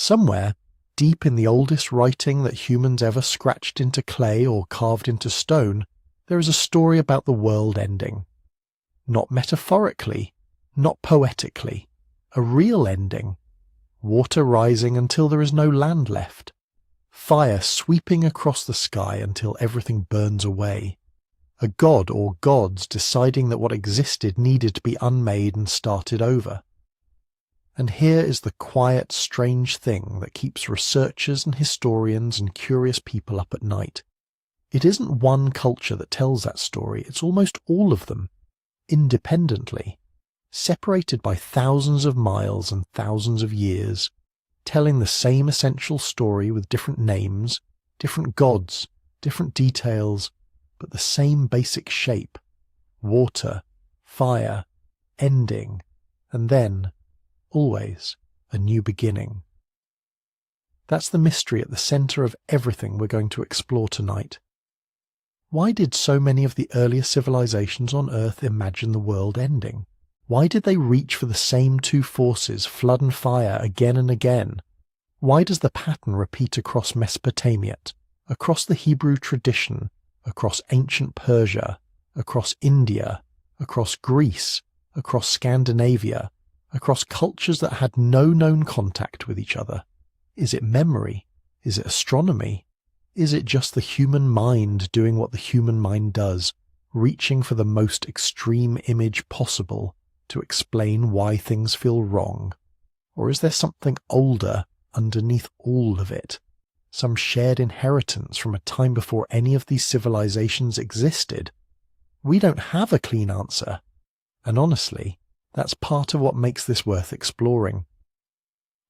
Somewhere, deep in the oldest writing that humans ever scratched into clay or carved into stone, there is a story about the world ending. Not metaphorically, not poetically, a real ending. Water rising until there is no land left. Fire sweeping across the sky until everything burns away. A god or gods deciding that what existed needed to be unmade and started over. And here is the quiet, strange thing that keeps researchers and historians and curious people up at night. It isn't one culture that tells that story, it's almost all of them, independently, separated by thousands of miles and thousands of years, telling the same essential story with different names, different gods, different details, but the same basic shape: water, fire, ending, and then, always, a new beginning. That's the mystery at the centre of everything we're going to explore tonight. Why did so many of the earliest civilizations on Earth imagine the world ending? Why did they reach for the same two forces, flood and fire, again and again? Why does the pattern repeat across Mesopotamia, across the Hebrew tradition, across ancient Persia, across India, across Greece, across Scandinavia, across cultures that had no known contact with each other? Is it memory? Is it astronomy? Is it just the human mind doing what the human mind does, reaching for the most extreme image possible to explain why things feel wrong? Or is there something older underneath all of it? Some shared inheritance from a time before any of these civilizations existed? We don't have a clean answer. And honestly, that's part of what makes this worth exploring.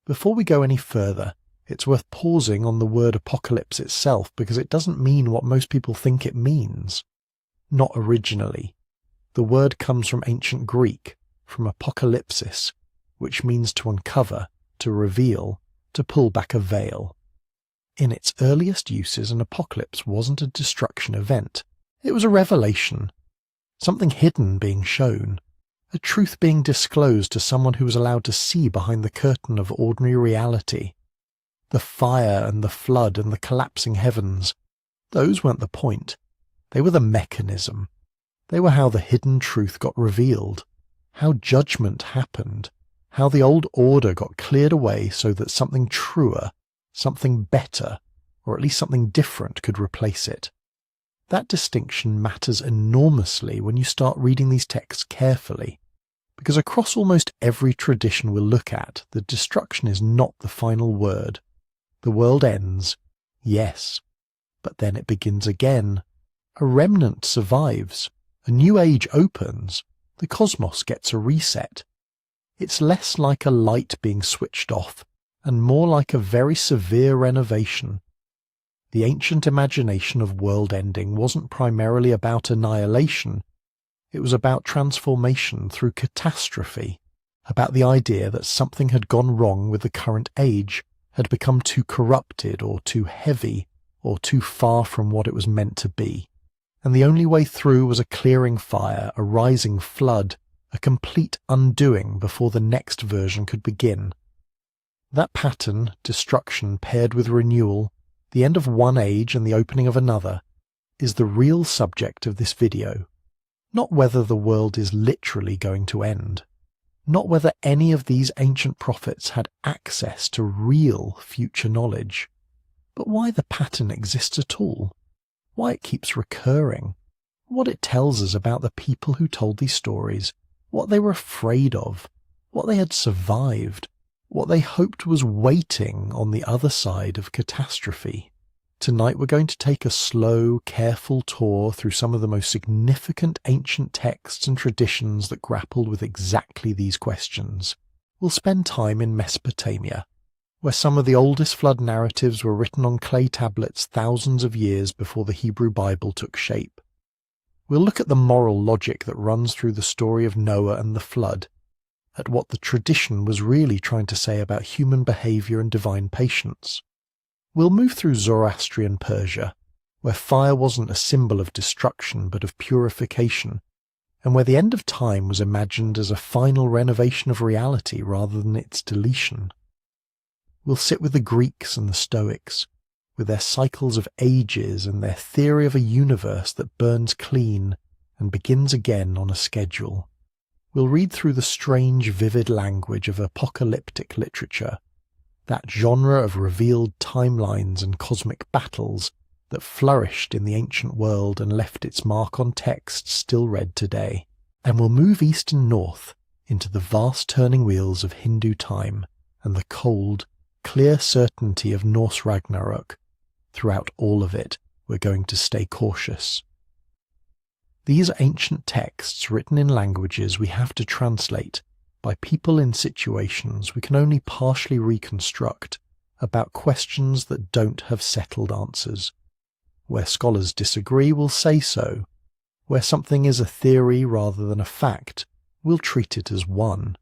Before we go any further, it's worth pausing on the word apocalypse itself because it doesn't mean what most people think it means. Not originally. The word comes from ancient Greek, from apocalypsis, which means to uncover, to reveal, to pull back a veil. In its earliest uses, an apocalypse wasn't a destruction event. It was a revelation. Something hidden being shown. A truth being disclosed to someone who was allowed to see behind the curtain of ordinary reality. The fire and the flood and the collapsing heavens, those weren't the point. They were the mechanism. They were how the hidden truth got revealed, how judgment happened, how the old order got cleared away so that something truer, something better, or at least something different could replace it. That distinction matters enormously when you start reading these texts carefully, because across almost every tradition we'll look at, the destruction is not the final word. The world ends, yes, but then it begins again. A remnant survives. A new age opens. The cosmos gets a reset. It's less like a light being switched off, and more like a very severe renovation. The ancient imagination of world ending wasn't primarily about annihilation. It was about transformation through catastrophe, about the idea that something had gone wrong with the current age, had become too corrupted or too heavy or too far from what it was meant to be. And the only way through was a clearing fire, a rising flood, a complete undoing before the next version could begin. That pattern, destruction paired with renewal, the end of one age and the opening of another, is the real subject of this video. Not whether the world is literally going to end. Not whether any of these ancient prophets had access to real future knowledge, but why the pattern exists at all, why it keeps recurring, what it tells us about the people who told these stories, what they were afraid of, what they had survived, what they hoped was waiting on the other side of catastrophe. Tonight we're going to take a slow, careful tour through some of the most significant ancient texts and traditions that grappled with exactly these questions. We'll spend time in Mesopotamia, where some of the oldest flood narratives were written on clay tablets thousands of years before the Hebrew Bible took shape. We'll look at the moral logic that runs through the story of Noah and the flood, at what the tradition was really trying to say about human behavior and divine patience. We'll move through Zoroastrian Persia, where fire wasn't a symbol of destruction but of purification, and where the end of time was imagined as a final renovation of reality rather than its deletion. We'll sit with the Greeks and the Stoics, with their cycles of ages and their theory of a universe that burns clean and begins again on a schedule. We'll read through the strange, vivid language of apocalyptic literature, that genre of revealed timelines and cosmic battles that flourished in the ancient world and left its mark on texts still read today. And we'll move east and north into the vast turning wheels of Hindu time and the cold, clear certainty of Norse Ragnarök. Throughout all of it, we're going to stay cautious. These are ancient texts written in languages we have to translate by people in situations we can only partially reconstruct about questions that don't have settled answers. Where scholars disagree, we'll say so. Where something is a theory rather than a fact, we'll treat it as one.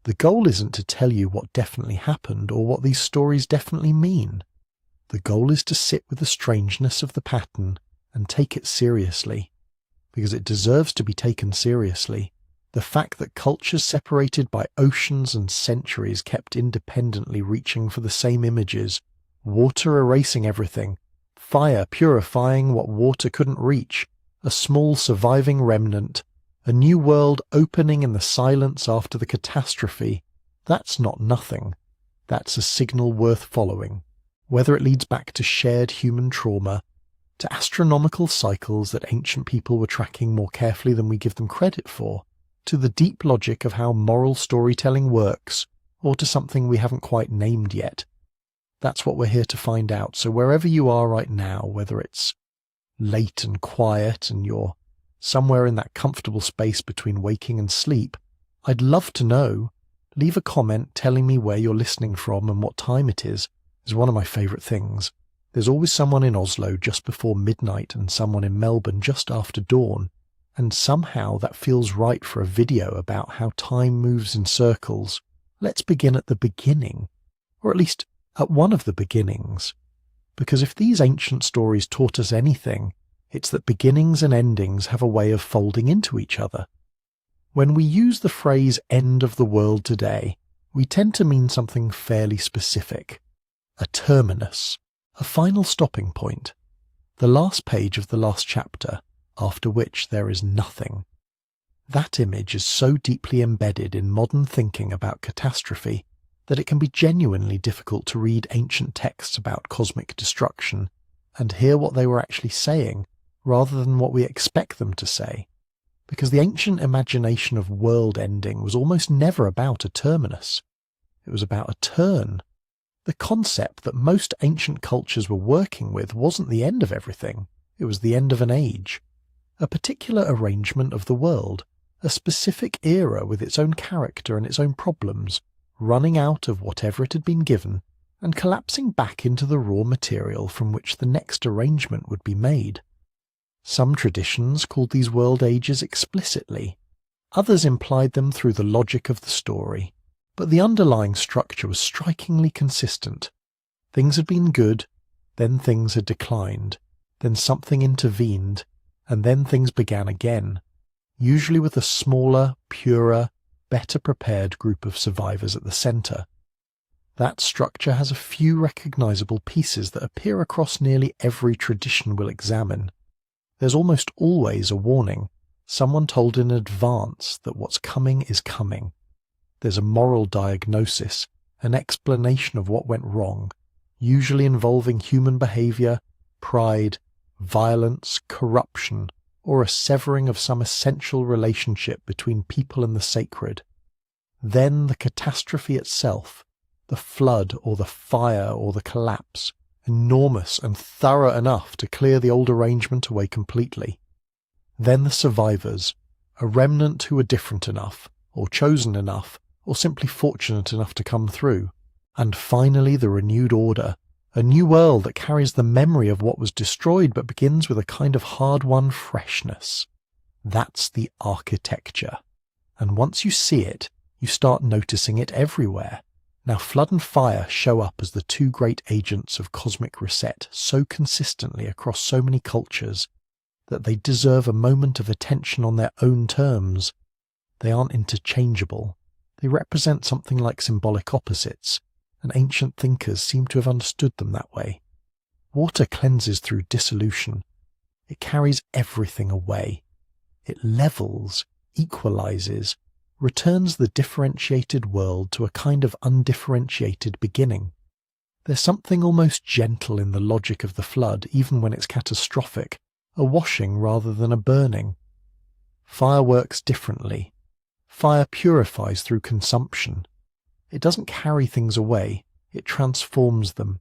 The goal isn't to tell you what definitely happened or what these stories definitely mean. The goal is to sit with the strangeness of the pattern and take it seriously, because it deserves to be taken seriously. The fact that cultures separated by oceans and centuries kept independently reaching for the same images, water erasing everything, fire purifying what water couldn't reach, a small surviving remnant, a new world opening in the silence after the catastrophe, that's not nothing. That's a signal worth following. Whether it leads back to shared human trauma, to astronomical cycles that ancient people were tracking more carefully than we give them credit for, to the deep logic of how moral storytelling works, or to something we haven't quite named yet. That's what we're here to find out. So wherever you are right now, whether it's late and quiet and you're somewhere in that comfortable space between waking and sleep, I'd love to know. Leave a comment telling me where you're listening from and what time it is one of my favourite things. There's always someone in Oslo just before midnight and someone in Melbourne just after dawn, and somehow that feels right for a video about how time moves in circles. Let's begin at the beginning, or at least at one of the beginnings. Because if these ancient stories taught us anything, it's that beginnings and endings have a way of folding into each other. When we use the phrase end of the world today, we tend to mean something fairly specific. A terminus, a final stopping point, the last page of the last chapter, after which there is nothing. That image is so deeply embedded in modern thinking about catastrophe that it can be genuinely difficult to read ancient texts about cosmic destruction and hear what they were actually saying rather than what we expect them to say, because the ancient imagination of world ending was almost never about a terminus. It was about a turn. The concept that most ancient cultures were working with wasn't the end of everything, it was the end of an age, a particular arrangement of the world, a specific era with its own character and its own problems, running out of whatever it had been given and collapsing back into the raw material from which the next arrangement would be made. Some traditions called these world ages explicitly, others implied them through the logic of the story. But the underlying structure was strikingly consistent. Things had been good, then things had declined, then something intervened, and then things began again, usually with a smaller, purer, better prepared group of survivors at the centre. That structure has a few recognizable pieces that appear across nearly every tradition we'll examine. There's almost always a warning, someone told in advance that what's coming is coming. There's a moral diagnosis, an explanation of what went wrong, usually involving human behaviour, pride, violence, corruption, or a severing of some essential relationship between people and the sacred. Then the catastrophe itself, the flood or the fire or the collapse, enormous and thorough enough to clear the old arrangement away completely. Then the survivors, a remnant who were different enough, or chosen enough, or simply fortunate enough to come through. And finally the renewed order, a new world that carries the memory of what was destroyed but begins with a kind of hard-won freshness. That's the architecture. And once you see it, you start noticing it everywhere. Now flood and fire show up as the two great agents of cosmic reset so consistently across so many cultures that they deserve a moment of attention on their own terms. They aren't interchangeable. They represent something like symbolic opposites, and ancient thinkers seem to have understood them that way. Water cleanses through dissolution. It carries everything away. It levels, equalizes, returns the differentiated world to a kind of undifferentiated beginning. There's something almost gentle in the logic of the flood, even when it's catastrophic, a washing rather than a burning. Fire works differently. Fire purifies through consumption. It doesn't carry things away, it transforms them,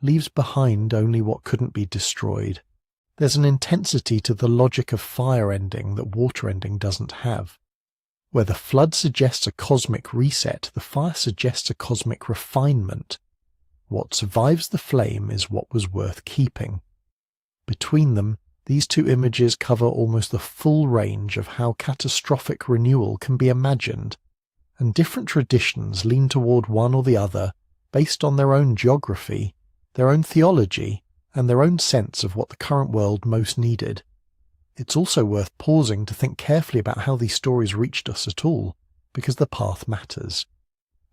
leaves behind only what couldn't be destroyed. There's an intensity to the logic of fire ending that water ending doesn't have. Where the flood suggests a cosmic reset, the fire suggests a cosmic refinement. What survives the flame is what was worth keeping. Between them, these two images cover almost the full range of how catastrophic renewal can be imagined, and different traditions lean toward one or the other based on their own geography, their own theology, and their own sense of what the current world most needed. It's also worth pausing to think carefully about how these stories reached us at all, because the path matters.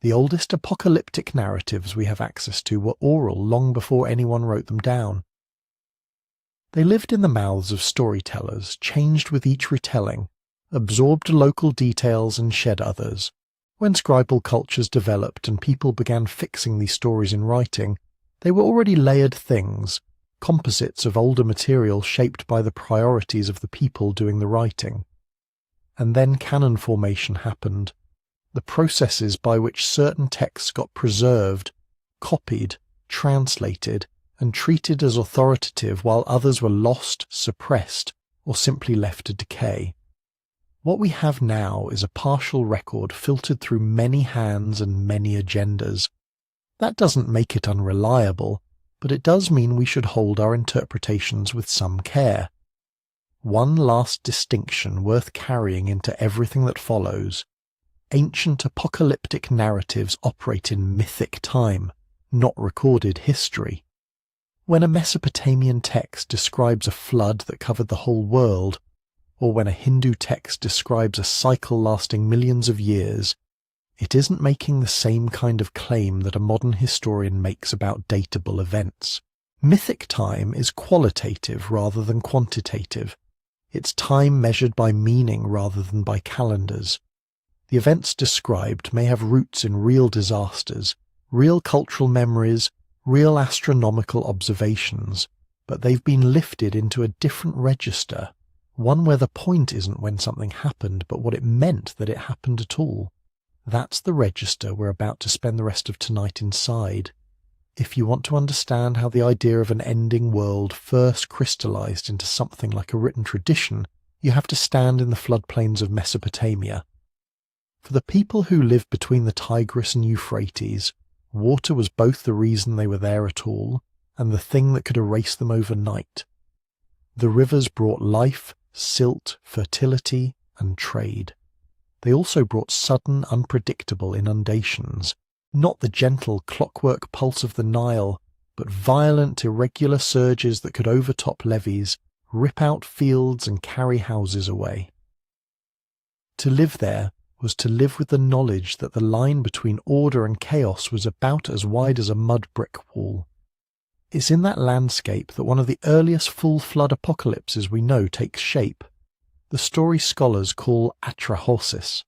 The oldest apocalyptic narratives we have access to were oral long before anyone wrote them down. They lived in the mouths of storytellers, changed with each retelling, absorbed local details and shed others. When scribal cultures developed and people began fixing these stories in writing, they were already layered things, composites of older material shaped by the priorities of the people doing the writing. And then canon formation happened. The processes by which certain texts got preserved, copied, translated, and treated as authoritative while others were lost, suppressed, or simply left to decay. What we have now is a partial record filtered through many hands and many agendas. That doesn't make it unreliable, but it does mean we should hold our interpretations with some care. One last distinction worth carrying into everything that follows. Ancient apocalyptic narratives operate in mythic time, not recorded history. When a Mesopotamian text describes a flood that covered the whole world, or when a Hindu text describes a cycle lasting millions of years, it isn't making the same kind of claim that a modern historian makes about datable events. Mythic time is qualitative rather than quantitative. It's time measured by meaning rather than by calendars. The events described may have roots in real disasters, real cultural memories, real astronomical observations, but they've been lifted into a different register, one where the point isn't when something happened, but what it meant that it happened at all. That's the register we're about to spend the rest of tonight inside. If you want to understand how the idea of an ending world first crystallized into something like a written tradition, you have to stand in the floodplains of Mesopotamia. For the people who lived between the Tigris and Euphrates, water was both the reason they were there at all and the thing that could erase them overnight. The rivers brought life, silt, fertility, and trade. They also brought sudden, unpredictable inundations, not the gentle clockwork pulse of the Nile, but violent, irregular surges that could overtop levees, rip out fields and carry houses away. To live there was to live with the knowledge that the line between order and chaos was about as wide as a mud brick wall. It's in that landscape that one of the earliest full flood apocalypses we know takes shape. The story scholars call atrahasis.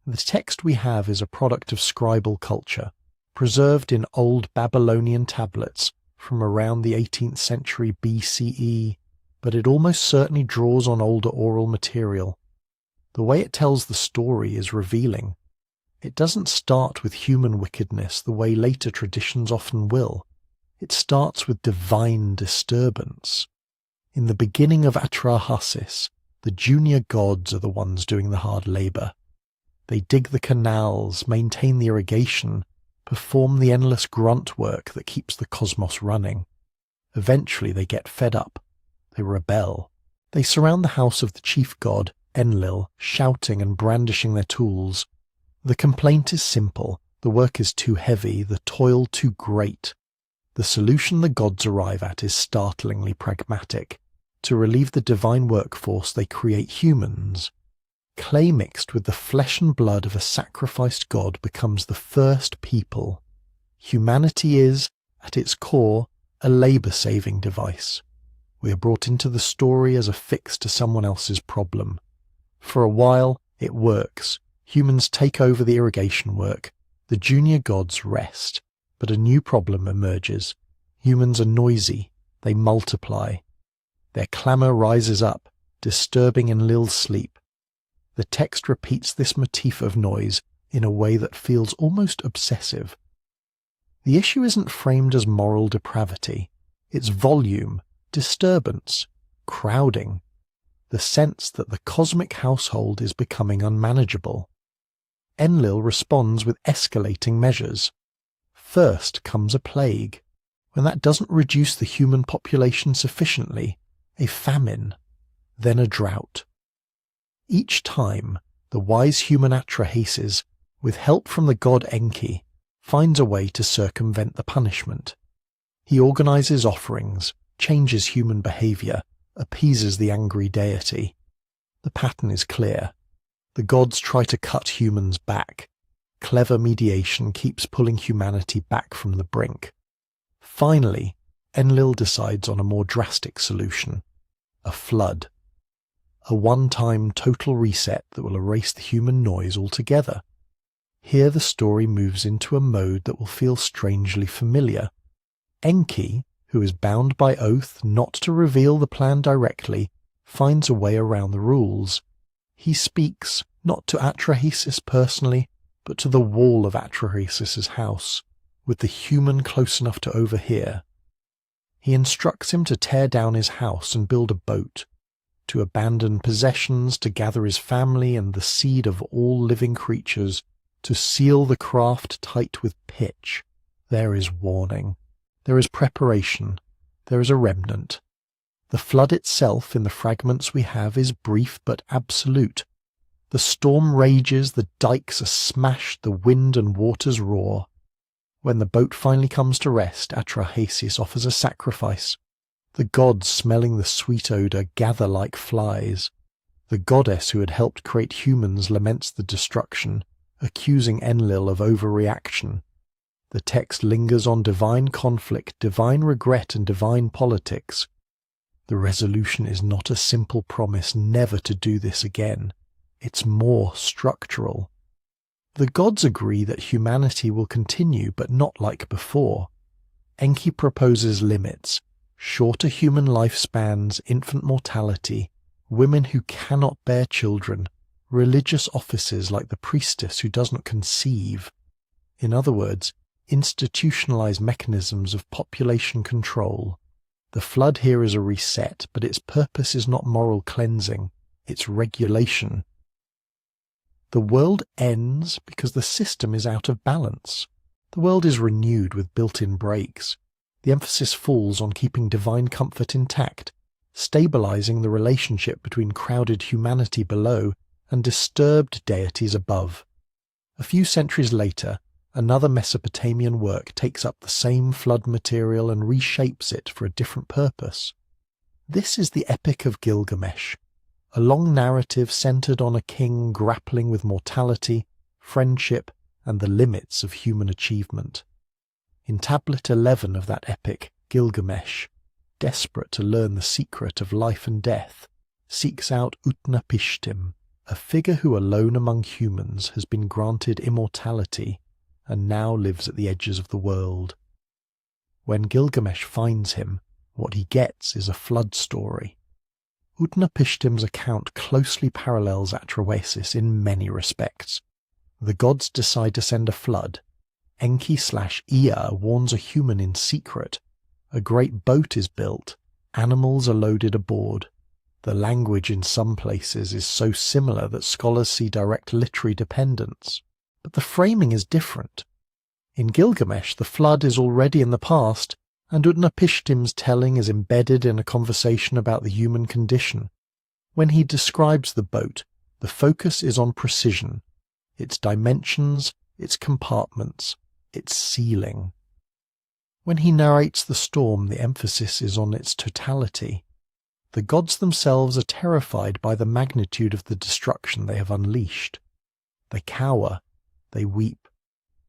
The text we have is a product of scribal culture, preserved in old Babylonian tablets from around the 18th century BCE, but it almost certainly draws on older oral material. The way it tells the story is revealing. It doesn't start with human wickedness the way later traditions often will. It starts with divine disturbance. In the beginning of Atrahasis, the junior gods are the ones doing the hard labor. They dig the canals, maintain the irrigation, perform the endless grunt work that keeps the cosmos running. Eventually they get fed up. They rebel. They surround the house of the chief god, Enlil, shouting and brandishing their tools. The complaint is simple. The work is too heavy, the toil too great. The solution the gods arrive at is startlingly pragmatic. To relieve the divine workforce, they create humans. Clay mixed with the flesh and blood of a sacrificed god becomes the first people. Humanity is, at its core, a labour-saving device. We are brought into the story as a fix to someone else's problem. For a while, it works. Humans take over the irrigation work. The junior gods rest. But a new problem emerges. Humans are noisy. They multiply. Their clamour rises up, disturbing Enlil's sleep. The text repeats this motif of noise in a way that feels almost obsessive. The issue isn't framed as moral depravity. It's volume, disturbance, crowding, the sense that the cosmic household is becoming unmanageable. Enlil responds with escalating measures. First comes a plague. When that doesn't reduce the human population sufficiently, a famine, then a drought. Each time, the wise human Atrahasis, with help from the god Enki, finds a way to circumvent the punishment. He organizes offerings, changes human behavior, appeases the angry deity. The pattern is clear. The gods try to cut humans back. Clever mediation keeps pulling humanity back from the brink. Finally, Enlil decides on a more drastic solution. A flood. A one-time total reset that will erase the human noise altogether. Here the story moves into a mode that will feel strangely familiar. Enki, who is bound by oath not to reveal the plan directly, finds a way around the rules. He speaks, not to Atrahasis personally, but to the wall of Atrahasis' house, with the human close enough to overhear. He instructs him to tear down his house and build a boat, to abandon possessions, to gather his family and the seed of all living creatures, to seal the craft tight with pitch. There is warning. There is preparation. There is a remnant. The flood itself in the fragments we have is brief but absolute. The storm rages, the dikes are smashed, the wind and waters roar. When the boat finally comes to rest, Atrahasis offers a sacrifice. The gods, smelling the sweet odour, gather like flies. The goddess who had helped create humans laments the destruction, accusing Enlil of overreaction. The text lingers on divine conflict, divine regret, and divine politics. The resolution is not a simple promise never to do this again. It's more structural. The gods agree that humanity will continue, but not like before. Enki proposes limits: shorter human lifespans, infant mortality, women who cannot bear children, religious offices like the priestess who does not conceive. In other words, institutionalized mechanisms of population control. The flood here is a reset, but its purpose is not moral cleansing, it's regulation. The world ends because the system is out of balance. The world is renewed with built-in breaks. The emphasis falls on keeping divine comfort intact, stabilizing the relationship between crowded humanity below and disturbed deities above. A few centuries later, another Mesopotamian work takes up the same flood material and reshapes it for a different purpose. This is the Epic of Gilgamesh, a long narrative centered on a king grappling with mortality, friendship, and the limits of human achievement. In tablet 11 of that epic, Gilgamesh, desperate to learn the secret of life and death, seeks out Utnapishtim, a figure who alone among humans has been granted immortality and now lives at the edges of the world. When Gilgamesh finds him, what he gets is a flood story. Utnapishtim's account closely parallels Atrahasis in many respects. The gods decide to send a flood. Enki/Ea warns a human in secret. A great boat is built. Animals are loaded aboard. The language in some places is so similar that scholars see direct literary dependence. But the framing is different. In Gilgamesh, the flood is already in the past, and Utnapishtim's telling is embedded in a conversation about the human condition. When he describes the boat, the focus is on precision, its dimensions, its compartments, its ceiling. When he narrates the storm, the emphasis is on its totality. The gods themselves are terrified by the magnitude of the destruction they have unleashed. They cower, they weep.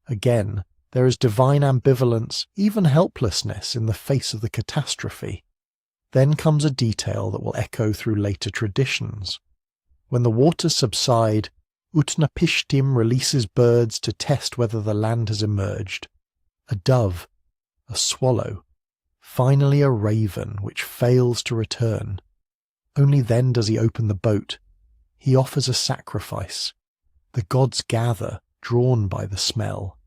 Again, There is divine ambivalence, even helplessness in the face of the catastrophe. Then comes a detail that will echo through later traditions. When the waters subside, Utnapishtim releases birds to test whether the land has emerged. A dove, a swallow, finally a raven which fails to return. Only then does he open the boat. He offers a sacrifice. The gods gather, drawn by the smell.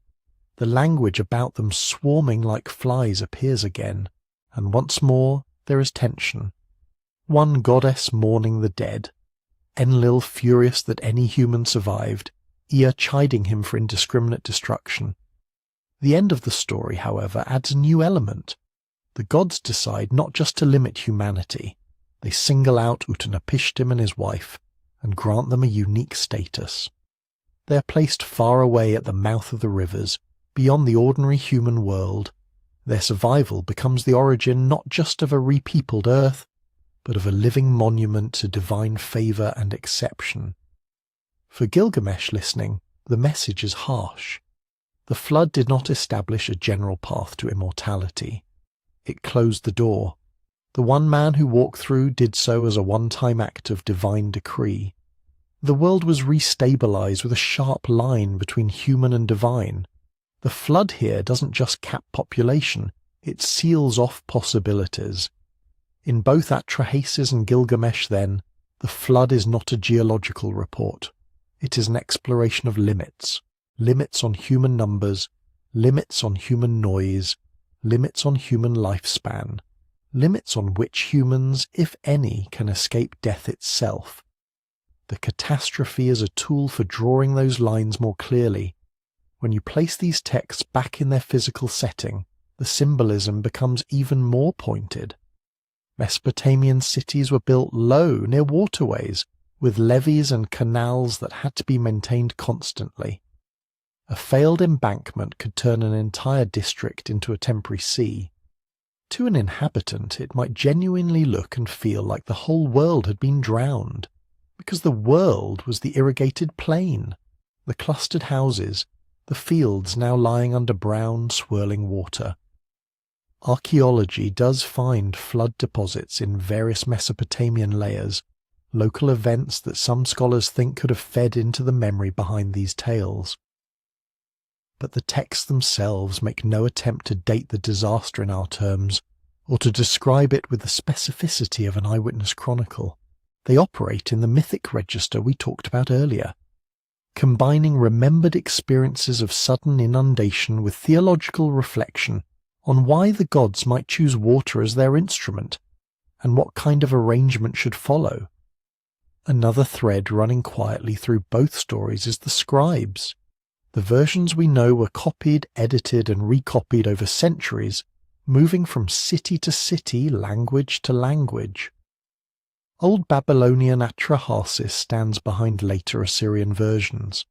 The language about them swarming like flies appears again, and once more there is tension. One goddess mourning the dead, Enlil furious that any human survived, Ea chiding him for indiscriminate destruction. The end of the story, however, adds a new element. The gods decide not just to limit humanity. They single out Utnapishtim and his wife, and grant them a unique status. They are placed far away at the mouth of the rivers, beyond the ordinary human world. Their survival becomes the origin not just of a repeopled earth, but of a living monument to divine favour and exception. For Gilgamesh listening, the message is harsh. The flood did not establish a general path to immortality. It closed the door. The one man who walked through did so as a one-time act of divine decree. The world was restabilized with a sharp line between human and divine. The flood here doesn't just cap population, it seals off possibilities. In both Atrahasis and Gilgamesh, then, the flood is not a geological report. It is an exploration of limits. Limits on human numbers, limits on human noise, limits on human lifespan, limits on which humans, if any, can escape death itself. The catastrophe is a tool for drawing those lines more clearly. When you place these texts back in their physical setting, the symbolism becomes even more pointed. Mesopotamian cities were built low near waterways, with levees and canals that had to be maintained constantly. A failed embankment could turn an entire district into a temporary sea. To an inhabitant, it might genuinely look and feel like the whole world had been drowned, because the world was the irrigated plain, the clustered houses, the fields now lying under brown, swirling water. Archaeology does find flood deposits in various Mesopotamian layers, local events that some scholars think could have fed into the memory behind these tales. But the texts themselves make no attempt to date the disaster in our terms, or to describe it with the specificity of an eyewitness chronicle. They operate in the mythic register we talked about earlier, combining remembered experiences of sudden inundation with theological reflection on why the gods might choose water as their instrument, and what kind of arrangement should follow. Another thread running quietly through both stories is the scribes. The versions we know were copied, edited, and recopied over centuries, moving from city to city, language to language. Old Babylonian Atrahasis stands behind later Assyrian versions.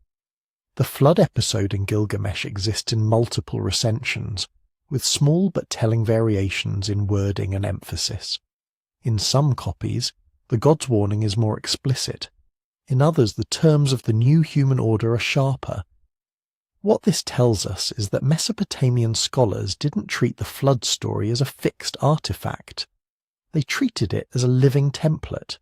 The flood episode in Gilgamesh exists in multiple recensions, with small but telling variations in wording and emphasis. In some copies, the god's warning is more explicit. In others, the terms of the new human order are sharper. What this tells us is that Mesopotamian scholars didn't treat the flood story as a fixed artifact. They treated it as a living template,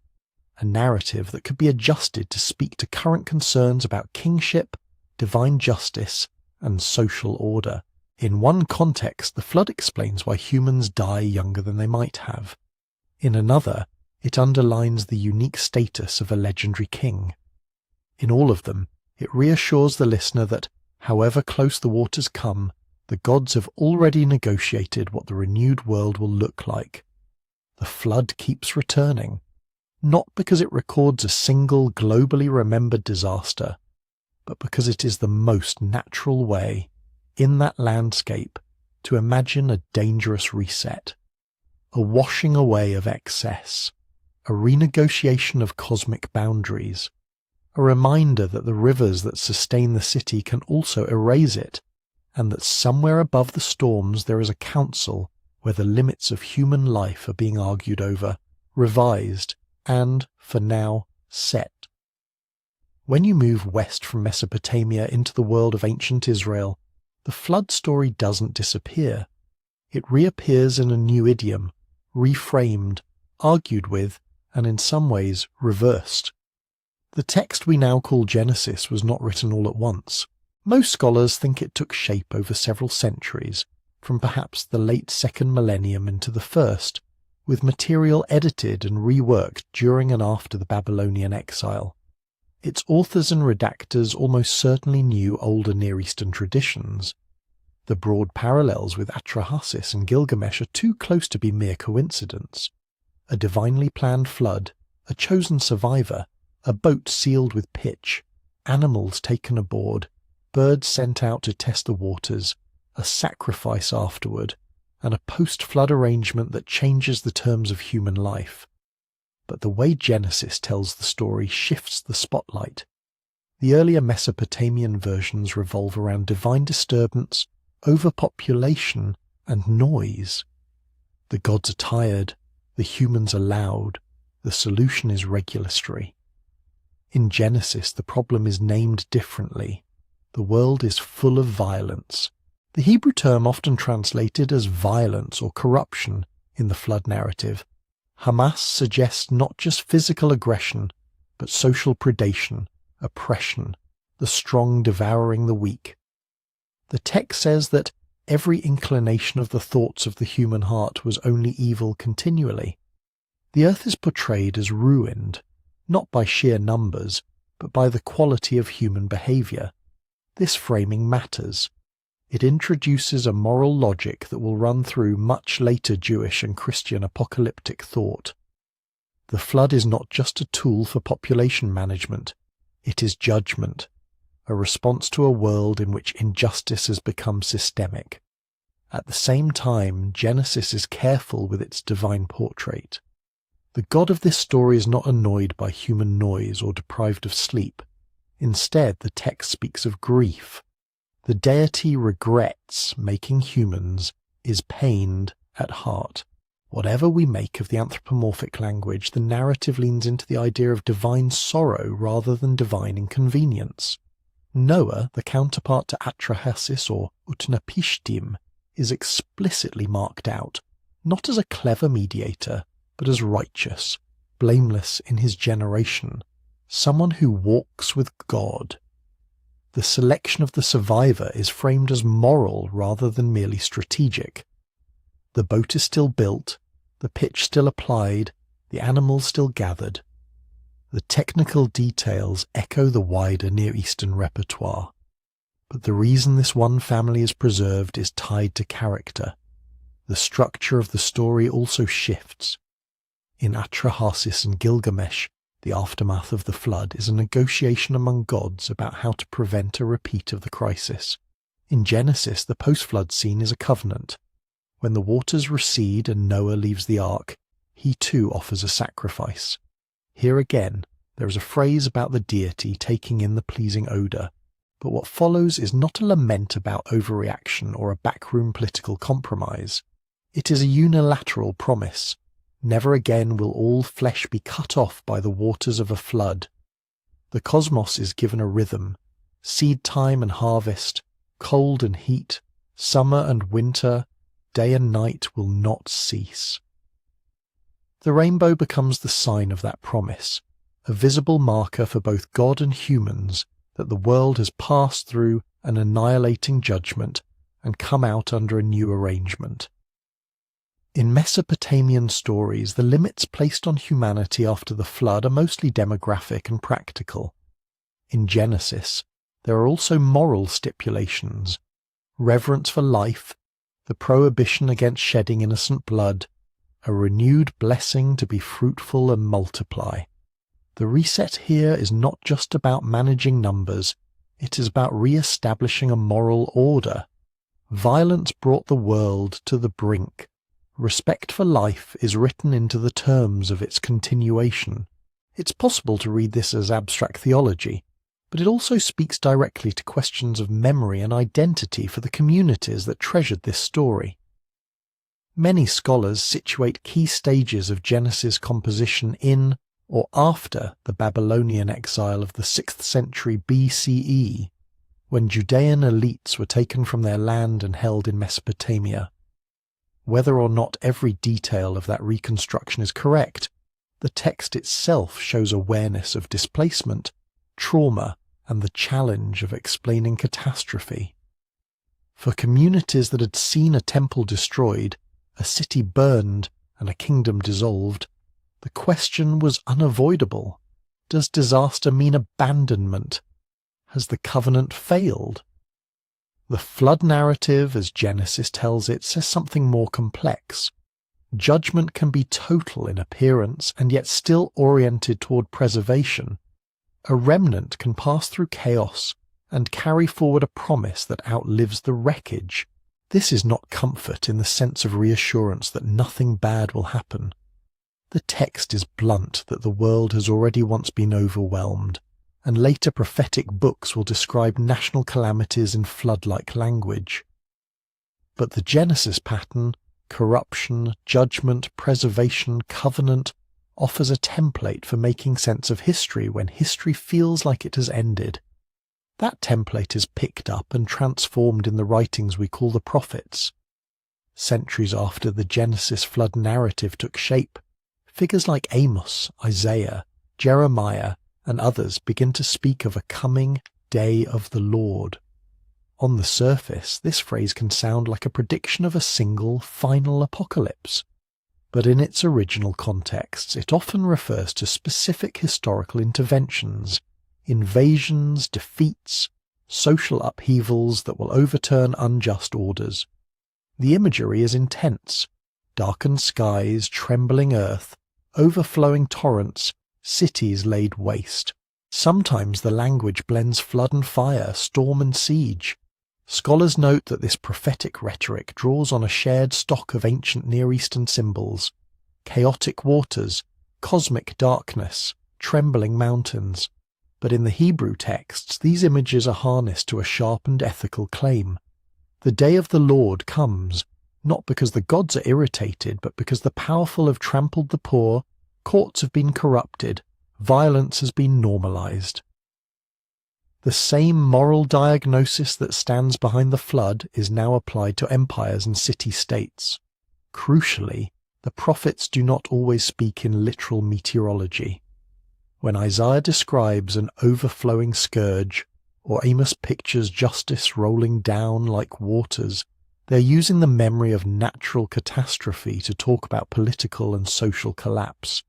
a narrative that could be adjusted to speak to current concerns about kingship, divine justice, and social order. In one context, the flood explains why humans die younger than they might have. In another, it underlines the unique status of a legendary king. In all of them, it reassures the listener that, however close the waters come, the gods have already negotiated what the renewed world will look like. The flood keeps returning, not because it records a single globally remembered disaster, but because it is the most natural way, in that landscape, to imagine a dangerous reset, a washing away of excess, a renegotiation of cosmic boundaries, a reminder that the rivers that sustain the city can also erase it, and that somewhere above the storms there is a council where the limits of human life are being argued over, revised, and, for now, set. When you move west from Mesopotamia into the world of ancient Israel, the flood story doesn't disappear. It reappears in a new idiom, reframed, argued with, and in some ways reversed. The text we now call Genesis was not written all at once. Most scholars think it took shape over several centuries, from perhaps the late second millennium into the first, with material edited and reworked during and after the Babylonian exile. Its authors and redactors almost certainly knew older Near Eastern traditions. The broad parallels with Atrahasis and Gilgamesh are too close to be mere coincidence. A divinely planned flood, a chosen survivor, a boat sealed with pitch, animals taken aboard, birds sent out to test the waters, a sacrifice afterward, and a post-flood arrangement that changes the terms of human life. But the way Genesis tells the story shifts the spotlight. The earlier Mesopotamian versions revolve around divine disturbance, overpopulation, and noise. The gods are tired, the humans are loud, the solution is regulatory. In Genesis, the problem is named differently. The world is full of violence. The Hebrew term often translated as violence or corruption in the flood narrative. Hamas suggests not just physical aggression, but social predation, oppression, the strong devouring the weak. The text says that every inclination of the thoughts of the human heart was only evil continually. The earth is portrayed as ruined, not by sheer numbers, but by the quality of human behaviour. This framing matters. It introduces a moral logic that will run through much later Jewish and Christian apocalyptic thought. The flood is not just a tool for population management, it is judgment, a response to a world in which injustice has become systemic. At the same time, Genesis is careful with its divine portrait. The God of this story is not annoyed by human noise or deprived of sleep. Instead, the text speaks of grief. The deity regrets making humans, is pained at heart. Whatever we make of the anthropomorphic language, the narrative leans into the idea of divine sorrow rather than divine inconvenience. Noah, the counterpart to Atrahasis or Utnapishtim, is explicitly marked out, not as a clever mediator, but as righteous, blameless in his generation, someone who walks with God. The selection of the survivor is framed as moral rather than merely strategic. The boat is still built, the pitch still applied, the animals still gathered. The technical details echo the wider Near Eastern repertoire. But the reason this one family is preserved is tied to character. The structure of the story also shifts. In Atrahasis and Gilgamesh, the aftermath of the flood is a negotiation among gods about how to prevent a repeat of the crisis. In Genesis, the post-flood scene is a covenant. When the waters recede and Noah leaves the ark, he too offers a sacrifice. Here again, there is a phrase about the deity taking in the pleasing odour, but what follows is not a lament about overreaction or a backroom political compromise. It is a unilateral promise. Never again will all flesh be cut off by the waters of a flood. The cosmos is given a rhythm, seed time and harvest, cold and heat, summer and winter, day and night will not cease. The rainbow becomes the sign of that promise, a visible marker for both God and humans that the world has passed through an annihilating judgment and come out under a new arrangement. In Mesopotamian stories, the limits placed on humanity after the flood are mostly demographic and practical. In Genesis, there are also moral stipulations, reverence for life, the prohibition against shedding innocent blood, a renewed blessing to be fruitful and multiply. The reset here is not just about managing numbers, it is about re-establishing a moral order. Violence brought the world to the brink. Respect for life is written into the terms of its continuation. It's possible to read this as abstract theology, but it also speaks directly to questions of memory and identity for the communities that treasured this story. Many scholars situate key stages of Genesis composition in or after the Babylonian exile of the 6th century BCE, when Judean elites were taken from their land and held in Mesopotamia. Whether or not every detail of that reconstruction is correct, the text itself shows awareness of displacement, trauma, and the challenge of explaining catastrophe. For communities that had seen a temple destroyed, a city burned, and a kingdom dissolved, the question was unavoidable. Does disaster mean abandonment? Has the covenant failed? The flood narrative, as Genesis tells it, says something more complex. Judgment can be total in appearance and yet still oriented toward preservation. A remnant can pass through chaos and carry forward a promise that outlives the wreckage. This is not comfort in the sense of reassurance that nothing bad will happen. The text is blunt that the world has already once been overwhelmed, and later prophetic books will describe national calamities in flood-like language. But the Genesis pattern, corruption, judgment, preservation, covenant, offers a template for making sense of history when history feels like it has ended. That template is picked up and transformed in the writings we call the prophets. Centuries after the Genesis flood narrative took shape, figures like Amos, Isaiah, Jeremiah, and others begin to speak of a coming day of the Lord. On the surface, this phrase can sound like a prediction of a single, final apocalypse. But in its original contexts, it often refers to specific historical interventions, invasions, defeats, social upheavals that will overturn unjust orders. The imagery is intense: darkened skies, trembling earth, overflowing torrents, cities laid waste. Sometimes the language blends flood and fire, storm and siege. Scholars note that this prophetic rhetoric draws on a shared stock of ancient Near Eastern symbols: chaotic waters, cosmic darkness, trembling mountains. But in the Hebrew texts, these images are harnessed to a sharpened ethical claim. The day of the Lord comes, not because the gods are irritated, but because the powerful have trampled the poor, courts have been corrupted, violence has been normalized. The same moral diagnosis that stands behind the flood is now applied to empires and city-states. Crucially, the prophets do not always speak in literal meteorology. When Isaiah describes an overflowing scourge, or Amos pictures justice rolling down like waters, they're using the memory of natural catastrophe to talk about political and social collapse.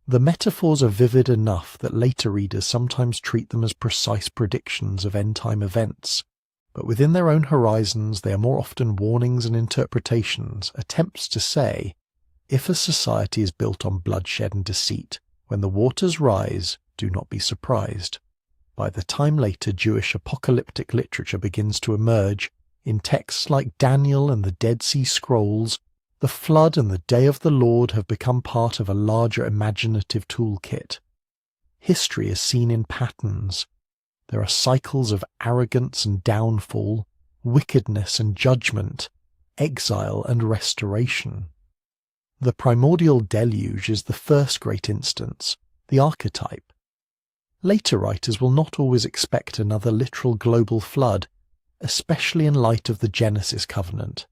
The metaphors are vivid enough that later readers sometimes treat them as precise predictions of end-time events, but within their own horizons they are more often warnings and interpretations, attempts to say, if a society is built on bloodshed and deceit, when the waters rise, do not be surprised. By the time later Jewish apocalyptic literature begins to emerge, in texts like Daniel and the Dead Sea Scrolls, the flood and the day of the Lord have become part of a larger imaginative toolkit. History is seen in patterns. There are cycles of arrogance and downfall, wickedness and judgment, exile and restoration. The primordial deluge is the first great instance, the archetype. Later writers will not always expect another literal global flood, especially in light of the Genesis covenant.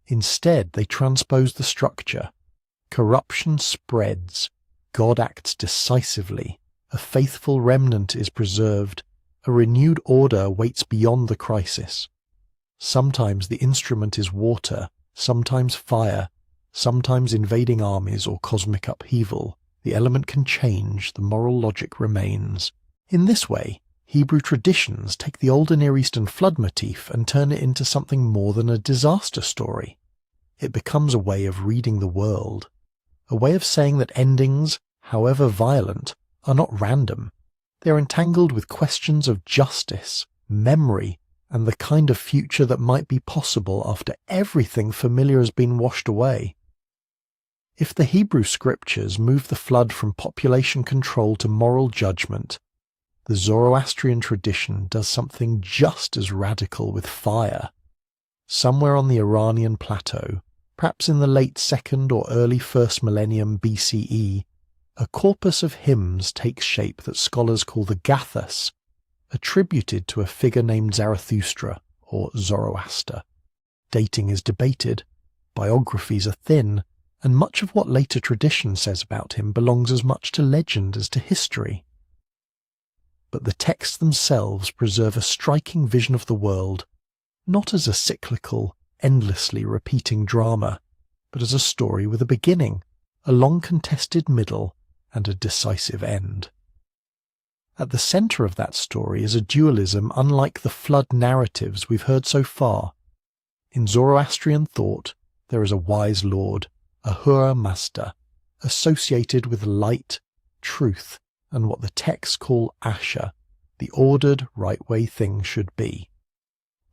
Instead, they transpose the structure. Corruption spreads, God acts decisively, a faithful remnant is preserved, a renewed order waits beyond the crisis. Sometimes the instrument is water, sometimes fire, sometimes invading armies or cosmic upheaval. The element can change, the moral logic remains. In this way, Hebrew traditions take the older Near Eastern flood motif and turn it into something more than a disaster story. It becomes a way of reading the world, a way of saying that endings, however violent, are not random. They are entangled with questions of justice, memory, and the kind of future that might be possible after everything familiar has been washed away. If the Hebrew scriptures move the flood from population control to moral judgment, the Zoroastrian tradition does something just as radical with fire. Somewhere on the Iranian plateau, perhaps in the late 2nd or early 1st millennium BCE, a corpus of hymns takes shape that scholars call the Gathas, attributed to a figure named Zarathustra or Zoroaster. Dating is debated, biographies are thin, and much of what later tradition says about him belongs as much to legend as to history. But the texts themselves preserve a striking vision of the world, not as a cyclical, endlessly repeating drama, but as a story with a beginning, a long-contested middle, and a decisive end. At the centre of that story is a dualism unlike the flood narratives we've heard so far. In Zoroastrian thought, there is a wise lord, Ahura Mazda, associated with light, truth, and what the texts call Asha, the ordered, right-way thing should be.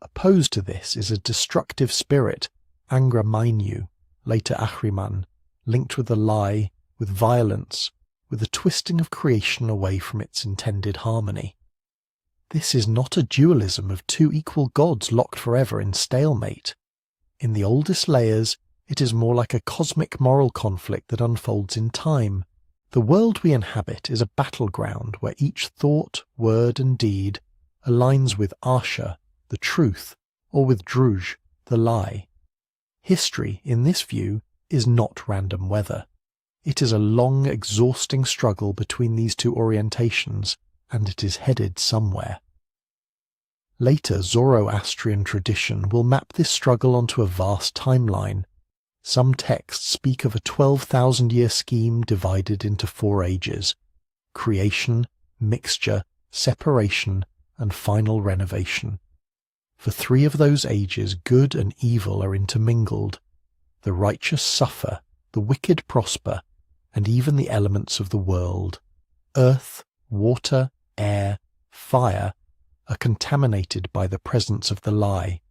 Opposed to this is a destructive spirit, Angra Mainyu, later Ahriman, linked with a lie, with violence, with a twisting of creation away from its intended harmony. This is not a dualism of two equal gods locked forever in stalemate. In the oldest layers, it is more like a cosmic moral conflict that unfolds in time. The world we inhabit is a battleground where each thought, word and deed aligns with Asha, the truth, or with Druj, the lie. History, in this view, is not random weather. It is a long, exhausting struggle between these two orientations, and it is headed somewhere. Later Zoroastrian tradition will map this struggle onto a vast timeline. Some texts speak of a 12,000-year scheme divided into 4 ages: creation, mixture, separation, and final renovation. For 3 of those ages, good and evil are intermingled. The righteous suffer, the wicked prosper, and even the elements of the world, earth, water, air, fire, are contaminated by the presence of the lie.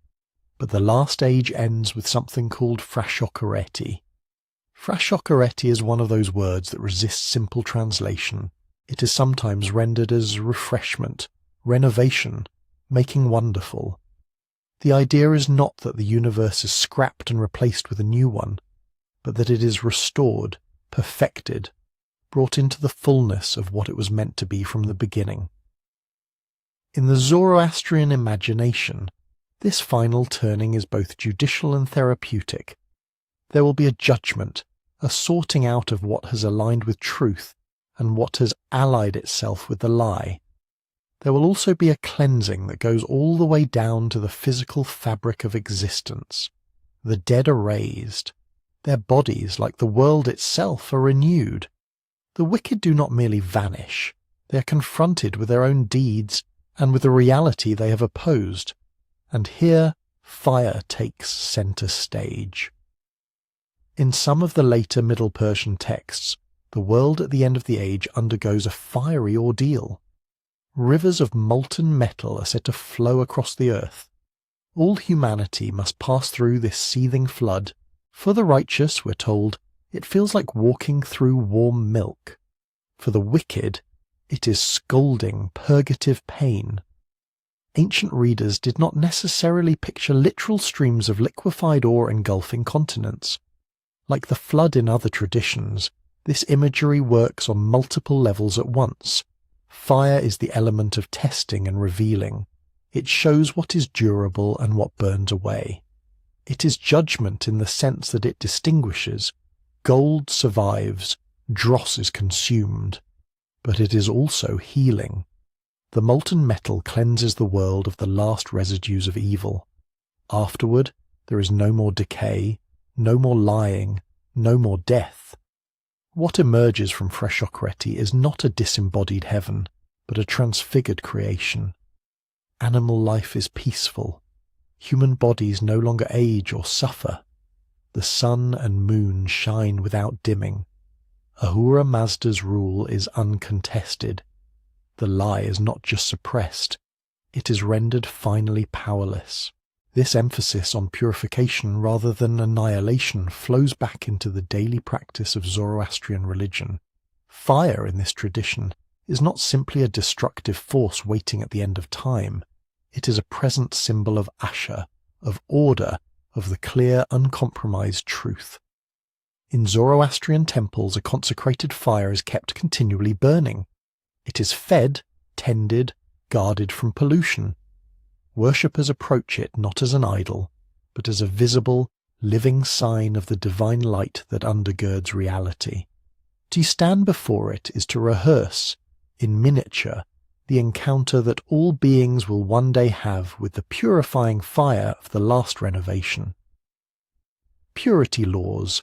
But the last age ends with something called frashokereti. Frashokereti is one of those words that resists simple translation. It is sometimes rendered as refreshment, renovation, making wonderful. The idea is not that the universe is scrapped and replaced with a new one, but that it is restored, perfected, brought into the fullness of what it was meant to be from the beginning. In the Zoroastrian imagination, this final turning is both judicial and therapeutic. There will be a judgment, a sorting out of what has aligned with truth and what has allied itself with the lie. There will also be a cleansing that goes all the way down to the physical fabric of existence. The dead are raised. Their bodies, like the world itself, are renewed. The wicked do not merely vanish. They are confronted with their own deeds and with the reality they have opposed. And here fire takes centre stage. In some of the later Middle Persian texts, the world at the end of the age undergoes a fiery ordeal. Rivers of molten metal are said to flow across the earth. All humanity must pass through this seething flood. For the righteous, we're told, it feels like walking through warm milk. For the wicked, it is scalding, purgative pain. Ancient readers did not necessarily picture literal streams of liquefied ore engulfing continents. Like the flood in other traditions, this imagery works on multiple levels at once. Fire is the element of testing and revealing. It shows what is durable and what burns away. It is judgment in the sense that it distinguishes. Gold survives, dross is consumed. But it is also healing. The molten metal cleanses the world of the last residues of evil. Afterward, there is no more decay, no more lying, no more death. What emerges from Frashokereti is not a disembodied heaven, but a transfigured creation. Animal life is peaceful. Human bodies no longer age or suffer. The sun and moon shine without dimming. Ahura Mazda's rule is uncontested. The lie is not just suppressed, it is rendered finally powerless. This emphasis on purification rather than annihilation flows back into the daily practice of Zoroastrian religion. Fire in this tradition is not simply a destructive force waiting at the end of time. It is a present symbol of Asha, of order, of the clear, uncompromised truth. In Zoroastrian temples, a consecrated fire is kept continually burning. It is fed, tended, guarded from pollution. Worshippers approach it not as an idol, but as a visible, living sign of the divine light that undergirds reality. To stand before it is to rehearse, in miniature, the encounter that all beings will one day have with the purifying fire of the last renovation. Purity laws,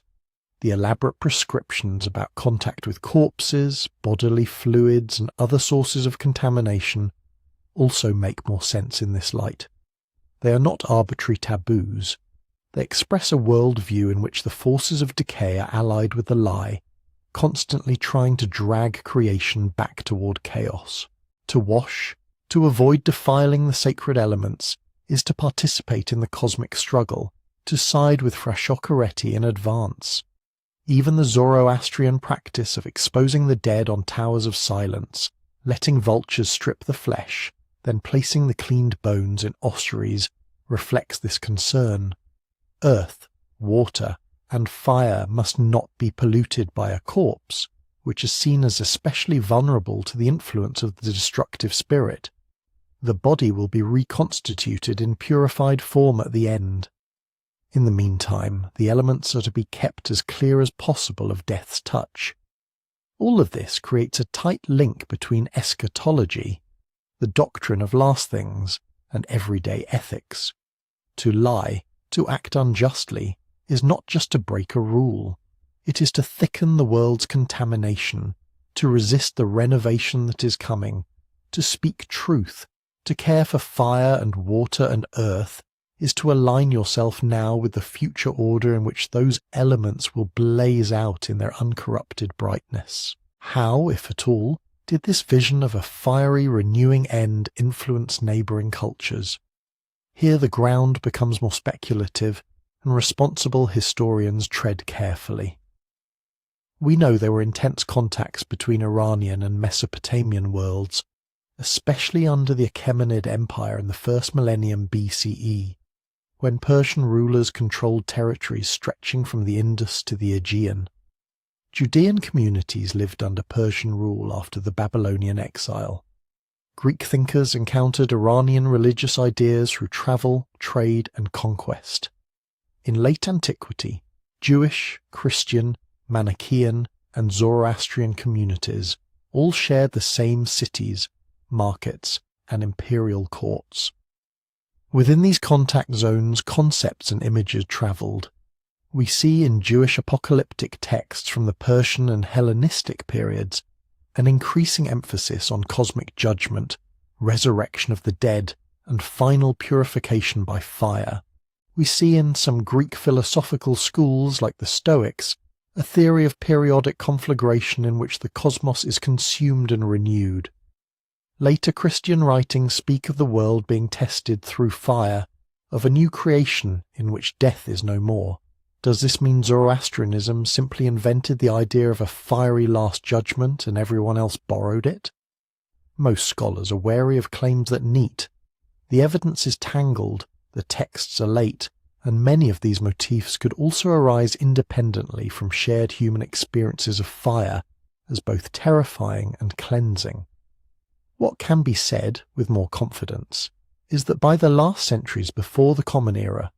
the elaborate prescriptions about contact with corpses, bodily fluids, and other sources of contamination, also make more sense in this light. They are not arbitrary taboos. They express a worldview in which the forces of decay are allied with the lie, constantly trying to drag creation back toward chaos. To wash, to avoid defiling the sacred elements, is to participate in the cosmic struggle, to side with Frashokeretti in advance. Even the Zoroastrian practice of exposing the dead on towers of silence, letting vultures strip the flesh, then placing the cleaned bones in ossuaries, reflects this concern. Earth, water, and fire must not be polluted by a corpse, which is seen as especially vulnerable to the influence of the destructive spirit. The body will be reconstituted in purified form at the end. In the meantime, the elements are to be kept as clear as possible of death's touch. All of this creates a tight link between eschatology, the doctrine of last things, and everyday ethics. To lie, to act unjustly, is not just to break a rule. It is to thicken the world's contamination, to resist the renovation that is coming, to speak truth, to care for fire and water and earth, is to align yourself now with the future order in which those elements will blaze out in their uncorrupted brightness. How, if at all, did this vision of a fiery, renewing end influence neighbouring cultures? Here the ground becomes more speculative, and responsible historians tread carefully. We know there were intense contacts between Iranian and Mesopotamian worlds, especially under the Achaemenid Empire in the first millennium BCE, when Persian rulers controlled territories stretching from the Indus to the Aegean. Judean communities lived under Persian rule after the Babylonian exile. Greek thinkers encountered Iranian religious ideas through travel, trade, and conquest. In late antiquity, Jewish, Christian, Manichaean, and Zoroastrian communities all shared the same cities, markets, and imperial courts. Within these contact zones, concepts and images travelled. We see in Jewish apocalyptic texts from the Persian and Hellenistic periods an increasing emphasis on cosmic judgment, resurrection of the dead, and final purification by fire. We see in some Greek philosophical schools like the Stoics a theory of periodic conflagration in which the cosmos is consumed and renewed. Later Christian writings speak of the world being tested through fire, of a new creation in which death is no more. Does this mean Zoroastrianism simply invented the idea of a fiery last judgment and everyone else borrowed it? Most scholars are wary of claims that neat. The evidence is tangled, the texts are late, and many of these motifs could also arise independently from shared human experiences of fire as both terrifying and cleansing. What can be said, with more confidence, is that by the last centuries before the Common Era,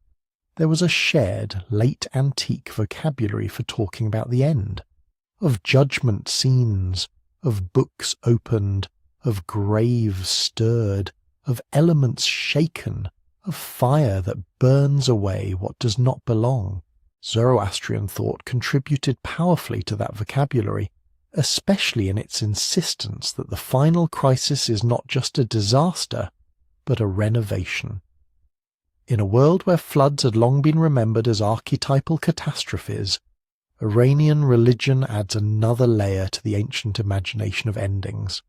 there was a shared, late antique vocabulary for talking about the end, of judgment scenes, of books opened, of graves stirred, of elements shaken, of fire that burns away what does not belong. Zoroastrian thought contributed powerfully to that vocabulary, especially in its insistence that the final crisis is not just a disaster, but a renovation. In a world where floods had long been remembered as archetypal catastrophes, Iranian religion adds another layer to the ancient imagination of endings.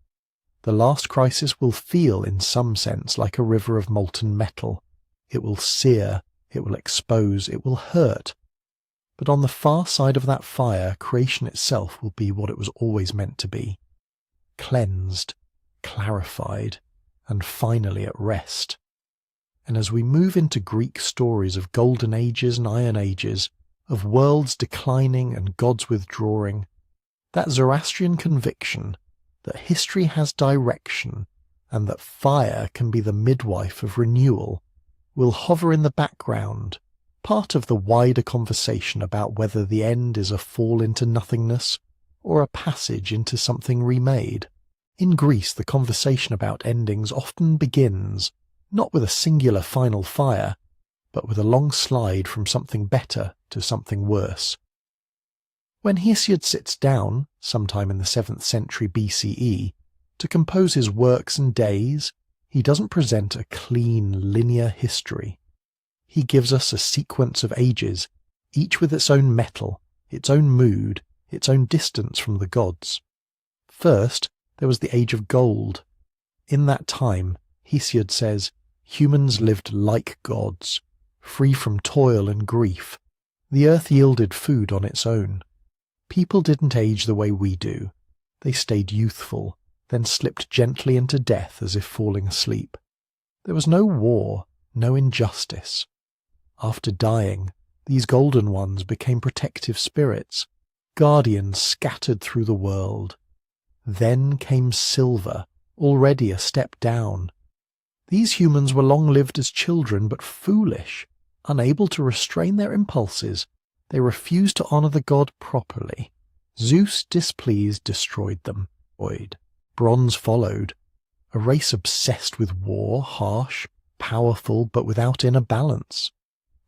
The last crisis will feel, in some sense, like a river of molten metal. It will sear, it will expose, it will hurt. But on the far side of that fire, creation itself will be what it was always meant to be. Cleansed, clarified, and finally at rest. And as we move into Greek stories of golden ages and iron ages, of worlds declining and gods withdrawing, that Zoroastrian conviction that history has direction, and that fire can be the midwife of renewal, will hover in the background, part of the wider conversation about whether the end is a fall into nothingness or a passage into something remade. In Greece, the conversation about endings often begins not with a singular final fire, but with a long slide from something better to something worse. When Hesiod sits down, sometime in the 7th century BCE, to compose his works and days, he doesn't present a clean, linear history. He gives us a sequence of ages, each with its own metal, its own mood, its own distance from the gods. First, there was the age of gold. In that time, Hesiod says, humans lived like gods, free from toil and grief. The earth yielded food on its own. People didn't age the way we do. They stayed youthful, then slipped gently into death as if falling asleep. There was no war, no injustice. After dying, these golden ones became protective spirits, guardians scattered through the world. Then came silver, already a step down. These humans were long-lived as children, but foolish, unable to restrain their impulses. They refused to honour the god properly. Zeus, displeased, destroyed them. Bronze followed, a race obsessed with war, harsh, powerful, but without inner balance.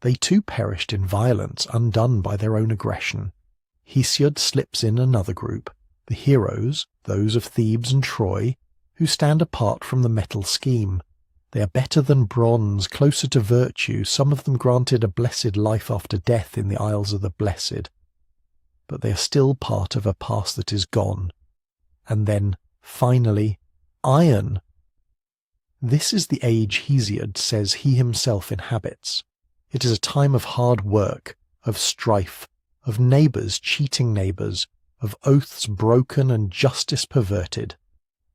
They too perished in violence, undone by their own aggression. Hesiod slips in another group, the heroes, those of Thebes and Troy, who stand apart from the metal scheme. They are better than bronze, closer to virtue, some of them granted a blessed life after death in the Isles of the Blessed. But they are still part of a past that is gone. And then, finally, iron. This is the age Hesiod says he himself inhabits. It is a time of hard work, of strife, of neighbours cheating neighbours, of oaths broken and justice perverted.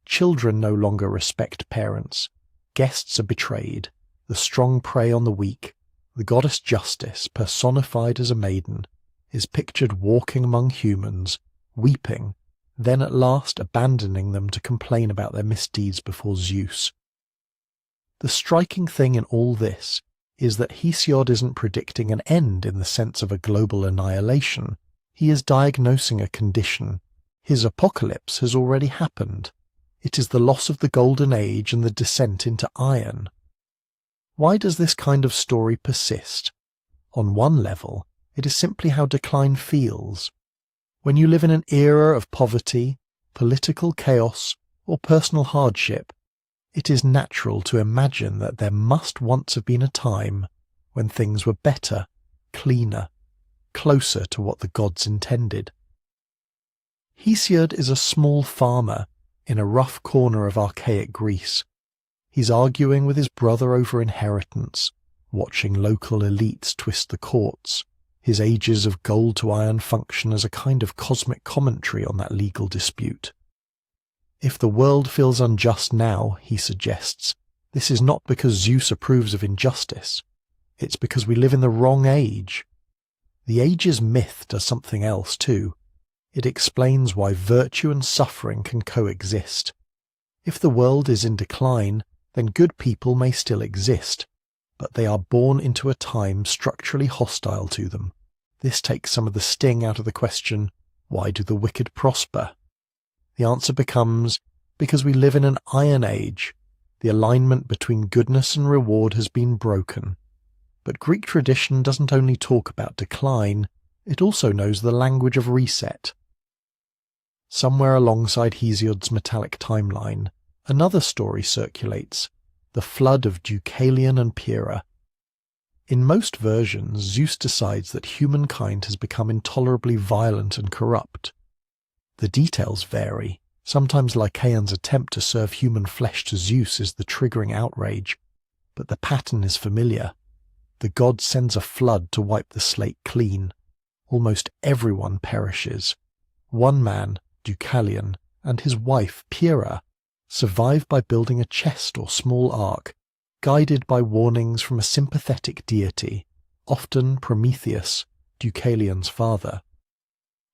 Children no longer respect parents. Guests are betrayed. The strong prey on the weak. The goddess Justice, personified as a maiden, is pictured walking among humans, weeping, then at last abandoning them to complain about their misdeeds before Zeus. The striking thing in all this is that Hesiod isn't predicting an end in the sense of a global annihilation. He is diagnosing a condition. His apocalypse has already happened. It is the loss of the Golden Age and the descent into iron. Why does this kind of story persist? On one level, it is simply how decline feels. When you live in an era of poverty, political chaos, or personal hardship, it is natural to imagine that there must once have been a time when things were better, cleaner, closer to what the gods intended. Hesiod is a small farmer in a rough corner of archaic Greece. He's arguing with his brother over inheritance, watching local elites twist the courts. His ages of gold to iron function as a kind of cosmic commentary on that legal dispute. If the world feels unjust now, he suggests, this is not because Zeus approves of injustice. It's because we live in the wrong age. The age's myth does something else too. It explains why virtue and suffering can coexist. If the world is in decline, then good people may still exist, but they are born into a time structurally hostile to them. This takes some of the sting out of the question, why do the wicked prosper? The answer becomes, because we live in an iron age. The alignment between goodness and reward has been broken. But Greek tradition doesn't only talk about decline, it also knows the language of reset. Somewhere alongside Hesiod's metallic timeline, another story circulates, the flood of Deucalion and Pyrrha. In most versions, Zeus decides that humankind has become intolerably violent and corrupt. The details vary. Sometimes Lycaon's attempt to serve human flesh to Zeus is the triggering outrage, but the pattern is familiar. The god sends a flood to wipe the slate clean. Almost everyone perishes. One man, Deucalion, and his wife, Pyrrha, survive by building a chest or small ark, guided by warnings from a sympathetic deity, often Prometheus, Deucalion's father.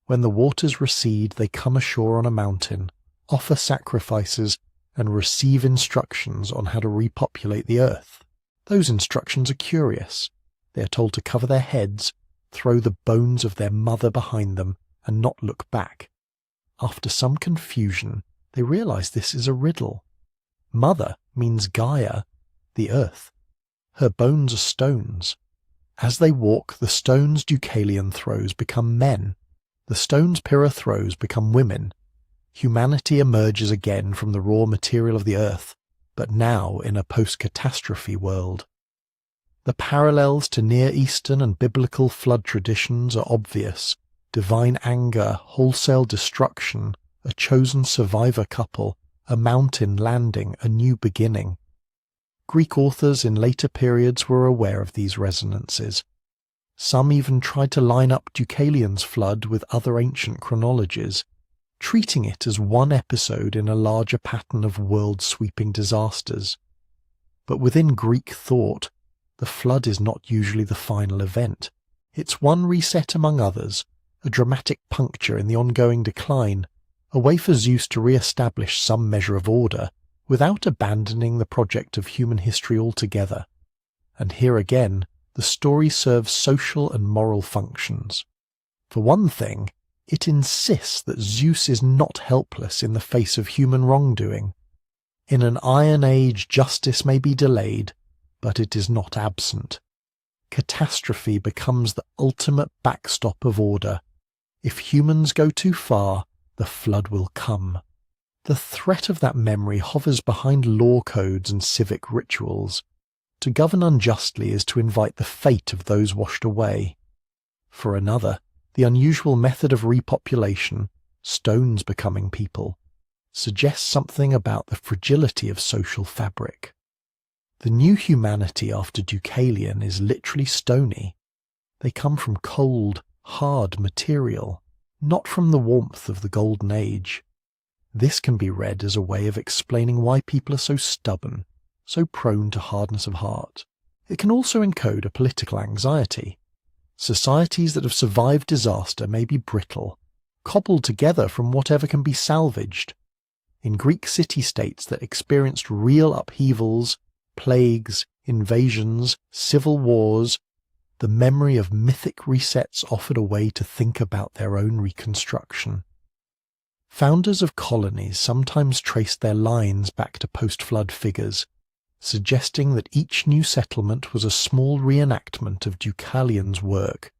When the waters recede, they come ashore on a mountain, offer sacrifices, and receive instructions on how to repopulate the earth. Those instructions are curious. They are told to cover their heads, throw the bones of their mother behind them, and not look back. After some confusion, they realize this is a riddle. Mother means Gaia, the earth. Her bones are stones. As they walk, the stones Deucalion throws become men. The stones Pyrrha throws become women. Humanity emerges again from the raw material of the earth, but now in a post-catastrophe world. The parallels to Near Eastern and biblical flood traditions are obvious. Divine anger, wholesale destruction, a chosen survivor couple, a mountain landing, a new beginning. Greek authors in later periods were aware of these resonances. Some even tried to line up Deucalion's flood with other ancient chronologies, treating it as one episode in a larger pattern of world-sweeping disasters. But within Greek thought, the flood is not usually the final event. It's one reset among others, a dramatic puncture in the ongoing decline, a way for Zeus to re-establish some measure of order, without abandoning the project of human history altogether. And here again, the story serves social and moral functions. For one thing, it insists that Zeus is not helpless in the face of human wrongdoing. In an Iron Age, justice may be delayed, but it is not absent. Catastrophe becomes the ultimate backstop of order. If humans go too far, the flood will come. The threat of that memory hovers behind law codes and civic rituals. To govern unjustly is to invite the fate of those washed away. For another, the unusual method of repopulation, stones becoming people, suggests something about the fragility of social fabric. The new humanity after Deucalion is literally stony. They come from cold, hard material, not from the warmth of the Golden Age. This can be read as a way of explaining why people are so stubborn, so prone to hardness of heart. It can also encode a political anxiety. Societies that have survived disaster may be brittle, cobbled together from whatever can be salvaged. In Greek city-states that experienced real upheavals, plagues, invasions, civil wars, the memory of mythic resets offered a way to think about their own reconstruction. Founders of colonies sometimes traced their lines back to post-flood figures, suggesting that each new settlement was a small reenactment of Deucalion's work,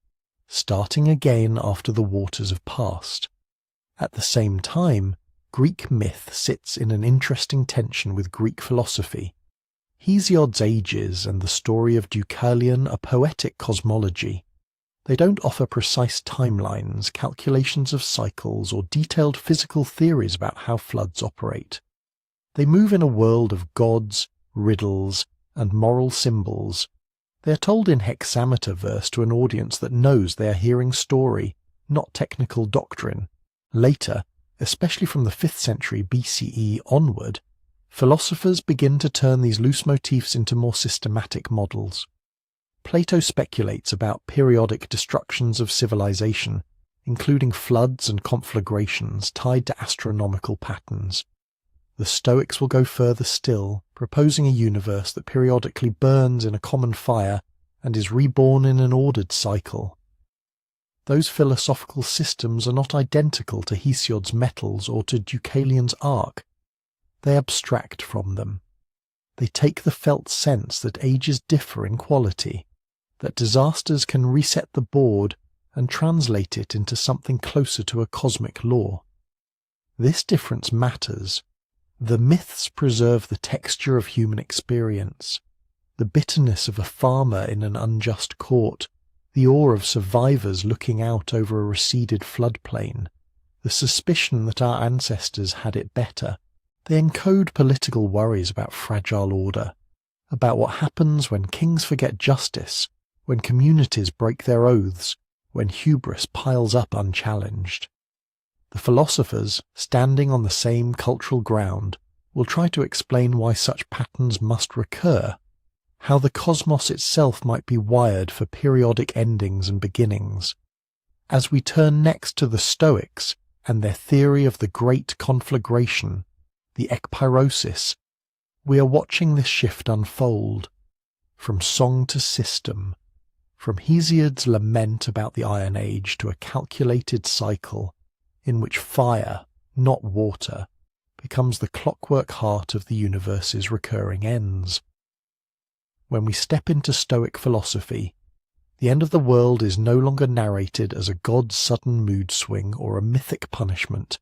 starting again after the waters have passed. At the same time, Greek myth sits in an interesting tension with Greek philosophy. Hesiod's Ages and the story of Deucalion are poetic cosmology. They don't offer precise timelines, calculations of cycles, or detailed physical theories about how floods operate. They move in a world of gods, riddles, and moral symbols. They are told in hexameter verse to an audience that knows they are hearing story, not technical doctrine. Later, especially from the 5th century BCE onward, philosophers begin to turn these loose motifs into more systematic models. Plato speculates about periodic destructions of civilization, including floods and conflagrations tied to astronomical patterns. The Stoics will go further still, proposing a universe that periodically burns in a common fire and is reborn in an ordered cycle. Those philosophical systems are not identical to Hesiod's metals or to Deucalion's ark. They abstract from them. They take the felt sense that ages differ in quality, that disasters can reset the board and translate it into something closer to a cosmic law. This difference matters. The myths preserve the texture of human experience, the bitterness of a farmer in an unjust court, the awe of survivors looking out over a receded floodplain, the suspicion that our ancestors had it better. They encode political worries about fragile order, about what happens when kings forget justice, when communities break their oaths, when hubris piles up unchallenged. The philosophers, standing on the same cultural ground, will try to explain why such patterns must recur, how the cosmos itself might be wired for periodic endings and beginnings. As we turn next to the Stoics and their theory of the great conflagration, the ekpyrosis. We are watching this shift unfold, from song to system, from Hesiod's lament about the Iron Age to a calculated cycle in which fire, not water, becomes the clockwork heart of the universe's recurring ends. When we step into Stoic philosophy, the end of the world is no longer narrated as a god's sudden mood swing or a mythic punishment.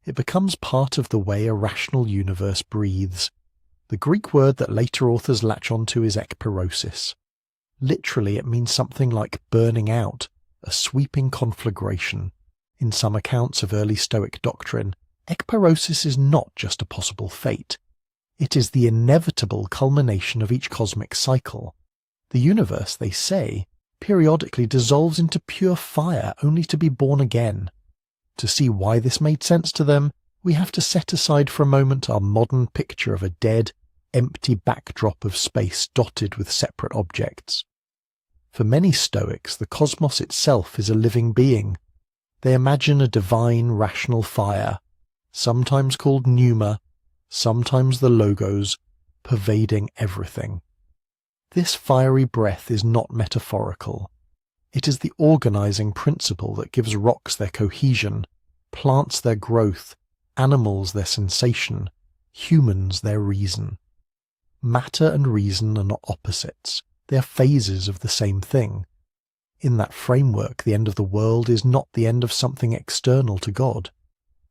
It becomes part of the way a rational universe breathes. The Greek word that later authors latch onto is ekpyrosis. Literally, it means something like burning out, a sweeping conflagration. In some accounts of early Stoic doctrine, ekpyrosis is not just a possible fate. It is the inevitable culmination of each cosmic cycle. The universe, they say, periodically dissolves into pure fire only to be born again. To see why this made sense to them, we have to set aside for a moment our modern picture of a dead, empty backdrop of space dotted with separate objects. For many Stoics, the cosmos itself is a living being. They imagine a divine, rational fire, sometimes called pneuma, sometimes the logos, pervading everything. This fiery breath is not metaphorical. It is the organizing principle that gives rocks their cohesion, plants their growth, animals their sensation, humans their reason. Matter and reason are not opposites. They are phases of the same thing. In that framework, the end of the world is not the end of something external to God.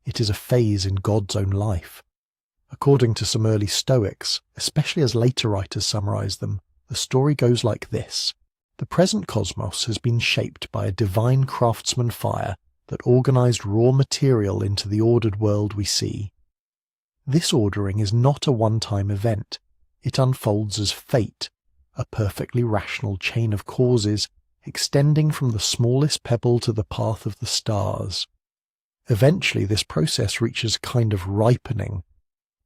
It is a phase in God's own life. According to some early Stoics, especially as later writers summarize them, the story goes like this. The present cosmos has been shaped by a divine craftsman fire that organized raw material into the ordered world we see. This ordering is not a one-time event. It unfolds as fate, a perfectly rational chain of causes extending from the smallest pebble to the path of the stars. Eventually, this process reaches a kind of ripening.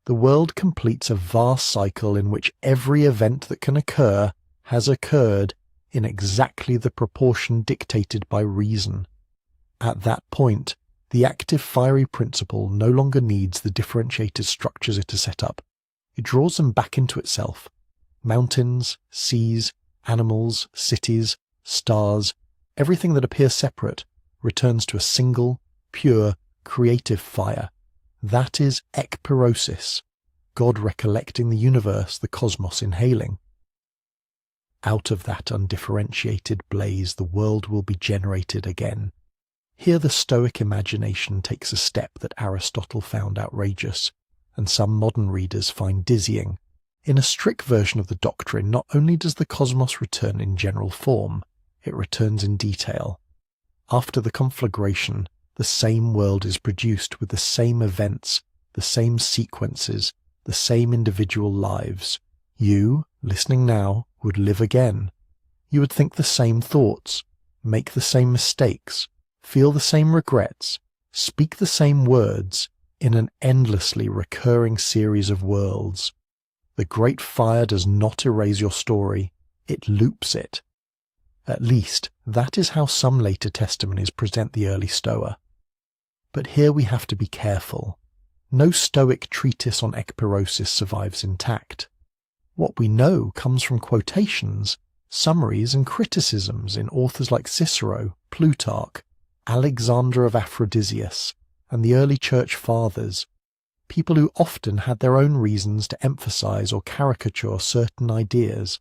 The world completes a vast cycle in which every event that can occur has occurred in exactly the proportion dictated by reason. At that point, the active fiery principle no longer needs the differentiated structures it has set up. It draws them back into itself. Mountains, seas, animals, cities, stars, everything that appears separate returns to a single, pure, creative fire. That is ekpyrosis, God recollecting the universe, the cosmos inhaling. Out of that undifferentiated blaze the world will be generated again. Here the Stoic imagination takes a step that Aristotle found outrageous, and some modern readers find dizzying. In a strict version of the doctrine, not only does the cosmos return in general form, it returns in detail. After the conflagration, the same world is produced with the same events, the same sequences, the same individual lives. You, listening now, would live again. You would think the same thoughts, make the same mistakes, feel the same regrets, speak the same words, in an endlessly recurring series of worlds. The great fire does not erase your story, it loops it. At least, that is how some later testimonies present the early Stoa. But here we have to be careful. No Stoic treatise on ekpyrosis survives intact. What we know comes from quotations, summaries and criticisms in authors like Cicero, Plutarch, Alexander of Aphrodisias, and the early church fathers, people who often had their own reasons to emphasize or caricature certain ideas.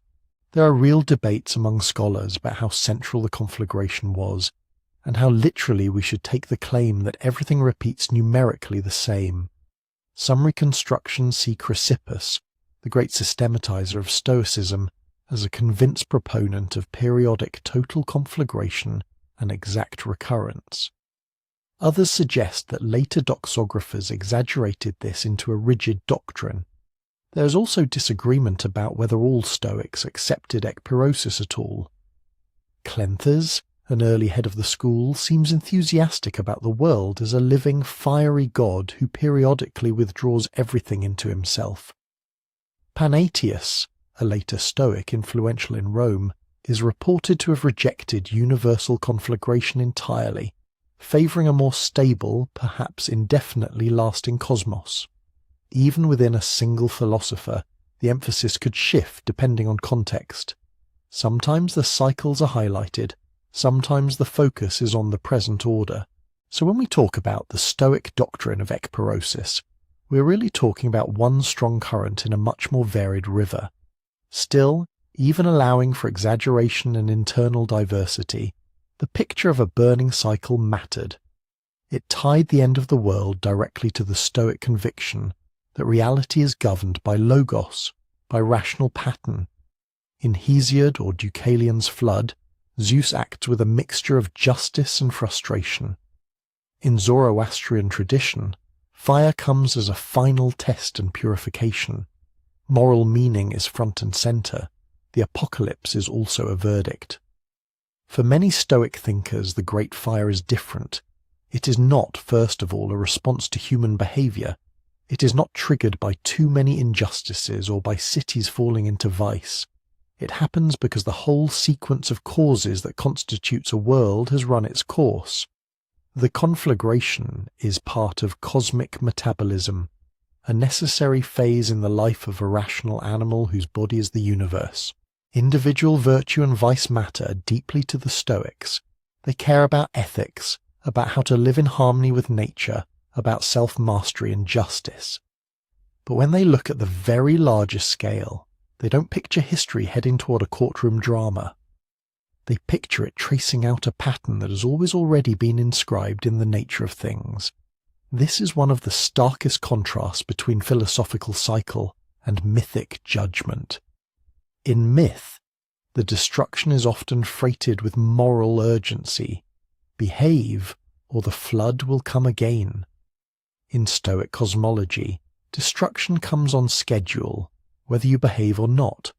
There are real debates among scholars about how central the conflagration was, and how literally we should take the claim that everything repeats numerically the same. Some reconstructions see Chrysippus, the great systematizer of Stoicism, as a convinced proponent of periodic total conflagration and exact recurrence. Others suggest that later doxographers exaggerated this into a rigid doctrine. There is also disagreement about whether all Stoics accepted ekpyrosis at all. Cleanthes, an early head of the school, seems enthusiastic about the world as a living, fiery god who periodically withdraws everything into himself. Panatius, a later Stoic influential in Rome, is reported to have rejected universal conflagration entirely, favouring a more stable, perhaps indefinitely lasting cosmos. even within a single philosopher, the emphasis could shift depending on context. Sometimes the cycles are highlighted, sometimes the focus is on the present order. So when we talk about the Stoic doctrine of ekpyrosis, we're really talking about one strong current in a much more varied river. Still, even allowing for exaggeration and internal diversity, the picture of a burning cycle mattered. It tied the end of the world directly to the Stoic conviction that reality is governed by logos, by rational pattern. In Hesiod or Deucalion's flood, Zeus acts with a mixture of justice and frustration. In Zoroastrian tradition, fire comes as a final test and purification. Moral meaning is front and center. The apocalypse is also a verdict. For many Stoic thinkers, the great fire is different. It is not, first of all, a response to human behavior. It is not triggered by too many injustices or by cities falling into vice. It happens because the whole sequence of causes that constitutes a world has run its course. The conflagration is part of cosmic metabolism, a necessary phase in the life of a rational animal whose body is the universe. Individual virtue and vice matter deeply to the Stoics. They care about ethics, about how to live in harmony with nature, about self-mastery and justice. But when they look at the very largest scale, they don't picture history heading toward a courtroom drama. They picture it tracing out a pattern that has already been inscribed in the nature of things. This is one of the starkest contrasts between philosophical cycle and mythic judgment. In myth, the destruction is often freighted with moral urgency. Behave, or the flood will come again. In Stoic cosmology, destruction comes on schedule, whether you behave or not.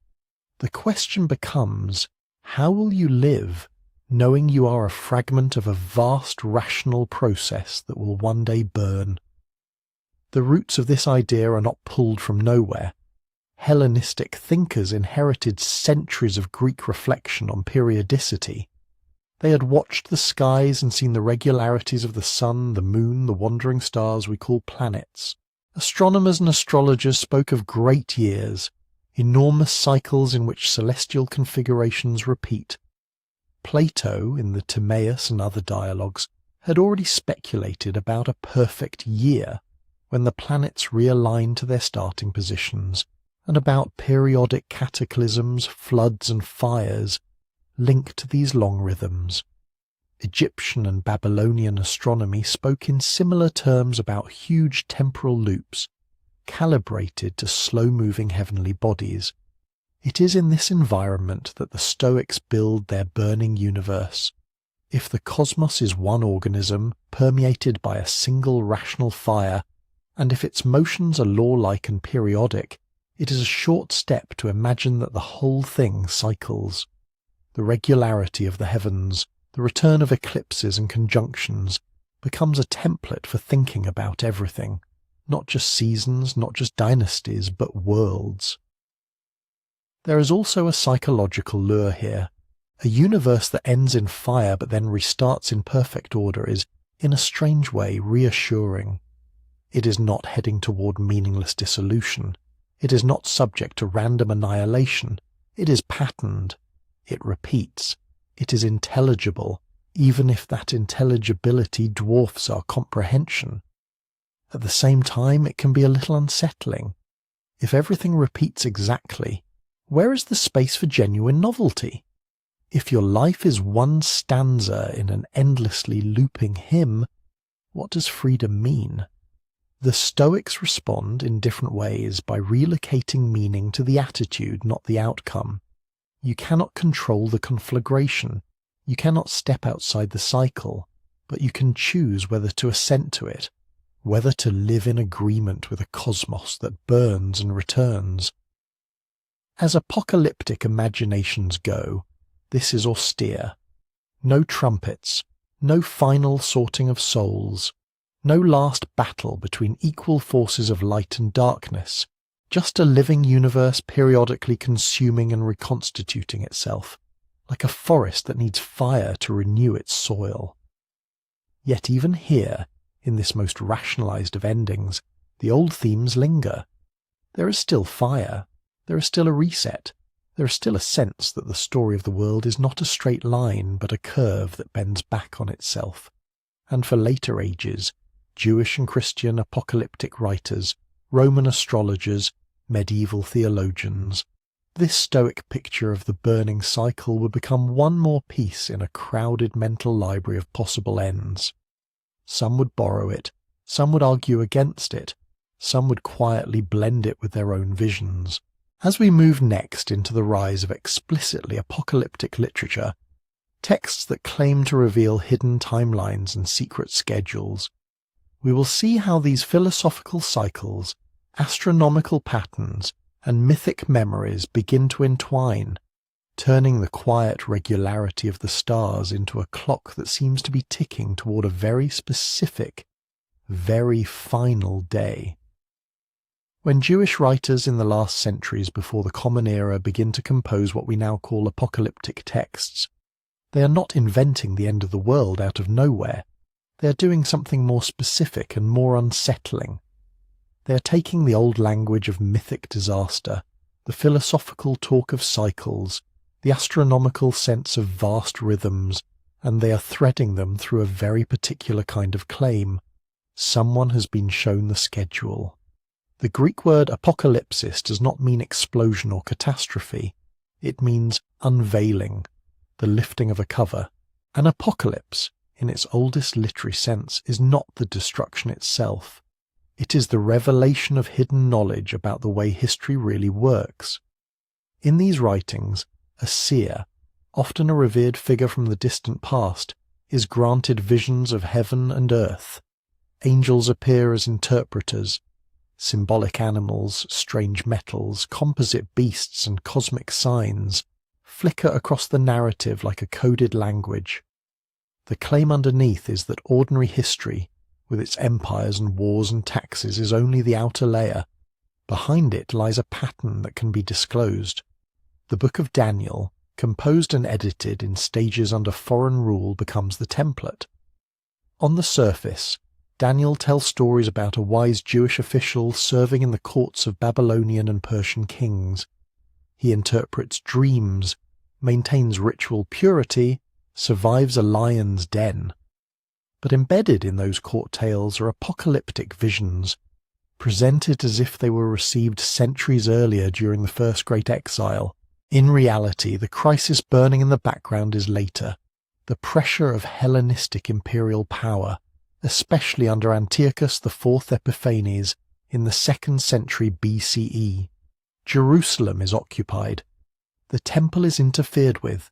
The question becomes, how will you live, knowing you are a fragment of a vast rational process that will one day burn? The roots of this idea are not pulled from nowhere. Hellenistic thinkers inherited centuries of Greek reflection on periodicity. They had watched the skies and seen the regularities of the sun, the moon, the wandering stars we call planets. Astronomers and astrologers spoke of great years, enormous cycles in which celestial configurations repeat. Plato, in the Timaeus and other dialogues, had already speculated about a perfect year, when the planets realign to their starting positions, and about periodic cataclysms, floods and fires linked to these long rhythms. Egyptian and Babylonian astronomy spoke in similar terms about huge temporal loops, calibrated to slow-moving heavenly bodies. It is in this environment that the Stoics build their burning universe. If the cosmos is one organism, permeated by a single rational fire, and if its motions are law-like and periodic, it is a short step to imagine that the whole thing cycles. The regularity of the heavens, the return of eclipses and conjunctions, becomes a template for thinking about everything. Not just seasons, not just dynasties, but worlds. There is also a psychological lure here. A universe that ends in fire but then restarts in perfect order is, in a strange way, reassuring. It is not heading toward meaningless dissolution. It is not subject to random annihilation. It is patterned. It repeats. It is intelligible, even if that intelligibility dwarfs our comprehension. At the same time, it can be a little unsettling. If everything repeats exactly, where is the space for genuine novelty? If your life is one stanza in an endlessly looping hymn, what does freedom mean? The Stoics respond in different ways by relocating meaning to the attitude, not the outcome. You cannot control the conflagration. You cannot step outside the cycle, but you can choose whether to assent to it, whether to live in agreement with a cosmos that burns and returns. As apocalyptic imaginations go, this is austere. No trumpets, no final sorting of souls, no last battle between equal forces of light and darkness, just a living universe periodically consuming and reconstituting itself, like a forest that needs fire to renew its soil. Yet even here, in this most rationalized of endings, The old themes linger. There is still fire. There is still a reset. There is still a sense that the story of the world is not a straight line but a curve that bends back on itself. And for later ages, Jewish and Christian apocalyptic writers, Roman astrologers, medieval theologians, this Stoic picture of the burning cycle would become one more piece in a crowded mental library of possible ends. Some would borrow it, some would argue against it, some would quietly blend it with their own visions. As we move next into the rise of explicitly apocalyptic literature, texts that claim to reveal hidden timelines and secret schedules, we will see how these philosophical cycles, astronomical patterns, and mythic memories begin to entwine, turning the quiet regularity of the stars into a clock that seems to be ticking toward a very specific, very final day. When Jewish writers in the last centuries before the Common Era begin to compose what we now call apocalyptic texts, they are not inventing the end of the world out of nowhere. They are doing something more specific and more unsettling. They are taking the old language of mythic disaster, the philosophical talk of cycles, the astronomical sense of vast rhythms, and they are threading them through a very particular kind of claim. Someone has been shown the schedule. The Greek word apocalypsis does not mean explosion or catastrophe. It means unveiling, the lifting of a cover. An apocalypse, in its oldest literary sense, is not the destruction itself. It is the revelation of hidden knowledge about the way history really works. In these writings, a seer, often a revered figure from the distant past, is granted visions of heaven and earth. Angels appear as interpreters. Symbolic animals, strange metals, composite beasts, and cosmic signs flicker across the narrative like a coded language. The claim underneath is that ordinary history, with its empires and wars and taxes, is only the outer layer. Behind it lies a pattern that can be disclosed. The Book of Daniel, composed and edited in stages under foreign rule, becomes the template. On the surface, Daniel tells stories about a wise Jewish official serving in the courts of Babylonian and Persian kings. He interprets dreams, maintains ritual purity, survives a lion's den. But embedded in those court tales are apocalyptic visions, presented as if they were received centuries earlier during the First Great Exile. In reality, the crisis burning in the background is later, the pressure of Hellenistic imperial power, especially under Antiochus IV Epiphanes in the 2nd century BCE. Jerusalem is occupied. The temple is interfered with.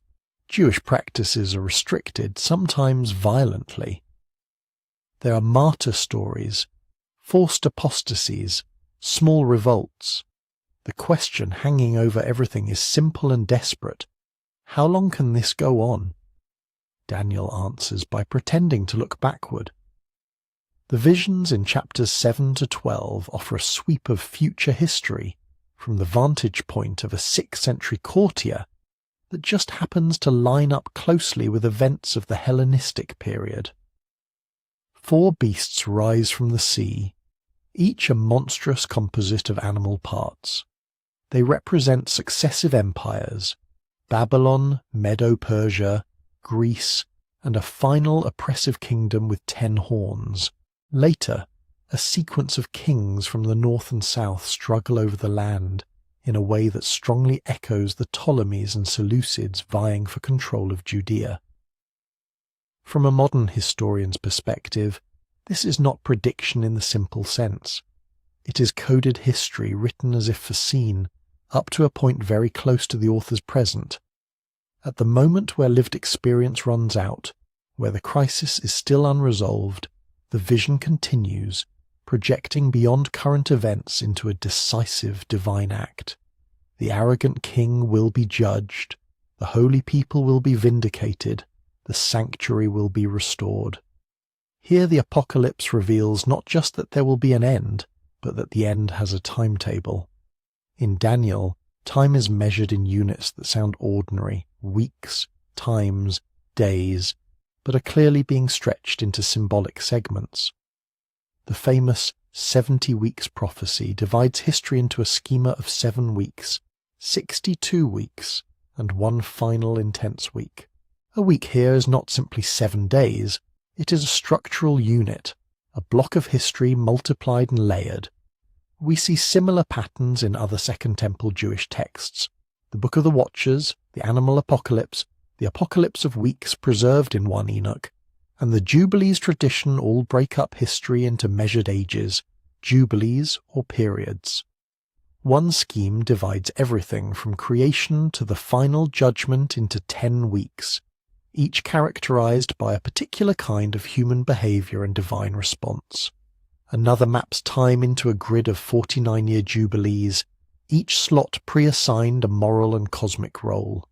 Jewish practices are restricted, sometimes violently. There are martyr stories, forced apostasies, small revolts. The question hanging over everything is simple and desperate. How long can this go on? Daniel answers by pretending to look backward. The visions in chapters 7 to 12 offer a sweep of future history from the vantage point of a 6th century courtier that just happens to line up closely with events of the Hellenistic period. 4 beasts rise from the sea, each a monstrous composite of animal parts. They represent successive empires, Babylon, Medo-Persia, Greece, and a final oppressive kingdom with 10 horns. Later, a sequence of kings from the north and south struggle over the land in a way that strongly echoes the Ptolemies and Seleucids vying for control of Judea. From a modern historian's perspective, this is not prediction in the simple sense. It is coded history written as if foreseen, up to a point very close to the author's present. At the moment where lived experience runs out, where the crisis is still unresolved, the vision continues, projecting beyond current events into a decisive divine act. The arrogant king will be judged, the holy people will be vindicated, the sanctuary will be restored. Here the apocalypse reveals not just that there will be an end, but that the end has a timetable. In Daniel, time is measured in units that sound ordinary, weeks, times, days, but are clearly being stretched into symbolic segments. The famous 70 weeks prophecy divides history into a schema of 7 weeks, 62 weeks, and one final intense week. A week here is not simply 7 days, it is a structural unit, a block of history multiplied and layered. We see similar patterns in other Second Temple Jewish texts. The Book of the Watchers, the Animal Apocalypse, the Apocalypse of Weeks preserved in 1 Enoch, and the Jubilees tradition all break up history into measured ages, jubilees or periods. One scheme divides everything from creation to the final judgment into 10 weeks, each characterized by a particular kind of human behavior and divine response. Another maps time into a grid of 49-year jubilees, each slot pre-assigned a moral and cosmic role.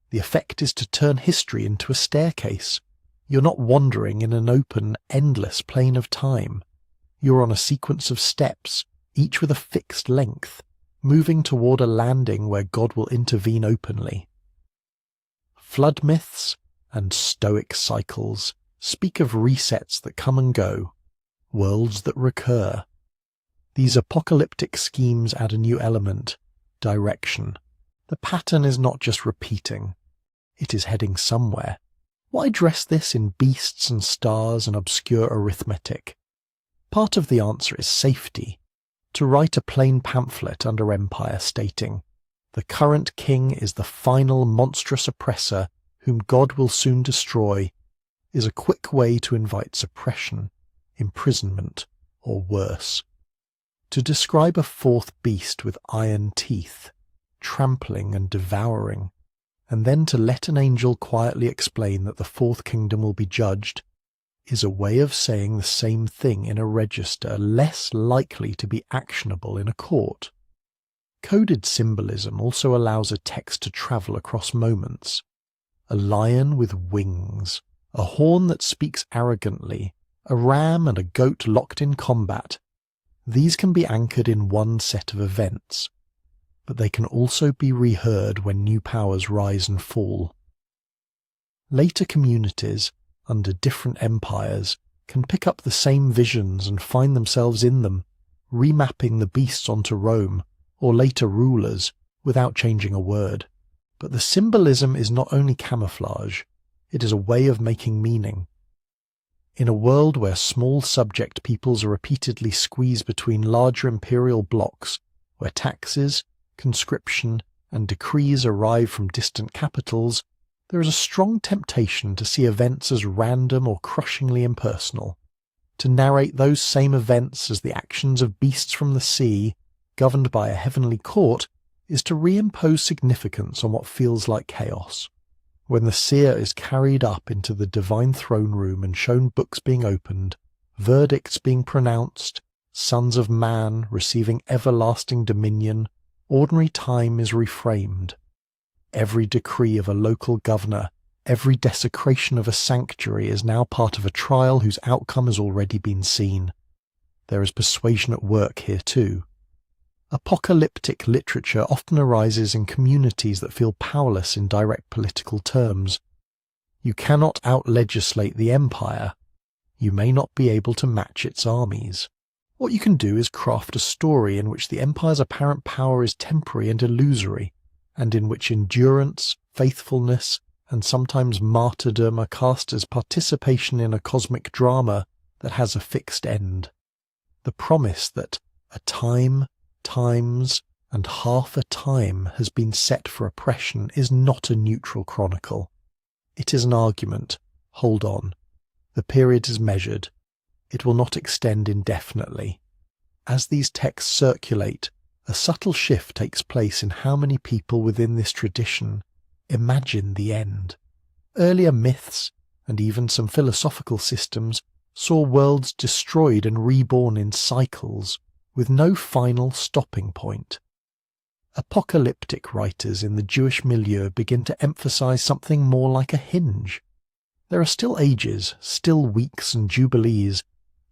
The effect is to turn history into a staircase. You're not wandering in an open, endless plane of time. You're on a sequence of steps, each with a fixed length, moving toward a landing where God will intervene openly. Flood myths and Stoic cycles speak of resets that come and go, worlds that recur. These apocalyptic schemes add a new element, direction. The pattern is not just repeating, it is heading somewhere. Why dress this in beasts and stars and obscure arithmetic? Part of the answer is safety. To write a plain pamphlet under empire stating, "The current king is the final monstrous oppressor whom God will soon destroy," is a quick way to invite suppression, imprisonment, or worse. To describe a fourth beast with iron teeth, trampling and devouring, and then to let an angel quietly explain that the fourth kingdom will be judged, is a way of saying the same thing in a register less likely to be actionable in a court. Coded symbolism also allows a text to travel across moments. A lion with wings, a horn that speaks arrogantly, a ram and a goat locked in combat. These can be anchored in one set of events, but they can also be reheard when new powers rise and fall. Later communities, under different empires, can pick up the same visions and find themselves in them, remapping the beasts onto Rome, or later rulers, without changing a word. But the symbolism is not only camouflage, it is a way of making meaning. In a world where small subject peoples are repeatedly squeezed between larger imperial blocks, where taxes, conscription, and decrees arrive from distant capitals, there is a strong temptation to see events as random or crushingly impersonal. To narrate those same events as the actions of beasts from the sea, governed by a heavenly court, is to reimpose significance on what feels like chaos. When the seer is carried up into the divine throne room and shown books being opened, verdicts being pronounced, sons of man receiving everlasting dominion, ordinary time is reframed. Every decree of a local governor, every desecration of a sanctuary is now part of a trial whose outcome has already been seen. There is persuasion at work here too. Apocalyptic literature often arises in communities that feel powerless in direct political terms. You cannot out-legislate the empire. You may not be able to match its armies. What you can do is craft a story in which the empire's apparent power is temporary and illusory, and in which endurance, faithfulness, and sometimes martyrdom are cast as participation in a cosmic drama that has a fixed end. The promise that a time, times, and half a time has been set for oppression is not a neutral chronicle. It is an argument. Hold on. The period is measured. It will not extend indefinitely. As these texts circulate, a subtle shift takes place in how many people within this tradition imagine the end. Earlier myths, and even some philosophical systems, saw worlds destroyed and reborn in cycles, with no final stopping point. Apocalyptic writers in the Jewish milieu begin to emphasize something more like a hinge. There are still ages, still weeks and jubilees,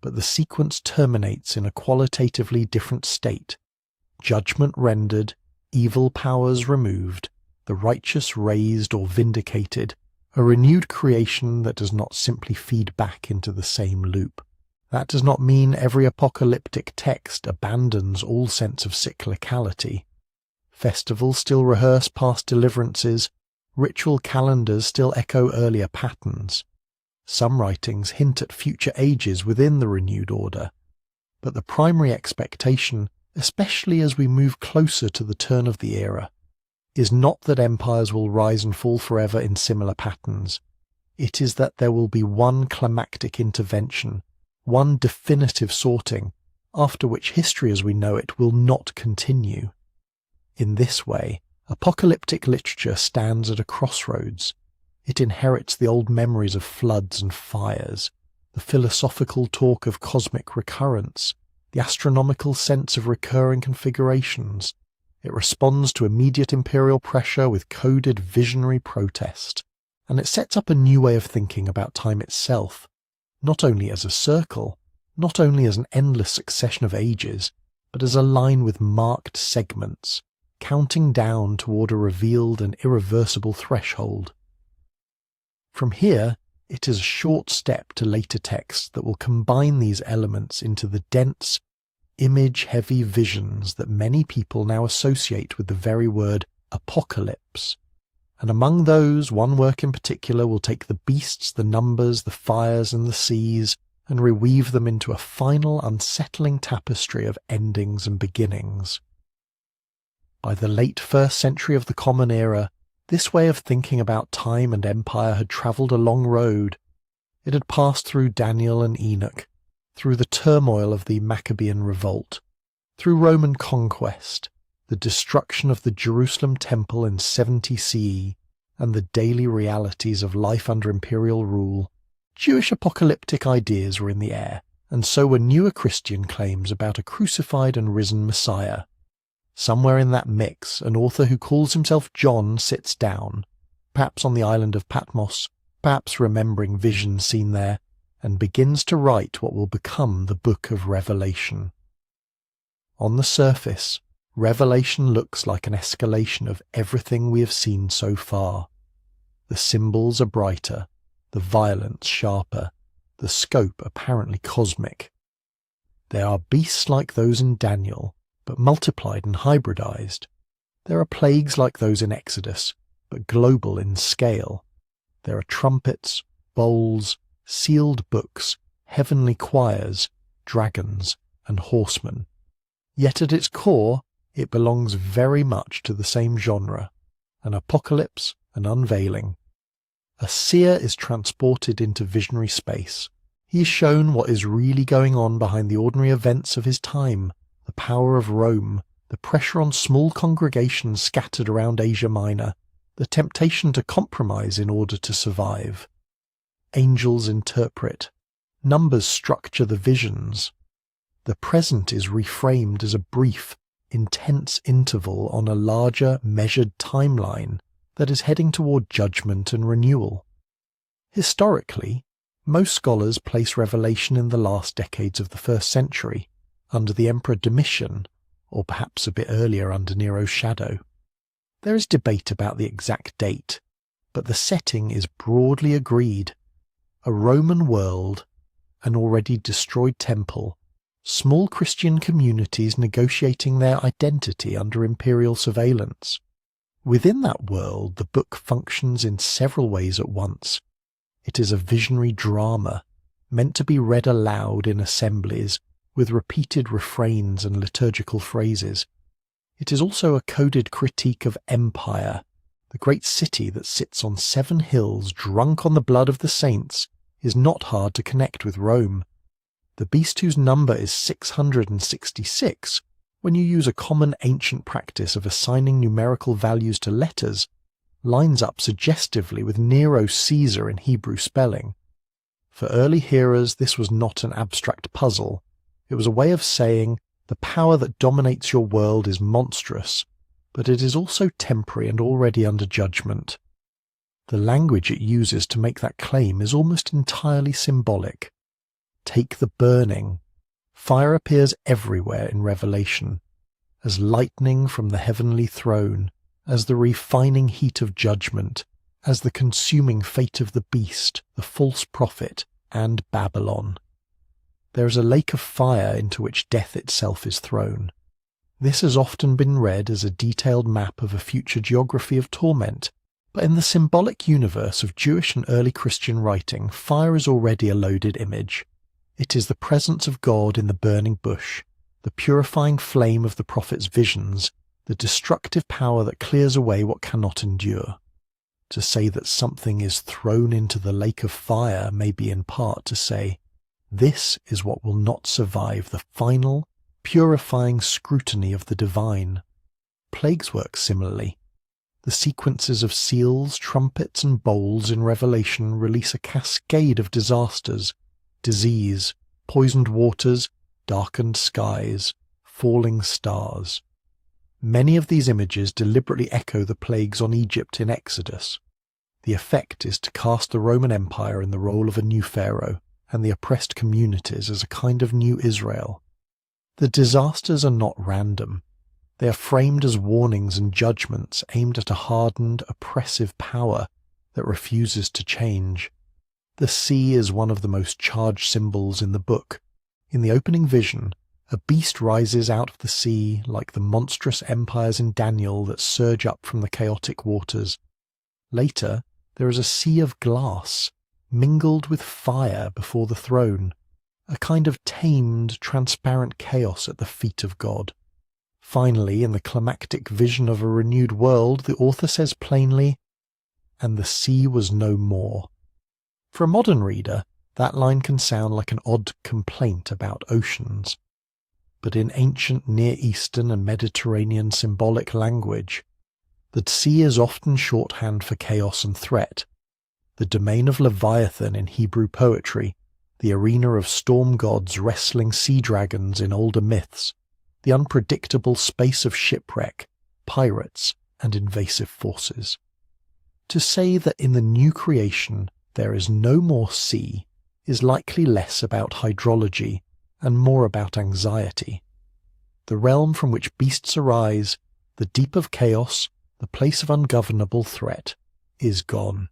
but the sequence terminates in a qualitatively different state. Judgment rendered, evil powers removed, the righteous raised or vindicated, a renewed creation that does not simply feed back into the same loop. That does not mean every apocalyptic text abandons all sense of cyclicality. Festivals still rehearse past deliverances, ritual calendars still echo earlier patterns. Some writings hint at future ages within the renewed order, but the primary expectation, especially as we move closer to the turn of the era, is not that empires will rise and fall forever in similar patterns. It is that there will be one climactic intervention, one definitive sorting, after which history as we know it will not continue. In this way, apocalyptic literature stands at a crossroads. It inherits the old memories of floods and fires, the philosophical talk of cosmic recurrence, the astronomical sense of recurring configurations. It responds to immediate imperial pressure with coded visionary protest, and it sets up a new way of thinking about time itself, not only as a circle, not only as an endless succession of ages, but as a line with marked segments, counting down toward a revealed and irreversible threshold. From here, it is a short step to later texts that will combine these elements into the dense, image-heavy visions that many people now associate with the very word apocalypse. And among those, one work in particular will take the beasts, the numbers, the fires, and the seas, and reweave them into a final, unsettling tapestry of endings and beginnings. By the late 1st century of the Common Era, this way of thinking about time and empire had travelled a long road. It had passed through Daniel and Enoch, through the turmoil of the Maccabean revolt, through Roman conquest, the destruction of the Jerusalem temple in 70 CE, and the daily realities of life under imperial rule. Jewish apocalyptic ideas were in the air, and so were newer Christian claims about a crucified and risen Messiah. Somewhere in that mix, an author who calls himself John sits down, perhaps on the island of Patmos, perhaps remembering visions seen there, and begins to write what will become the Book of Revelation. On the surface, Revelation looks like an escalation of everything we have seen so far. The symbols are brighter, the violence sharper, the scope apparently cosmic. There are beasts like those in Daniel, but multiplied and hybridized. There are plagues like those in Exodus, but global in scale. There are trumpets, bowls, sealed books, heavenly choirs, dragons, and horsemen. Yet at its core, it belongs very much to the same genre, an apocalypse, an unveiling. A seer is transported into visionary space. He is shown what is really going on behind the ordinary events of his time, the power of Rome, the pressure on small congregations scattered around Asia Minor, the temptation to compromise in order to survive. Angels interpret. Numbers structure the visions. The present is reframed as a brief, intense interval on a larger, measured timeline that is heading toward judgment and renewal. Historically, most scholars place Revelation in the last decades of the 1st century, under the Emperor Domitian, or perhaps a bit earlier under Nero's shadow. There is debate about the exact date, but the setting is broadly agreed. A Roman world, an already destroyed temple, small Christian communities negotiating their identity under imperial surveillance. Within that world, the book functions in several ways at once. It is a visionary drama, meant to be read aloud in assemblies, with repeated refrains and liturgical phrases. It is also a coded critique of empire. The great city that sits on 7 hills drunk on the blood of the saints is not hard to connect with Rome. The beast whose number is 666, when you use a common ancient practice of assigning numerical values to letters, lines up suggestively with Nero Caesar in Hebrew spelling. For early hearers, this was not an abstract puzzle. It was a way of saying, the power that dominates your world is monstrous, but it is also temporary and already under judgment. The language it uses to make that claim is almost entirely symbolic. Take the burning. Fire appears everywhere in Revelation, as lightning from the heavenly throne, as the refining heat of judgment, as the consuming fate of the beast, the false prophet, and Babylon. there is a lake of fire into which death itself is thrown. This has often been read as a detailed map of a future geography of torment, but in the symbolic universe of Jewish and early Christian writing, fire is already a loaded image. It is the presence of God in the burning bush, the purifying flame of the prophet's visions, the destructive power that clears away what cannot endure. To say that something is thrown into the lake of fire may be in part to say, this is what will not survive the final, purifying scrutiny of the divine. Plagues work similarly. The sequences of seals, trumpets, and bowls in Revelation release a cascade of disasters, disease, poisoned waters, darkened skies, falling stars. Many of these images deliberately echo the plagues on Egypt in Exodus. The effect is to cast the Roman Empire in the role of a new pharaoh, and the oppressed communities as a kind of new Israel. The disasters are not random. They are framed as warnings and judgments aimed at a hardened, oppressive power that refuses to change. The sea is one of the most charged symbols in the book. In the opening vision, a beast rises out of the sea like the monstrous empires in Daniel that surge up from the chaotic waters. Later, there is a sea of glass, mingled with fire before the throne, a kind of tamed, transparent chaos at the feet of God. Finally, in the climactic vision of a renewed world, the author says plainly, "And the sea was no more." For a modern reader, that line can sound like an odd complaint about oceans. But in ancient Near Eastern and Mediterranean symbolic language, the sea is often shorthand for chaos and threat. The domain of Leviathan in Hebrew poetry, the arena of storm gods wrestling sea dragons in older myths, the unpredictable space of shipwreck, pirates, and invasive forces. To say that in the new creation there is no more sea is likely less about hydrology and more about anxiety. The realm from which beasts arise, the deep of chaos, the place of ungovernable threat, is gone.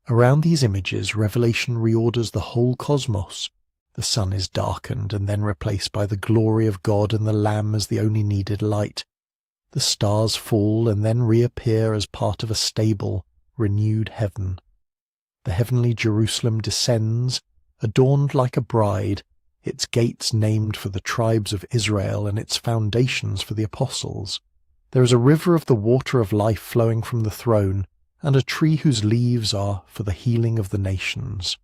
Around these images, Revelation reorders the whole cosmos. The sun is darkened and then replaced by the glory of God and the Lamb as the only needed light. The stars fall and then reappear as part of a stable, renewed heaven. The heavenly Jerusalem descends, adorned like a bride, its gates named for the tribes of Israel and its foundations for the apostles. There is a river of the water of life flowing from the throne, and a tree whose leaves are for the healing of the nations.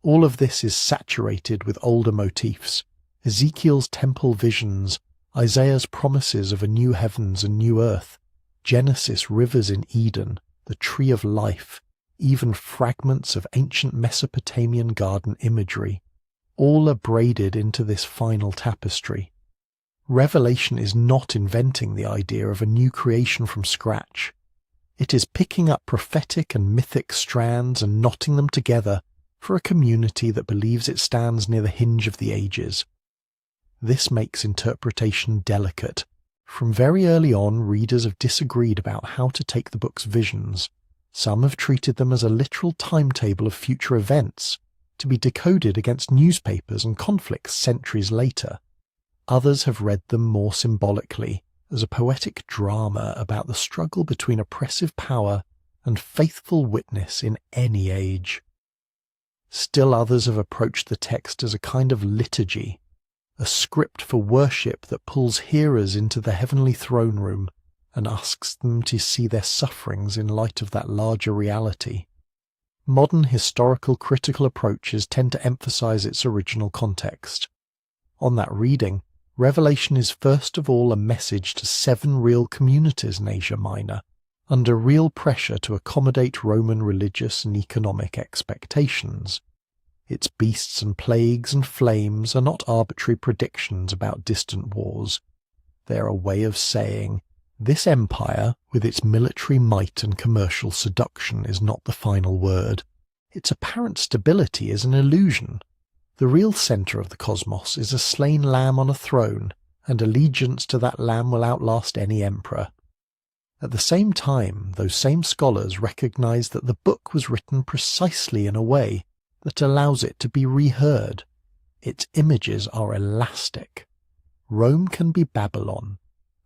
All of this is saturated with older motifs, Ezekiel's temple visions, Isaiah's promises of a new heavens and new earth, Genesis rivers in Eden, the tree of life, even fragments of ancient Mesopotamian garden imagery. All are braided into this final tapestry. Revelation is not inventing the idea of a new creation from scratch. It is picking up prophetic and mythic strands and knotting them together for a community that believes it stands near the hinge of the ages. This makes interpretation delicate. From very early on, readers have disagreed about how to take the book's visions. Some have treated them as a literal timetable of future events, to be decoded against newspapers and conflicts centuries later. Others have read them more symbolically, as a poetic drama about the struggle between oppressive power and faithful witness in any age. Still others have approached the text as a kind of liturgy, a script for worship that pulls hearers into the heavenly throne room and asks them to see their sufferings in light of that larger reality. Modern historical critical approaches tend to emphasize its original context. On that reading, Revelation is first of all a message to 7 real communities in Asia Minor, under real pressure to accommodate Roman religious and economic expectations. Its beasts and plagues and flames are not arbitrary predictions about distant wars. They are a way of saying, this empire, with its military might and commercial seduction, is not the final word. Its apparent stability is an illusion. The real centre of the cosmos is a slain lamb on a throne, and allegiance to that lamb will outlast any emperor. At the same time, those same scholars recognise that the book was written precisely in a way that allows it to be reheard. Its images are elastic. Rome can be Babylon.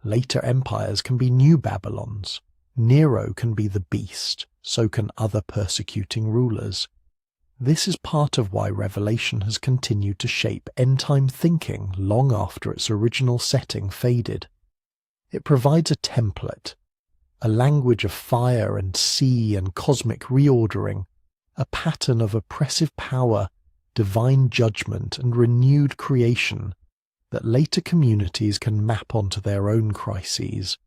Later empires can be new Babylons. Nero can be the beast, so can other persecuting rulers. This is part of why Revelation has continued to shape end-time thinking long after its original setting faded. It provides a template, a language of fire and sea and cosmic reordering, a pattern of oppressive power, divine judgment and renewed creation that later communities can map onto their own crises.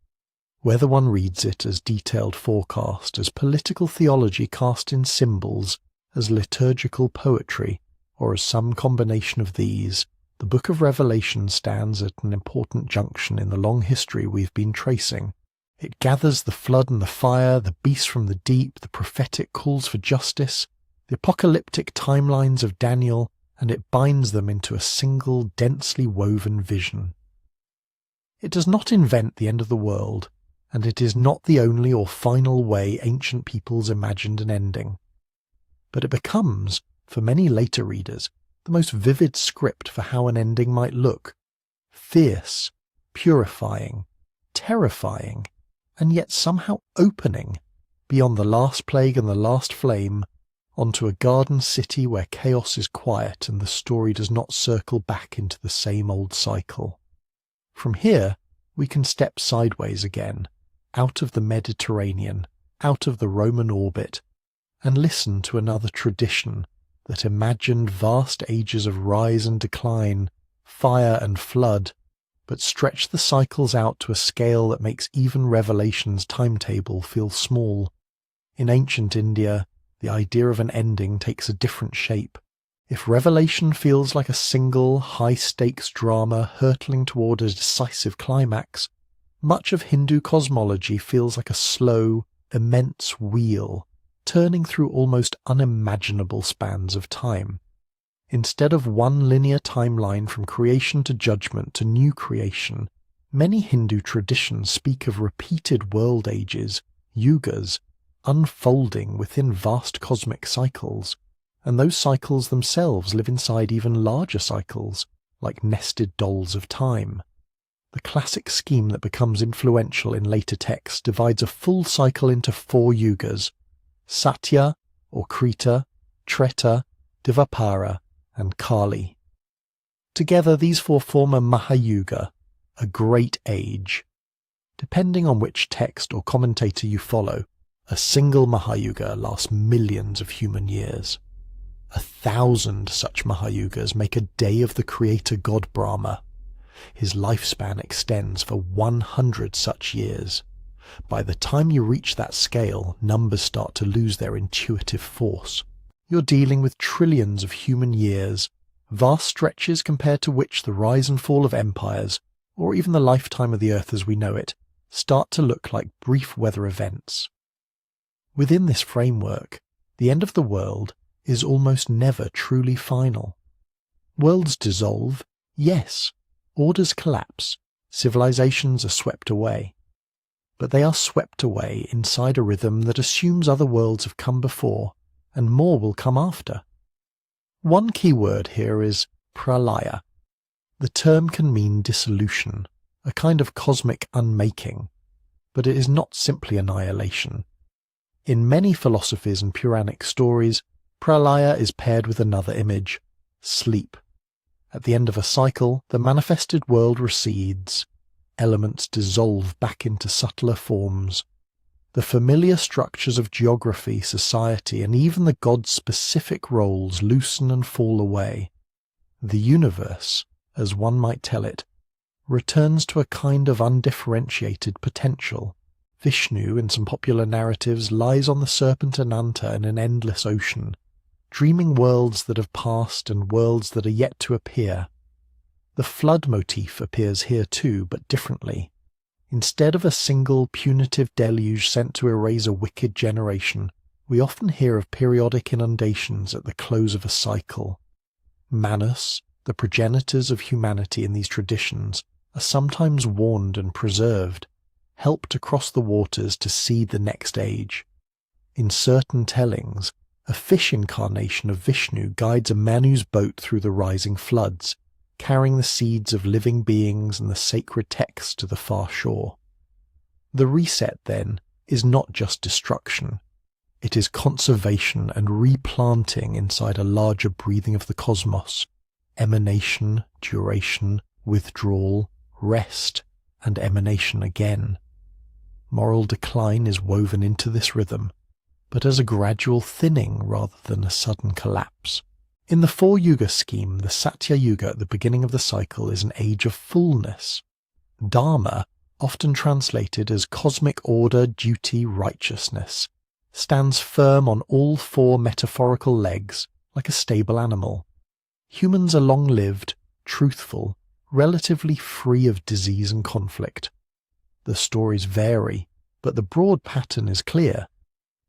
Whether one reads it as detailed forecast, as political theology cast in symbols, as liturgical poetry, or as some combination of these, the Book of Revelation stands at an important junction in the long history we've been tracing. It gathers the flood and the fire, the beast from the deep, the prophetic calls for justice, the apocalyptic timelines of Daniel, and it binds them into a single densely woven vision. It does not invent the end of the world, and it is not the only or final way ancient peoples imagined an ending. But it becomes, for many later readers, the most vivid script for how an ending might look. Fierce, purifying, terrifying, and yet somehow opening, beyond the last plague and the last flame, onto a garden city where chaos is quiet and the story does not circle back into the same old cycle. From here, we can step sideways again, out of the Mediterranean, out of the Roman orbit, and listen to another tradition that imagined vast ages of rise and decline, fire and flood, but stretched the cycles out to a scale that makes even Revelation's timetable feel small. In ancient India, the idea of an ending takes a different shape. If Revelation feels like a single, high-stakes drama hurtling toward a decisive climax, much of Hindu cosmology feels like a slow, immense wheel, turning through almost unimaginable spans of time. Instead of one linear timeline from creation to judgment to new creation, many Hindu traditions speak of repeated world ages, yugas, unfolding within vast cosmic cycles, and those cycles themselves live inside even larger cycles, like nested dolls of time. The classic scheme that becomes influential in later texts divides a full cycle into 4 yugas: Satya, or Krita, Treta, Dvapara, and Kali. Together these 4 form a Mahayuga, a great age. Depending on which text or commentator you follow, a single Mahayuga lasts millions of human years. 1,000 such Mahayugas make a day of the creator god Brahma. His lifespan extends for 100 such years. By the time you reach that scale, numbers start to lose their intuitive force. You're dealing with trillions of human years, vast stretches compared to which the rise and fall of empires, or even the lifetime of the earth as we know it, start to look like brief weather events. Within this framework, the end of the world is almost never truly final. Worlds dissolve, yes. Orders collapse, civilizations are swept away. But they are swept away inside a rhythm that assumes other worlds have come before, and more will come after. One key word here is pralaya. The term can mean dissolution, a kind of cosmic unmaking, but it is not simply annihilation. In many philosophies and Puranic stories, pralaya is paired with another image, sleep. At the end of a cycle, the manifested world recedes. Elements dissolve back into subtler forms. The familiar structures of geography, society, and even the gods' specific roles loosen and fall away. The universe, as one might tell it, returns to a kind of undifferentiated potential. Vishnu, in some popular narratives, lies on the serpent Ananta in an endless ocean, dreaming worlds that have passed and worlds that are yet to appear. The flood motif appears here too, but differently. Instead of a single punitive deluge sent to erase a wicked generation, we often hear of periodic inundations at the close of a cycle. Manus, the progenitors of humanity in these traditions, are sometimes warned and preserved, helped to cross the waters to seed the next age. In certain tellings, A fish incarnation of Vishnu guides a Manu's boat through the rising floods, carrying the seeds of living beings and the sacred texts to the far shore. The reset, then, is not just destruction. It is conservation and replanting inside a larger breathing of the cosmos, emanation, duration, withdrawal, rest, and emanation again. Moral decline is woven into this rhythm, but as a gradual thinning rather than a sudden collapse. In the four-yuga scheme, the Satya Yuga at the beginning of the cycle is an age of fullness. Dharma, often translated as cosmic order, duty, righteousness, stands firm on all four metaphorical legs like a stable animal. Humans are long-lived, truthful, relatively free of disease and conflict. The stories vary, but the broad pattern is clear.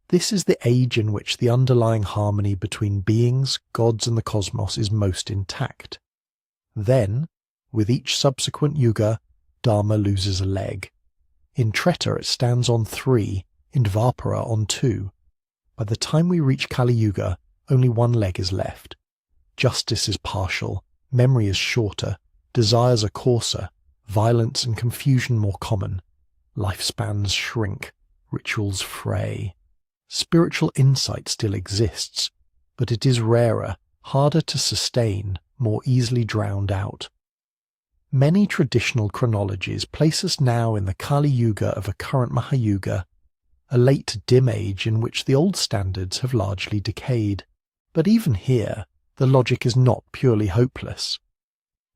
This is the age in which the underlying harmony between beings, gods and the cosmos is most intact. Then, with each subsequent yuga, Dharma loses a leg. In Treta it stands on 3, in Dvapara on 2. By the time we reach Kali Yuga, only one leg is left. Justice is partial, memory is shorter, desires are coarser, violence and confusion more common. Lifespans shrink, rituals fray. Spiritual insight still exists, but it is rarer, harder to sustain, more easily drowned out. Many traditional chronologies place us now in the Kali Yuga of a current Mahayuga, a late dim age in which the old standards have largely decayed. But even here, the logic is not purely hopeless.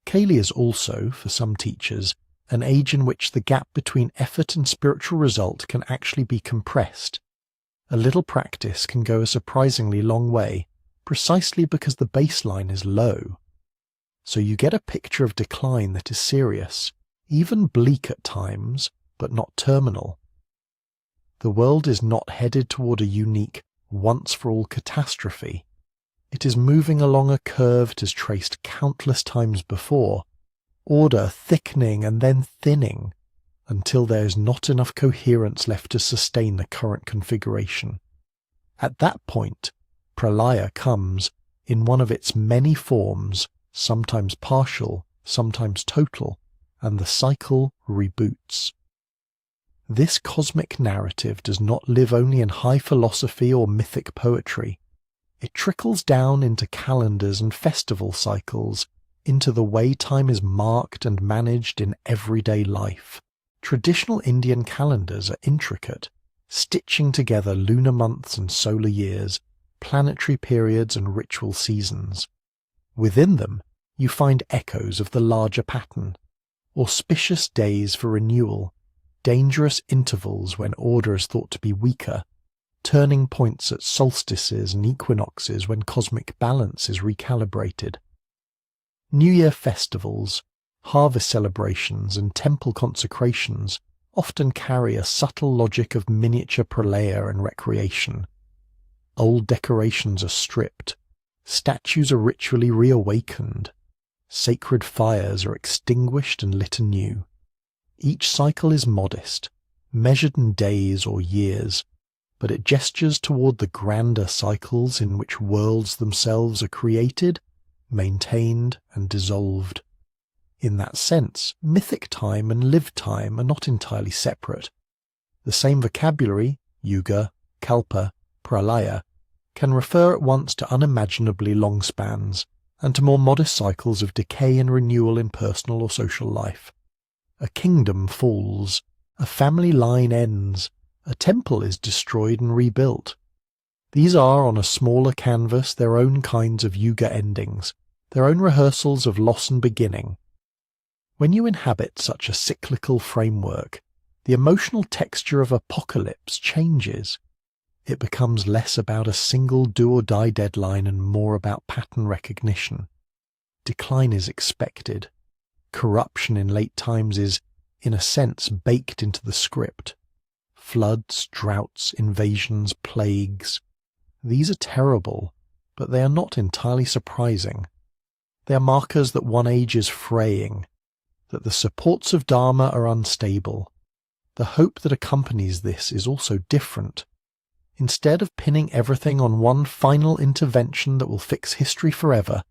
Kali is also, for some teachers, an age in which the gap between effort and spiritual result can actually be compressed. A little practice can go a surprisingly long way, precisely because the baseline is low. So you get a picture of decline that is serious, even bleak at times, but not terminal. The world is not headed toward a unique, once-for-all catastrophe. It is moving along a curve it has traced countless times before, order thickening and then thinning, until there is not enough coherence left to sustain the current configuration. At that point, pralaya comes, in one of its many forms, sometimes partial, sometimes total, and the cycle reboots. This cosmic narrative does not live only in high philosophy or mythic poetry. It trickles down into calendars and festival cycles, into the way time is marked and managed in everyday life. Traditional Indian calendars are intricate, stitching together lunar months and solar years, planetary periods and ritual seasons. Within them, you find echoes of the larger pattern, auspicious days for renewal, dangerous intervals when order is thought to be weaker, turning points at solstices and equinoxes when cosmic balance is recalibrated. New Year festivals, harvest celebrations and temple consecrations often carry a subtle logic of miniature pralaya and recreation. Old decorations are stripped, statues are ritually reawakened, sacred fires are extinguished and lit anew. Each cycle is modest, measured in days or years, but it gestures toward the grander cycles in which worlds themselves are created, maintained, and dissolved. In that sense, mythic time and lived time are not entirely separate. The same vocabulary, yuga, kalpa, pralaya, can refer at once to unimaginably long spans and to more modest cycles of decay and renewal in personal or social life. A kingdom falls, a family line ends, a temple is destroyed and rebuilt. These are, on a smaller canvas, their own kinds of yuga endings, their own rehearsals of loss and beginning. When you inhabit such a cyclical framework, the emotional texture of apocalypse changes. It becomes less about a single do-or-die deadline and more about pattern recognition. Decline is expected. Corruption in late times is, in a sense, baked into the script. Floods, droughts, invasions, plagues. These are terrible, but they are not entirely surprising. They are markers that one age is fraying, that the supports of Dharma are unstable. The hope that accompanies this is also different. Instead of pinning everything on one final intervention that will fix history forever,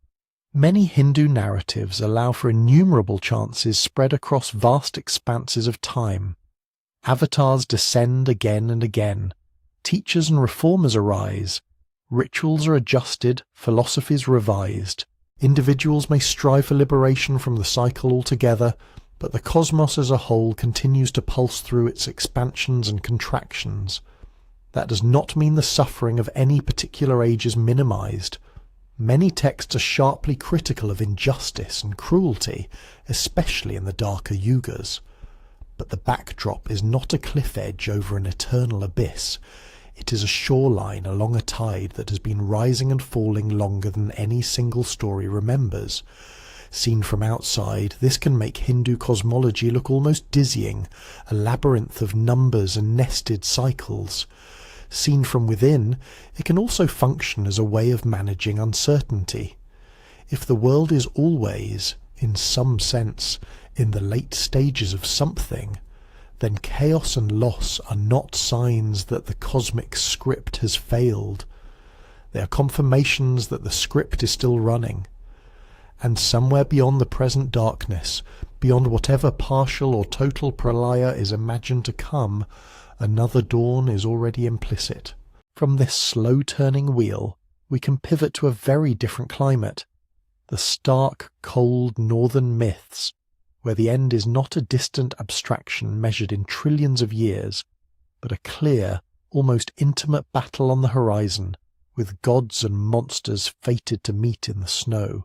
many Hindu narratives allow for innumerable chances spread across vast expanses of time. Avatars descend again and again. Teachers and reformers arise. Rituals are adjusted, philosophies revised. Individuals may strive for liberation from the cycle altogether, but the cosmos as a whole continues to pulse through its expansions and contractions. That does not mean the suffering of any particular age is minimized. Many texts are sharply critical of injustice and cruelty, especially in the darker yugas. But the backdrop is not a cliff edge over an eternal abyss. It is a shoreline along a tide that has been rising and falling longer than any single story remembers. Seen from outside, this can make Hindu cosmology look almost dizzying, a labyrinth of numbers and nested cycles. Seen from within, it can also function as a way of managing uncertainty. If the world is always, in some sense, in the late stages of something, then chaos and loss are not signs that the cosmic script has failed. They are confirmations that the script is still running. And somewhere beyond the present darkness, beyond whatever partial or total pralaya is imagined to come, another dawn is already implicit. From this slow-turning wheel, we can pivot to a very different climate. The stark, cold northern myths, where the end is not a distant abstraction measured in trillions of years, but a clear, almost intimate battle on the horizon, with gods and monsters fated to meet in the snow.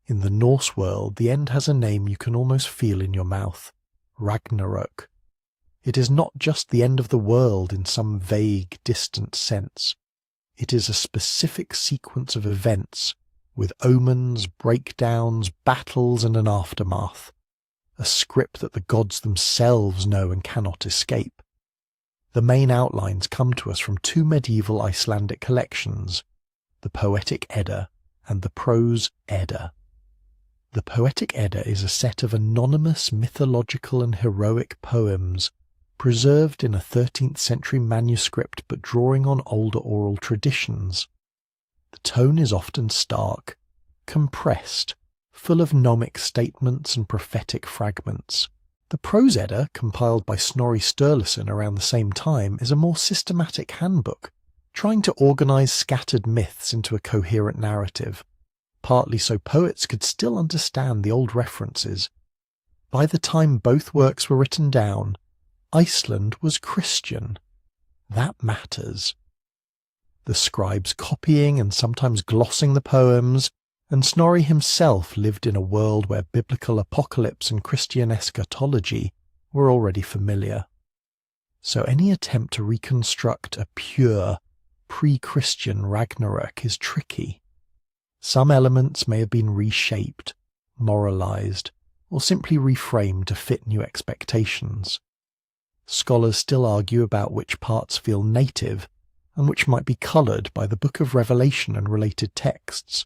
In the Norse world, the end has a name you can almost feel in your mouth: Ragnarök. It is not just the end of the world in some vague, distant sense. It is a specific sequence of events, with omens, breakdowns, battles, and an aftermath. A script that the gods themselves know and cannot escape. The main outlines come to us from two medieval Icelandic collections, the Poetic Edda and the Prose Edda. The Poetic Edda is a set of anonymous mythological and heroic poems, preserved in a 13th century manuscript but drawing on older oral traditions. The tone is often stark, compressed, full of gnomic statements and prophetic fragments. The Prose Edda, compiled by Snorri Sturluson around the same time, is a more systematic handbook, trying to organise scattered myths into a coherent narrative, partly so poets could still understand the old references. By the time both works were written down, Iceland was Christian. That matters. The scribes copying and sometimes glossing the poems, and Snorri himself lived in a world where biblical apocalypse and Christian eschatology were already familiar. So any attempt to reconstruct a pure, pre-Christian Ragnarök is tricky. Some elements may have been reshaped, moralized, or simply reframed to fit new expectations. Scholars still argue about which parts feel native and which might be coloured by the Book of Revelation and related texts.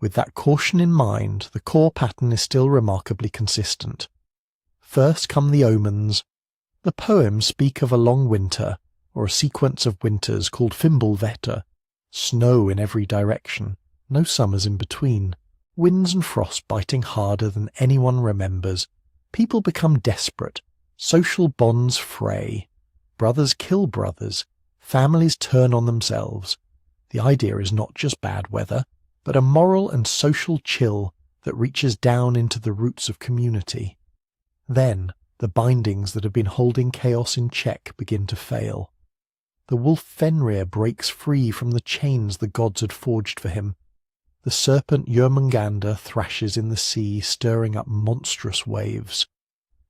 With that caution in mind, the core pattern is still remarkably consistent. First come the omens. The poems speak of a long winter, or a sequence of winters called Fimbulvetur, snow in every direction, no summers in between, winds and frost biting harder than anyone remembers. People become desperate, social bonds fray, brothers kill brothers, families turn on themselves. The idea is not just bad weather, but a moral and social chill that reaches down into the roots of community. Then, the bindings that have been holding chaos in check begin to fail. The wolf Fenrir breaks free from the chains the gods had forged for him. The serpent Jörmungandr thrashes in the sea, stirring up monstrous waves.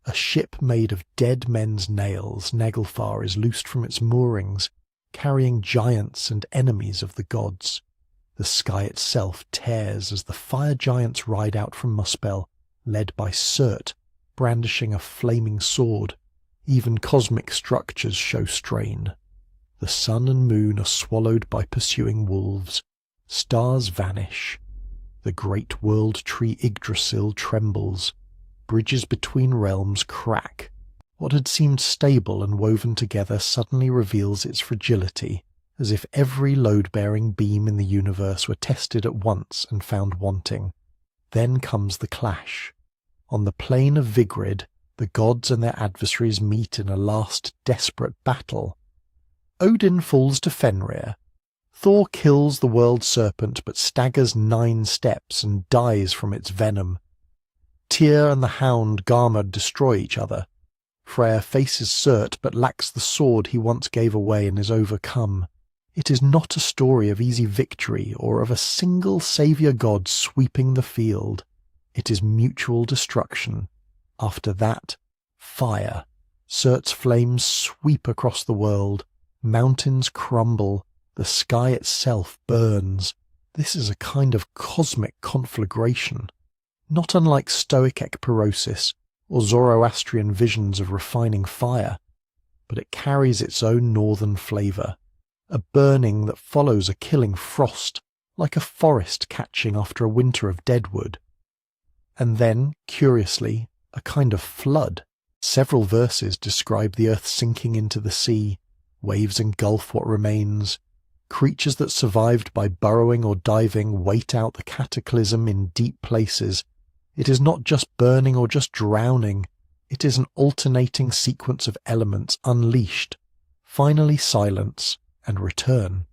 A ship made of dead men's nails, Naglfar, is loosed from its moorings, carrying giants and enemies of the gods. The sky itself tears as the fire giants ride out from Muspel, led by Surt, brandishing a flaming sword. Even cosmic structures show strain. The sun and moon are swallowed by pursuing wolves. Stars vanish. The great world tree Yggdrasil trembles. Bridges between realms crack. What had seemed stable and woven together suddenly reveals its fragility, as if every load-bearing beam in the universe were tested at once and found wanting. Then comes the clash. On the plain of Vigrid, the gods and their adversaries meet in a last desperate battle. Odin falls to Fenrir. Thor kills the world serpent but staggers 9 steps and dies from its venom. Tyr and the hound Garmod destroy each other. Freyr faces Surt but lacks the sword he once gave away and is overcome. It is not a story of easy victory or of a single saviour god sweeping the field. It is mutual destruction. After that, fire. Surt's flames sweep across the world. Mountains crumble. The sky itself burns. This is a kind of cosmic conflagration, not unlike Stoic ekpyrosis or Zoroastrian visions of refining fire, but it carries its own northern flavour, a burning that follows a killing frost, like a forest catching after a winter of deadwood. And then, curiously, a kind of flood. Several verses describe the earth sinking into the sea, waves engulf what remains. Creatures that survived by burrowing or diving wait out the cataclysm in deep places. It is not just burning or just drowning. It is an alternating sequence of elements unleashed, finally silence, and return.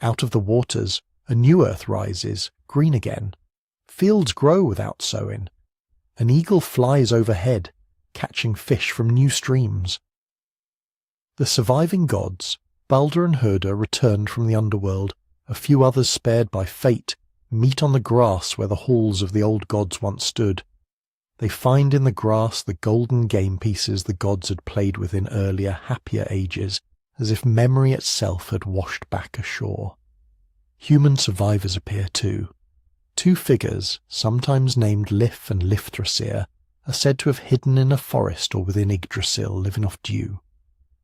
Out of the waters, a new earth rises, green again. Fields grow without sowing. An eagle flies overhead, catching fish from new streams. The surviving gods, Balder and Herder, returned from the underworld. A few others spared by fate meet on the grass where the halls of the old gods once stood. They find in the grass the golden game pieces the gods had played with in earlier, happier ages, as if memory itself had washed back ashore. Human survivors appear too. 2 figures, sometimes named Lif and Lifthrasir, are said to have hidden in a forest or within Yggdrasil, living off dew.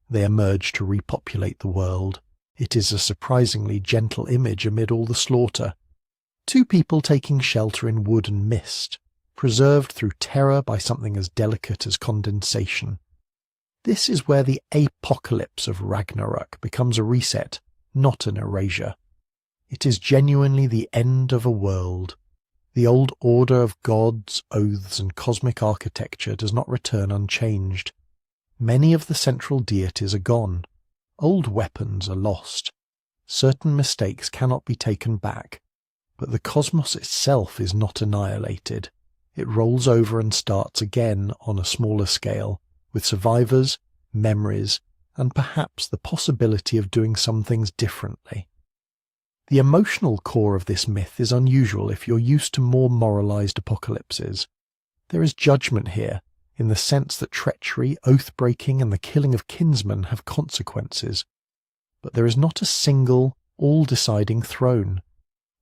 They emerge to repopulate the world. It is a surprisingly gentle image amid all the slaughter. 2 people taking shelter in wood and mist, preserved through terror by something as delicate as condensation. This is where the apocalypse of Ragnarök becomes a reset, not an erasure. It is genuinely the end of a world. The old order of gods, oaths, and cosmic architecture does not return unchanged. Many of the central deities are gone. Old weapons are lost. Certain mistakes cannot be taken back. But the cosmos itself is not annihilated. It rolls over and starts again on a smaller scale, with survivors, memories, and perhaps the possibility of doing some things differently. The emotional core of this myth is unusual if you're used to more moralized apocalypses. There is judgment here, in the sense that treachery, oath-breaking, and the killing of kinsmen have consequences. But there is not a single, all-deciding throne.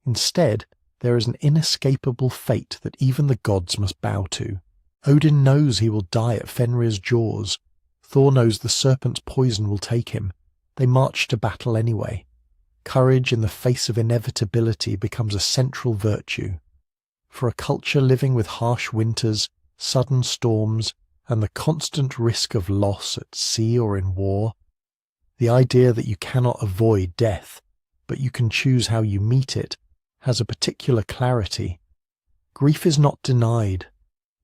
Instead, there is an inescapable fate that even the gods must bow to. Odin knows he will die at Fenrir's jaws. Thor knows the serpent's poison will take him. They march to battle anyway. Courage in the face of inevitability becomes a central virtue. For a culture living with harsh winters, sudden storms, and the constant risk of loss at sea or in war, the idea that you cannot avoid death, but you can choose how you meet it, has a particular clarity. Grief is not denied.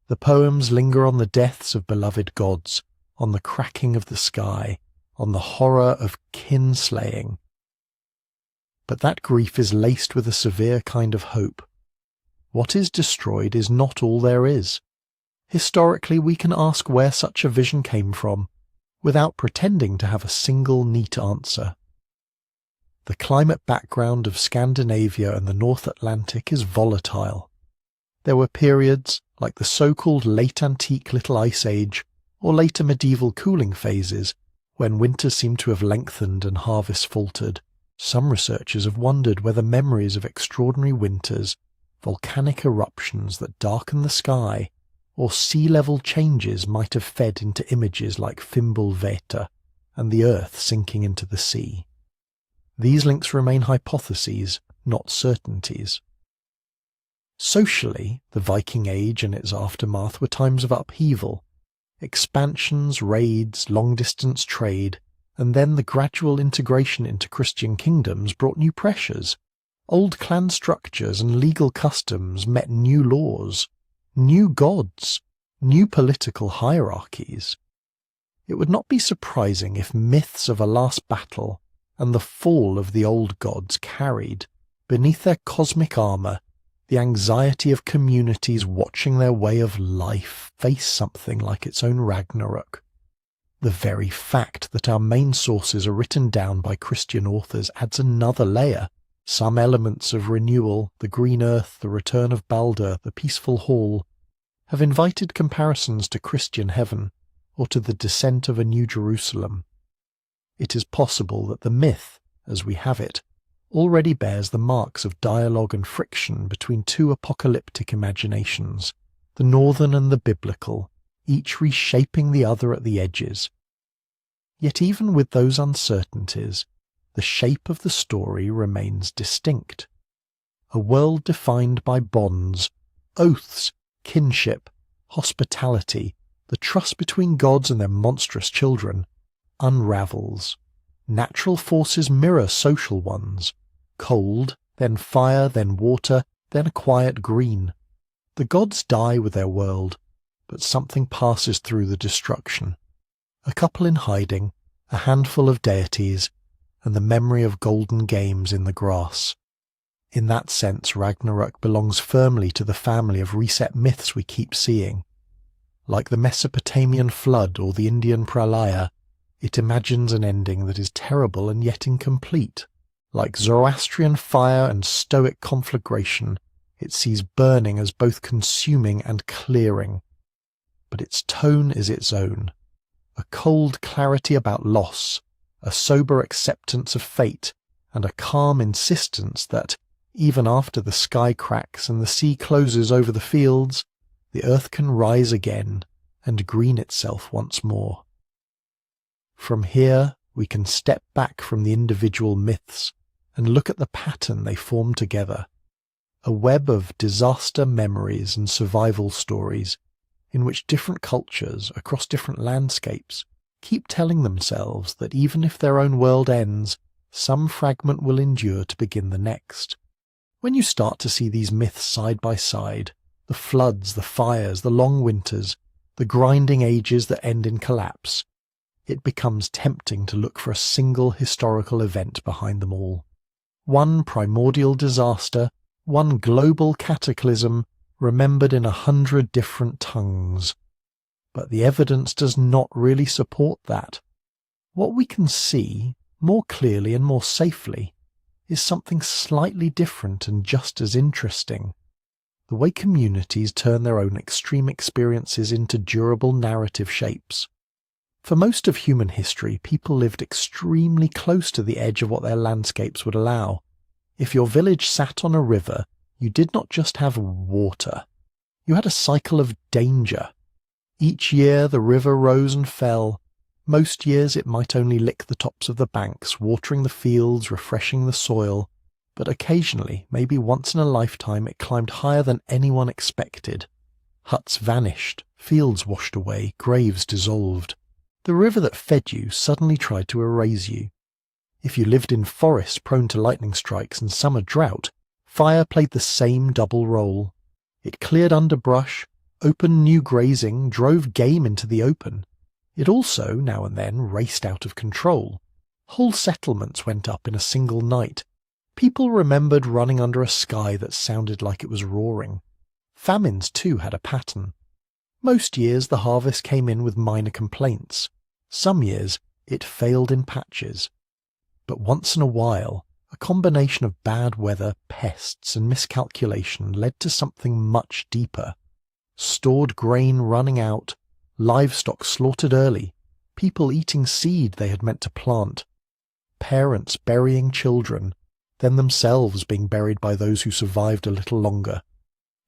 The poems linger on the deaths of beloved gods, on the cracking of the sky, on the horror of kin-slaying. But that grief is laced with a severe kind of hope. What is destroyed is not all there is. Historically, we can ask where such a vision came from, without pretending to have a single neat answer. The climate background of Scandinavia and the North Atlantic is volatile. There were periods, like the so-called late antique Little Ice Age, or later medieval cooling phases, when winters seem to have lengthened and harvests faltered. Some researchers have wondered whether memories of extraordinary winters, volcanic eruptions that darken the sky, or sea level changes might have fed into images like Fimbulveta and the earth sinking into the sea. These links remain hypotheses, not certainties. Socially, the Viking Age and its aftermath were times of upheaval. Expansions, raids, long-distance trade, and then the gradual integration into Christian kingdoms brought new pressures. Old clan structures and legal customs met new laws, new gods, new political hierarchies. It would not be surprising if myths of a last battle and the fall of the old gods carried, beneath their cosmic armour, the anxiety of communities watching their way of life face something like its own Ragnarök. The very fact that our main sources are written down by Christian authors adds another layer. Some elements of renewal, the green earth, the return of Balder, the peaceful hall, have invited comparisons to Christian heaven, or to the descent of a new Jerusalem. It is possible that the myth, as we have it, already bears the marks of dialogue and friction between two apocalyptic imaginations, the northern and the biblical, each reshaping the other at the edges. Yet even with those uncertainties, the shape of the story remains distinct. A world defined by bonds, oaths, kinship, hospitality, the trust between gods and their monstrous children, unravels. Natural forces mirror social ones. Cold, then fire, then water, then a quiet green. The gods die with their world, but something passes through the destruction. A couple in hiding, a handful of deities, and the memory of golden games in the grass. In that sense, Ragnarök belongs firmly to the family of reset myths we keep seeing. Like the Mesopotamian flood or the Indian pralaya, it imagines an ending that is terrible and yet incomplete. Like Zoroastrian fire and Stoic conflagration, it sees burning as both consuming and clearing. But its tone is its own. A cold clarity about loss, a sober acceptance of fate, and a calm insistence that, even after the sky cracks and the sea closes over the fields, the earth can rise again and green itself once more. From here, we can step back from the individual myths and look at the pattern they form together, a web of disaster memories and survival stories in which different cultures across different landscapes keep telling themselves that even if their own world ends, some fragment will endure to begin the next. When you start to see these myths side by side, the floods, the fires, the long winters, the grinding ages that end in collapse, it becomes tempting to look for a single historical event behind them all. One primordial disaster, one global cataclysm, remembered in 100 different tongues. But the evidence does not really support that. What we can see, more clearly and more safely, is something slightly different and just as interesting. The way communities turn their own extreme experiences into durable narrative shapes. For most of human history, people lived extremely close to the edge of what their landscapes would allow. If your village sat on a river, you did not just have water. You had a cycle of danger. Each year the river rose and fell. Most years it might only lick the tops of the banks, watering the fields, refreshing the soil. But occasionally, maybe once in a lifetime, it climbed higher than anyone expected. Huts vanished, fields washed away, graves dissolved. The river that fed you suddenly tried to erase you. If you lived in forests prone to lightning strikes and summer drought, fire played the same double role. It cleared underbrush, opened new grazing, drove game into the open. It also, now and then, raced out of control. Whole settlements went up in a single night. People remembered running under a sky that sounded like it was roaring. Famines, too, had a pattern. Most years the harvest came in with minor complaints. Some years it failed in patches. But once in a while, a combination of bad weather, pests, and miscalculation led to something much deeper. Stored grain running out, livestock slaughtered early, people eating seed they had meant to plant, parents burying children, then themselves being buried by those who survived a little longer.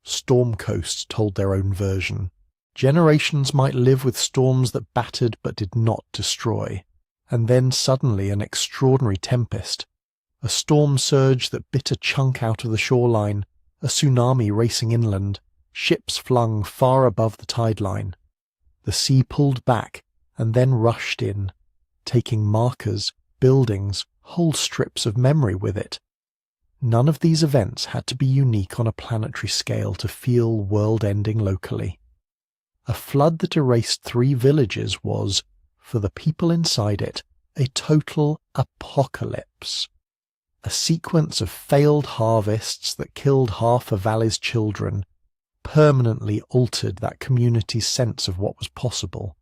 Storm coasts told their own version. Generations might live with storms that battered but did not destroy. And then suddenly an extraordinary tempest. A storm surge that bit a chunk out of the shoreline, a tsunami racing inland, ships flung far above the tide line. The sea pulled back and then rushed in, taking markers, buildings, whole strips of memory with it. None of these events had to be unique on a planetary scale to feel world-ending locally. A flood that erased 3 villages was, for the people inside it, a total apocalypse. A sequence of failed harvests that killed half a valley's children permanently altered that community's sense of what was possible.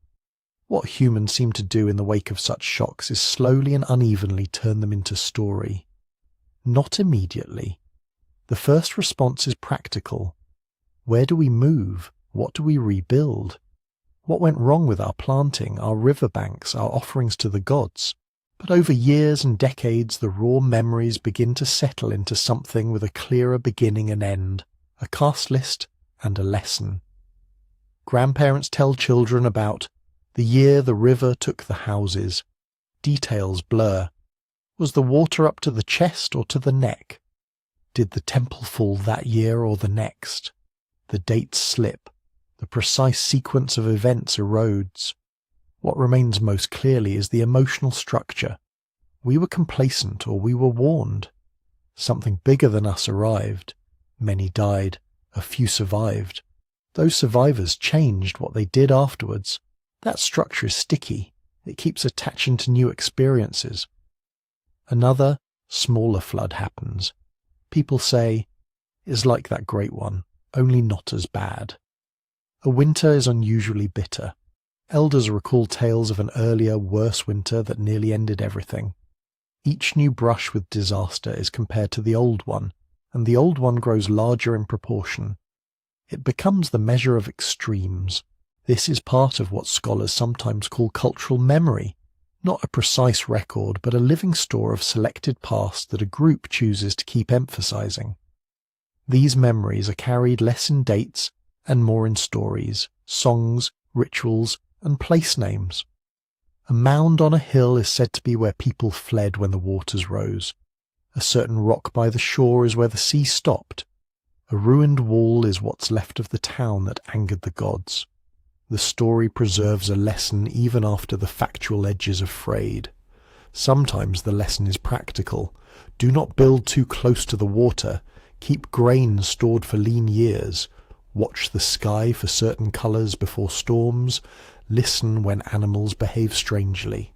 What humans seem to do in the wake of such shocks is slowly and unevenly turn them into story. Not immediately. The first response is practical. Where do we move? What do we rebuild? What went wrong with our planting, our riverbanks, our offerings to the gods? But over years and decades, the raw memories begin to settle into something with a clearer beginning and end, a cast list and a lesson. Grandparents tell children about the year the river took the houses. Details blur. Was the water up to the chest or to the neck? Did the temple fall that year or the next? The dates slip. The precise sequence of events erodes. What remains most clearly is the emotional structure. We were complacent or we were warned. Something bigger than us arrived. Many died. A few survived. Those survivors changed what they did afterwards. That structure is sticky. It keeps attaching to new experiences. Another, smaller flood happens. People say, it's like that great one, only not as bad. A winter is unusually bitter. Elders recall tales of an earlier, worse winter that nearly ended everything. Each new brush with disaster is compared to the old one, and the old one grows larger in proportion. It becomes the measure of extremes. This is part of what scholars sometimes call cultural memory, not a precise record, but a living store of selected past that a group chooses to keep emphasizing. These memories are carried less in dates and more in stories, songs, rituals, and place names. A mound on a hill is said to be where people fled when the waters rose. A certain rock by the shore is where the sea stopped. A ruined wall is what's left of the town that angered the gods. The story preserves a lesson even after the factual edges are frayed. Sometimes the lesson is practical. Do not build too close to the water. Keep grain stored for lean years. Watch the sky for certain colours before storms. Listen when animals behave strangely.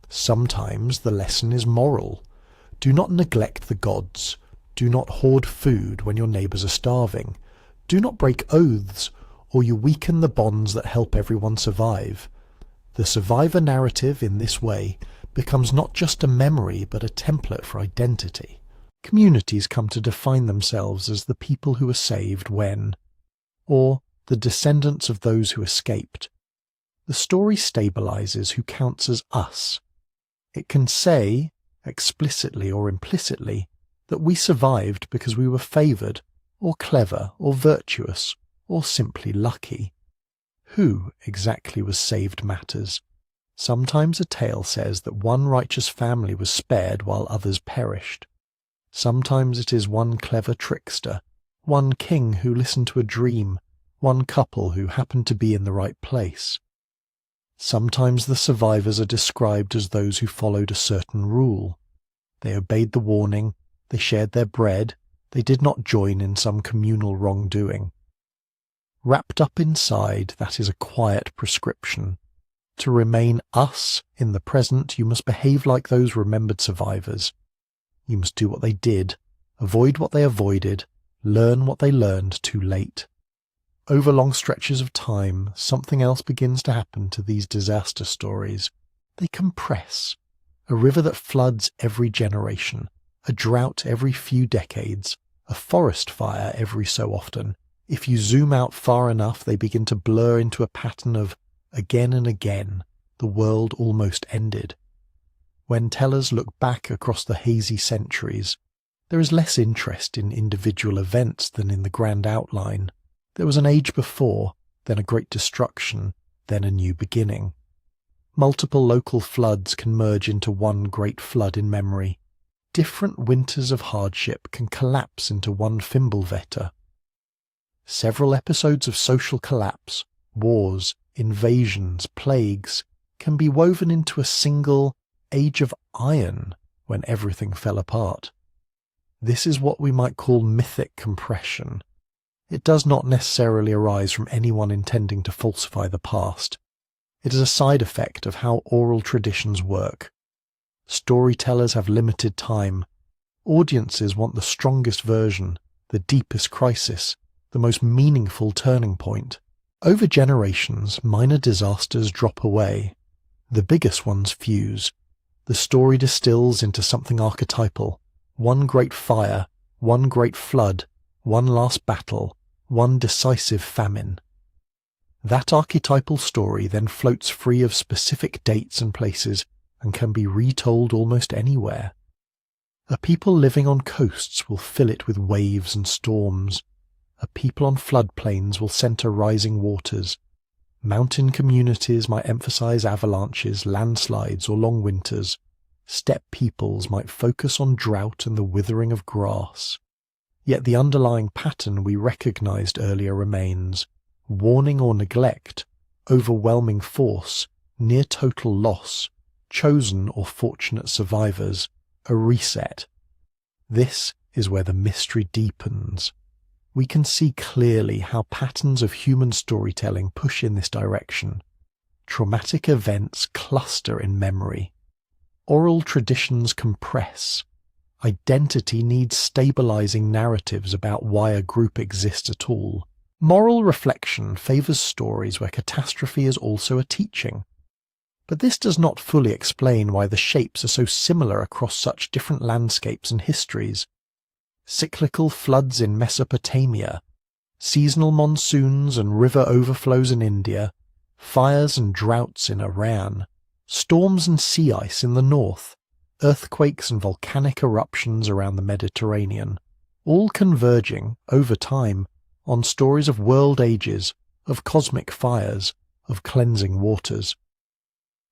Sometimes the lesson is moral. Do not neglect the gods. Do not hoard food when your neighbours are starving. Do not break oaths, or you weaken the bonds that help everyone survive. The survivor narrative, in this way, becomes not just a memory but a template for identity. Communities come to define themselves as the people who were saved when, or the descendants of those who escaped. The story stabilizes who counts as us. It can say, explicitly or implicitly, that we survived because we were favoured, or clever, or virtuous, or simply lucky. Who exactly was saved matters. Sometimes a tale says that one righteous family was spared while others perished. Sometimes it is one clever trickster, one king who listened to a dream, one couple who happened to be in the right place. Sometimes the survivors are described as those who followed a certain rule. They obeyed the warning, they shared their bread, they did not join in some communal wrongdoing. Wrapped up inside, that is a quiet prescription. To remain us in the present, you must behave like those remembered survivors. You must do what they did, avoid what they avoided, learn what they learned too late. Over long stretches of time, something else begins to happen to these disaster stories. They compress. A river that floods every generation, a drought every few decades, a forest fire every so often. If you zoom out far enough, they begin to blur into a pattern of, again and again, the world almost ended. When tellers look back across the hazy centuries, there is less interest in individual events than in the grand outline. There was an age before, then a great destruction, then a new beginning. Multiple local floods can merge into one great flood in memory. Different winters of hardship can collapse into one Fimbulvetter. Several episodes of social collapse, wars, invasions, plagues, can be woven into a single age of iron when everything fell apart. This is what we might call mythic compression. It does not necessarily arise from anyone intending to falsify the past. It is a side effect of how oral traditions work. Storytellers have limited time. Audiences want the strongest version, the deepest crisis, the most meaningful turning point. Over generations, minor disasters drop away. The biggest ones fuse. The story distills into something archetypal. One great fire, one great flood, one last battle, one decisive famine. That archetypal story then floats free of specific dates and places and can be retold almost anywhere. A people living on coasts will fill it with waves and storms. A people on floodplains will centre rising waters. Mountain communities might emphasise avalanches, landslides, or long winters. Steppe peoples might focus on drought and the withering of grass. Yet the underlying pattern we recognised earlier remains: warning or neglect, overwhelming force, near total loss, chosen or fortunate survivors, a reset. This is where the mystery deepens. We can see clearly how patterns of human storytelling push in this direction. Traumatic events cluster in memory. Oral traditions compress. Identity needs stabilizing narratives about why a group exists at all. Moral reflection favors stories where catastrophe is also a teaching. But this does not fully explain why the shapes are so similar across such different landscapes and histories. Cyclical floods in Mesopotamia, seasonal monsoons and river overflows in India, fires and droughts in Iran, storms and sea ice in the north, earthquakes and volcanic eruptions around the Mediterranean, all converging, over time, on stories of world ages, of cosmic fires, of cleansing waters.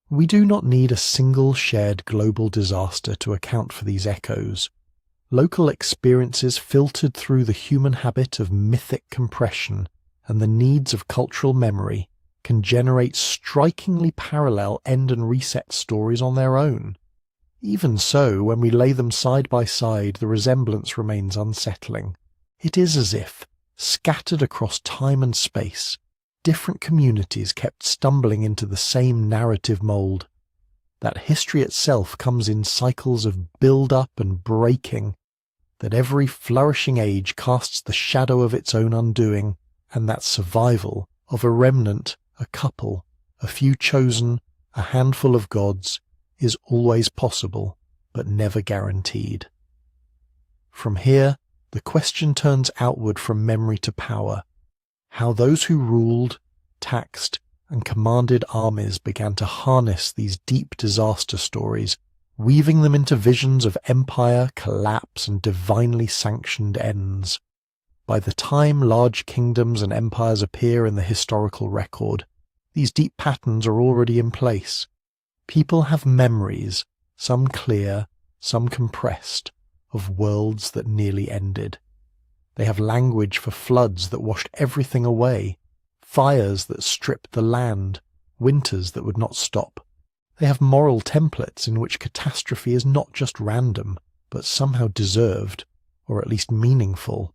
We do not need a single shared global disaster to account for these echoes. Local experiences filtered through the human habit of mythic compression and the needs of cultural memory can generate strikingly parallel end and reset stories on their own. Even so, when we lay them side by side, the resemblance remains unsettling. It is as if, scattered across time and space, different communities kept stumbling into the same narrative mould. That history itself comes in cycles of build-up and breaking, that every flourishing age casts the shadow of its own undoing, and that survival of a remnant, a couple, a few chosen, a handful of gods, is always possible, but never guaranteed. From here, the question turns outward from memory to power, how those who ruled, taxed, and commanded armies began to harness these deep disaster stories, weaving them into visions of empire, collapse, and divinely sanctioned ends. By the time large kingdoms and empires appear in the historical record, these deep patterns are already in place. People have memories, some clear, some compressed, of worlds that nearly ended. They have language for floods that washed everything away, fires that stripped the land, winters that would not stop. They have moral templates in which catastrophe is not just random, but somehow deserved, or at least meaningful.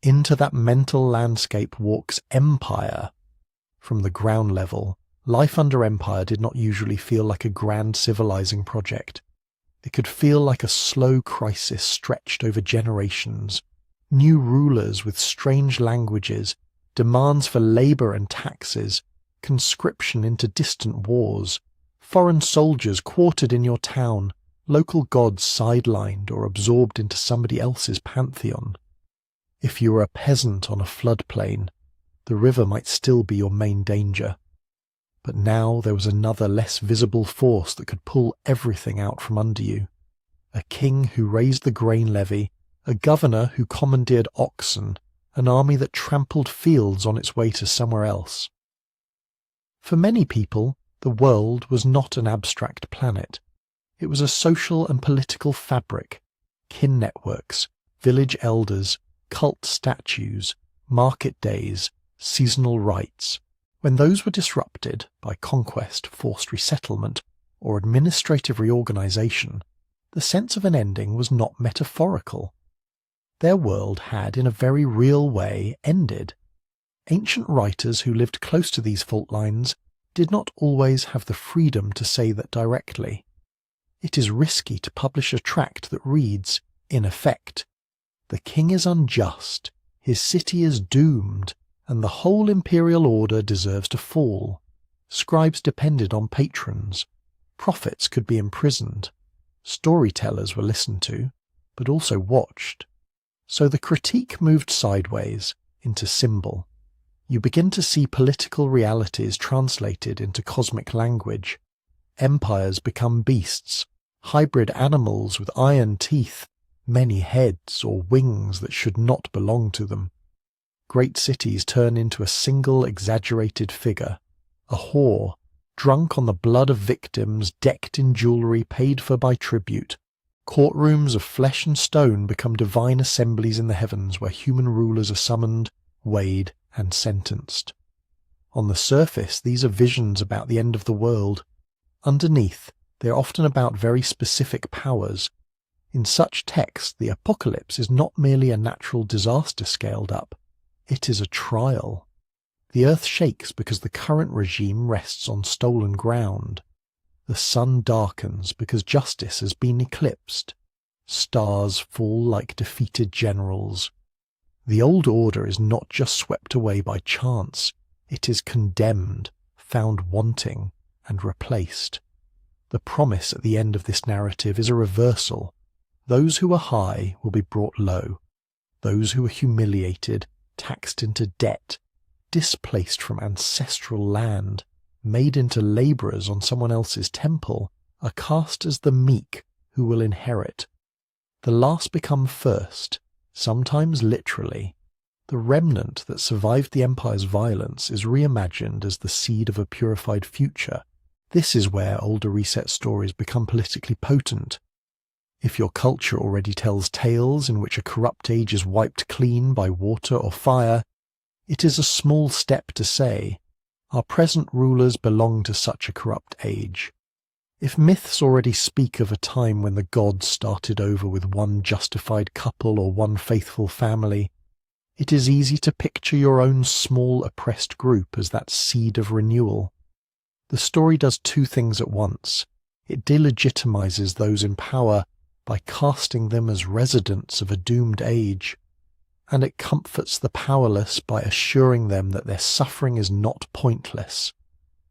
Into that mental landscape walks empire. From the ground level, life under empire did not usually feel like a grand civilizing project. It could feel like a slow crisis stretched over generations. New rulers with strange languages, demands for labor and taxes, conscription into distant wars, foreign soldiers quartered in your town, local gods sidelined or absorbed into somebody else's pantheon. If you were a peasant on a floodplain, the river might still be your main danger. But now there was another less visible force that could pull everything out from under you. A king who raised the grain levy, a governor who commandeered oxen, an army that trampled fields on its way to somewhere else. For many people, the world was not an abstract planet. It was a social and political fabric, kin networks, village elders, cult statues, market days, seasonal rites, When those were disrupted by conquest, forced resettlement, or administrative reorganization, the sense of an ending was not metaphorical. Their world had, in a very real way, ended. Ancient writers who lived close to these fault lines did not always have the freedom to say that directly. It is risky to publish a tract that reads, in effect, "The king is unjust, his city is doomed, and the whole imperial order deserves to fall." Scribes depended on patrons. Prophets could be imprisoned. Storytellers were listened to, but also watched. So the critique moved sideways, into symbol. You begin to see political realities translated into cosmic language. Empires become beasts, hybrid animals with iron teeth, many heads or wings that should not belong to them. Great cities turn into a single exaggerated figure, a whore, drunk on the blood of victims, decked in jewellery paid for by tribute. Courtrooms of flesh and stone become divine assemblies in the heavens where human rulers are summoned, weighed, and sentenced. On the surface, these are visions about the end of the world. Underneath, they are often about very specific powers. In such texts, the apocalypse is not merely a natural disaster scaled up. It is a trial. The earth shakes because the current regime rests on stolen ground. The sun darkens because justice has been eclipsed. Stars fall like defeated generals. The old order is not just swept away by chance. It is condemned, found wanting, and replaced. The promise at the end of this narrative is a reversal. Those who are high will be brought low. Those who are humiliated, taxed into debt, displaced from ancestral land, made into labourers on someone else's temple, are cast as the meek who will inherit. The last become first, sometimes literally. The remnant that survived the empire's violence is reimagined as the seed of a purified future. This is where older reset stories become politically potent. If your culture already tells tales in which a corrupt age is wiped clean by water or fire, it is a small step to say, our present rulers belong to such a corrupt age. If myths already speak of a time when the gods started over with one justified couple or one faithful family, it is easy to picture your own small oppressed group as that seed of renewal. The story does two things at once. It delegitimizes those in power by casting them as residents of a doomed age, and it comforts the powerless by assuring them that their suffering is not pointless,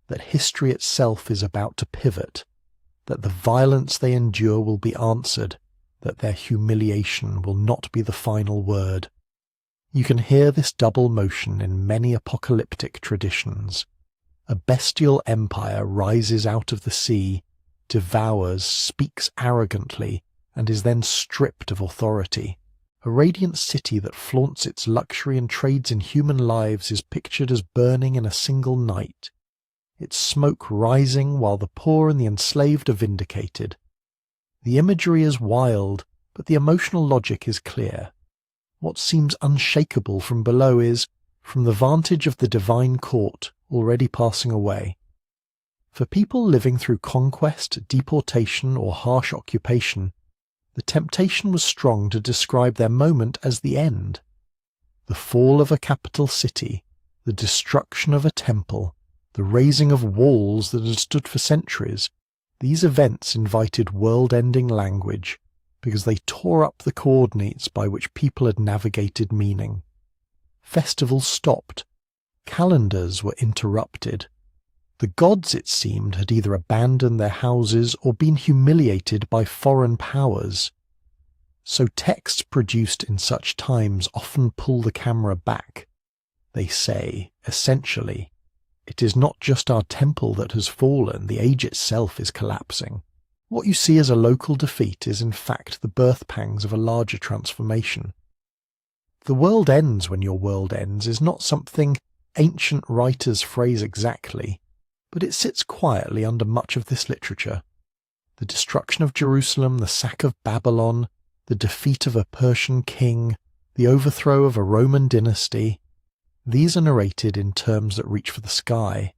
that history itself is about to pivot, that the violence they endure will be answered, that their humiliation will not be the final word. You can hear this double motion in many apocalyptic traditions. A bestial empire rises out of the sea, devours, speaks arrogantly, and is then stripped of authority. A radiant city that flaunts its luxury and trades in human lives is pictured as burning in a single night, its smoke rising while the poor and the enslaved are vindicated. The imagery is wild, but the emotional logic is clear. What seems unshakable from below is, from the vantage of the divine court, already passing away. For people living through conquest, deportation, or harsh occupation, the temptation was strong to describe their moment as the end. The fall of a capital city, the destruction of a temple, the raising of walls that had stood for centuries, these events invited world-ending language because they tore up the coordinates by which people had navigated meaning. Festivals stopped. Calendars were interrupted. The gods, it seemed, had either abandoned their houses or been humiliated by foreign powers. So texts produced in such times often pull the camera back. They say, essentially, it is not just our temple that has fallen, the age itself is collapsing. What you see as a local defeat is in fact the birth pangs of a larger transformation. The world ends when your world ends is not something ancient writers phrase exactly, but it sits quietly under much of this literature. The destruction of Jerusalem, the sack of Babylon, the defeat of a Persian king, the overthrow of a Roman dynasty. These are narrated in terms that reach for the sky,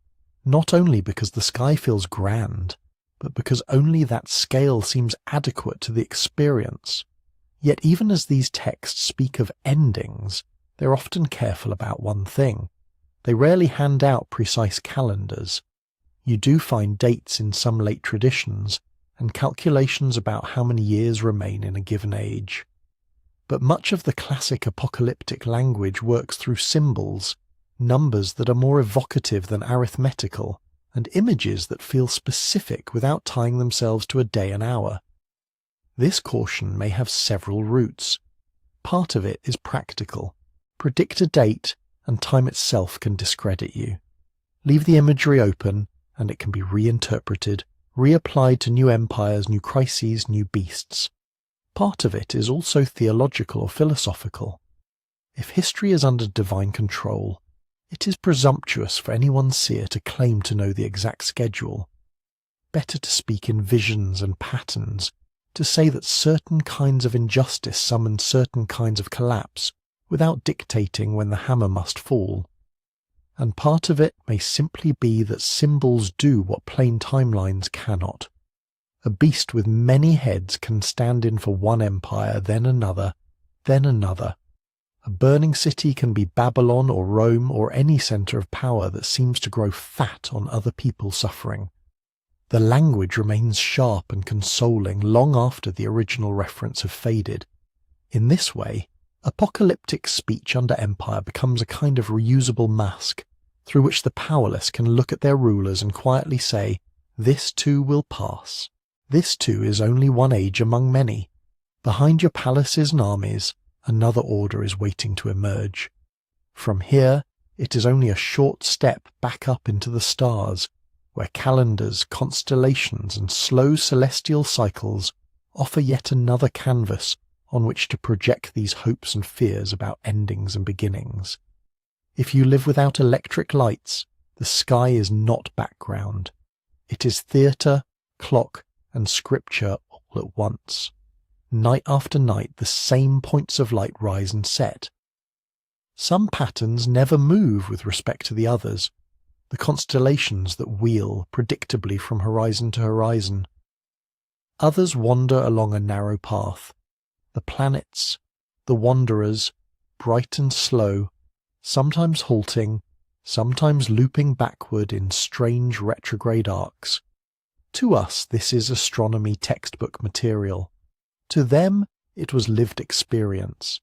not only because the sky feels grand, but because only that scale seems adequate to the experience. Yet even as these texts speak of endings, they're often careful about one thing. They rarely hand out precise calendars. You do find dates in some late traditions, and calculations about how many years remain in a given age. But much of the classic apocalyptic language works through symbols, numbers that are more evocative than arithmetical, and images that feel specific without tying themselves to a day and hour. This caution may have several roots. Part of it is practical. Predict a date, and time itself can discredit you. Leave the imagery open, and it can be reinterpreted, reapplied to new empires, new crises, new beasts. Part of it is also theological or philosophical. If history is under divine control, it is presumptuous for any one seer to claim to know the exact schedule. Better to speak in visions and patterns, to say that certain kinds of injustice summon certain kinds of collapse, without dictating when the hammer must fall. And part of it may simply be that symbols do what plain timelines cannot. A beast with many heads can stand in for one empire, then another, then another. A burning city can be Babylon or Rome or any centre of power that seems to grow fat on other people's suffering. The language remains sharp and consoling long after the original reference have faded. In this way, apocalyptic speech under empire becomes a kind of reusable mask, through which the powerless can look at their rulers and quietly say, "This too will pass. This too is only one age among many. Behind your palaces and armies, another order is waiting to emerge. From here, it is only a short step back up into the stars, where calendars, constellations, and slow celestial cycles offer yet another canvas on which to project these hopes and fears about endings and beginnings. If you live without electric lights, the sky is not background. It is theatre, clock, and scripture all at once. Night after night, the same points of light rise and set. Some patterns never move with respect to the others, the constellations that wheel predictably from horizon to horizon. Others wander along a narrow path. The planets, the wanderers, bright and slow, sometimes halting, sometimes looping backward in strange retrograde arcs. To us, this is astronomy textbook material. To them, it was lived experience.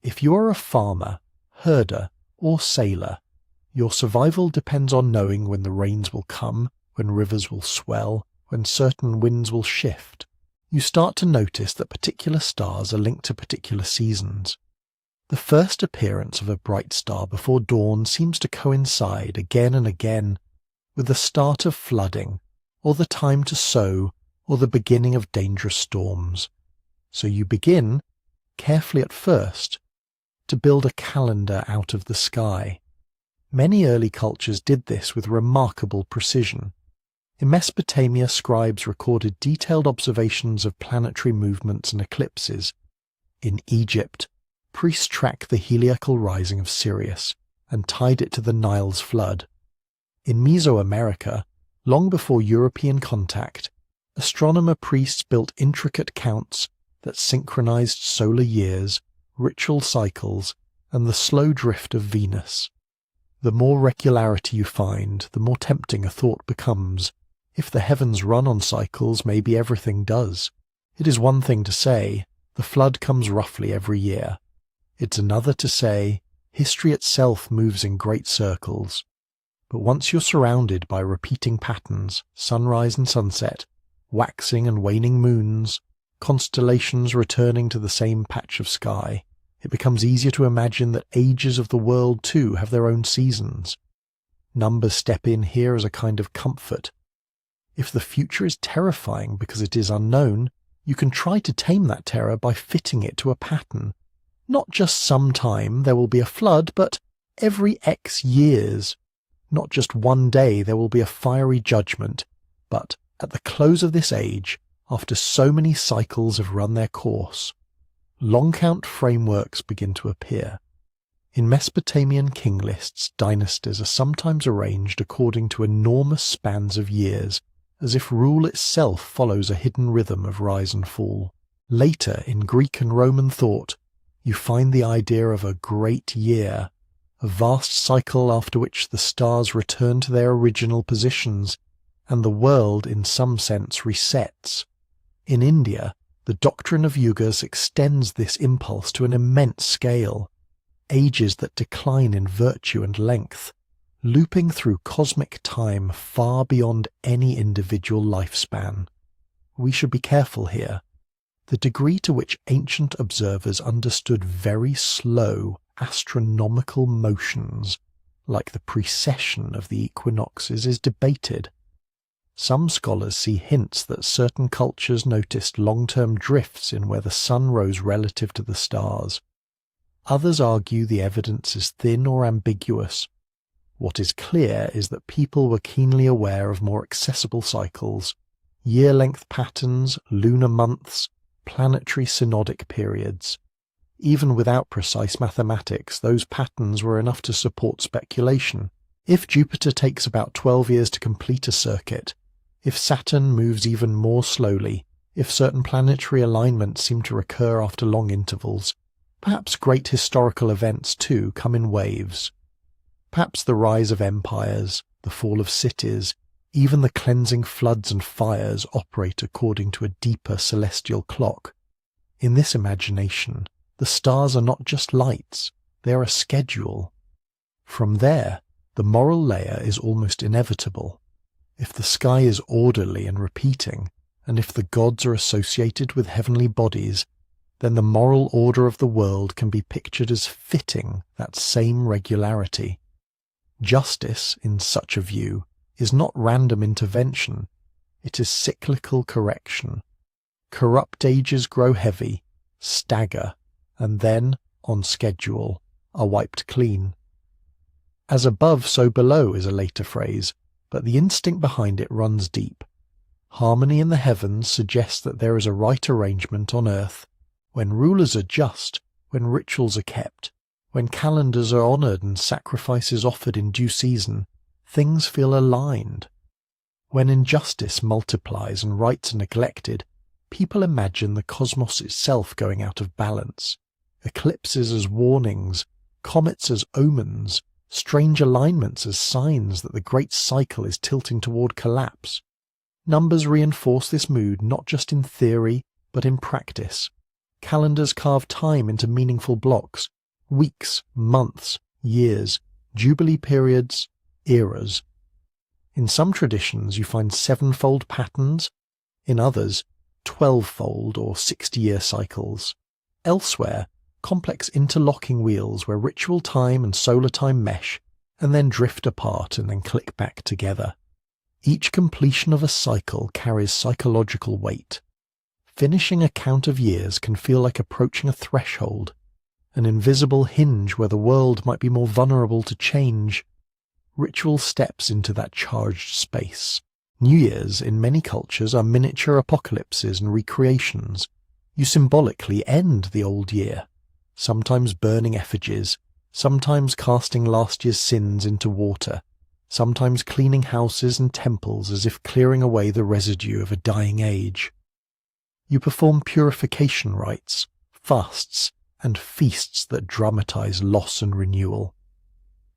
If you are a farmer, herder, or sailor, your survival depends on knowing when the rains will come, when rivers will swell, when certain winds will shift. You start to notice that particular stars are linked to particular seasons. The first appearance of a bright star before dawn seems to coincide again and again with the start of flooding, or the time to sow, or the beginning of dangerous storms. So you begin, carefully at first, to build a calendar out of the sky. Many early cultures did this with remarkable precision. In Mesopotamia, scribes recorded detailed observations of planetary movements and eclipses. In Egypt, priests tracked the heliacal rising of Sirius and tied it to the Nile's flood. In Mesoamerica, long before European contact, astronomer priests built intricate counts that synchronized solar years, ritual cycles, and the slow drift of Venus. The more regularity you find, the more tempting a thought becomes. If the heavens run on cycles, maybe everything does. It is one thing to say, the flood comes roughly every year. It's another to say, history itself moves in great circles. But once you're surrounded by repeating patterns, sunrise and sunset, waxing and waning moons, constellations returning to the same patch of sky, it becomes easier to imagine that ages of the world too have their own seasons. Numbers step in here as a kind of comfort. If the future is terrifying because it is unknown, you can try to tame that terror by fitting it to a pattern. Not just sometime there will be a flood, but every X years. Not just one day there will be a fiery judgment, but at the close of this age, after so many cycles have run their course. Long count frameworks begin to appear. In Mesopotamian king lists, dynasties are sometimes arranged according to enormous spans of years, as if rule itself follows a hidden rhythm of rise and fall. Later, in Greek and Roman thought, you find the idea of a great year, a vast cycle after which the stars return to their original positions, and the world, in some sense, resets. In India, the doctrine of yugas extends this impulse to an immense scale, ages that decline in virtue and length, looping through cosmic time far beyond any individual lifespan. We should be careful here. The degree to which ancient observers understood very slow astronomical motions, like the precession of the equinoxes, is debated. Some scholars see hints that certain cultures noticed long-term drifts in where the sun rose relative to the stars. Others argue the evidence is thin or ambiguous. What is clear is that people were keenly aware of more accessible cycles, year-length patterns, lunar months, planetary synodic periods. Even without precise mathematics, those patterns were enough to support speculation. If Jupiter takes about 12 years to complete a circuit, if Saturn moves even more slowly, if certain planetary alignments seem to recur after long intervals, perhaps great historical events too come in waves. Perhaps the rise of empires, the fall of cities, even the cleansing floods and fires operate according to a deeper celestial clock. In this imagination, the stars are not just lights, they are a schedule. From there, the moral layer is almost inevitable. If the sky is orderly and repeating, and if the gods are associated with heavenly bodies, then the moral order of the world can be pictured as fitting that same regularity. Justice, in such a view, is not random intervention, it is cyclical correction. Corrupt ages grow heavy, stagger, and then, on schedule, are wiped clean. As above, so below is a later phrase, but the instinct behind it runs deep. Harmony in the heavens suggests that there is a right arrangement on earth, when rulers are just, when rituals are kept, when calendars are honoured and sacrifices offered in due season, things feel aligned. When injustice multiplies and rights are neglected, people imagine the cosmos itself going out of balance, eclipses as warnings, comets as omens, strange alignments as signs that the great cycle is tilting toward collapse. Numbers reinforce this mood not just in theory, but in practice. Calendars carve time into meaningful blocks, weeks, months, years, jubilee periods, eras. In some traditions you find 7-fold patterns, in others 12-fold or 60-year cycles. Elsewhere, complex interlocking wheels where ritual time and solar time mesh, and then drift apart and then click back together. Each completion of a cycle carries psychological weight. Finishing a count of years can feel like approaching a threshold, an invisible hinge where the world might be more vulnerable to change. Ritual steps into that charged space. New Year's in many cultures are miniature apocalypses and recreations. You symbolically end the old year, sometimes burning effigies, sometimes casting last year's sins into water, sometimes cleaning houses and temples as if clearing away the residue of a dying age. You perform purification rites, fasts, and feasts that dramatize loss and renewal.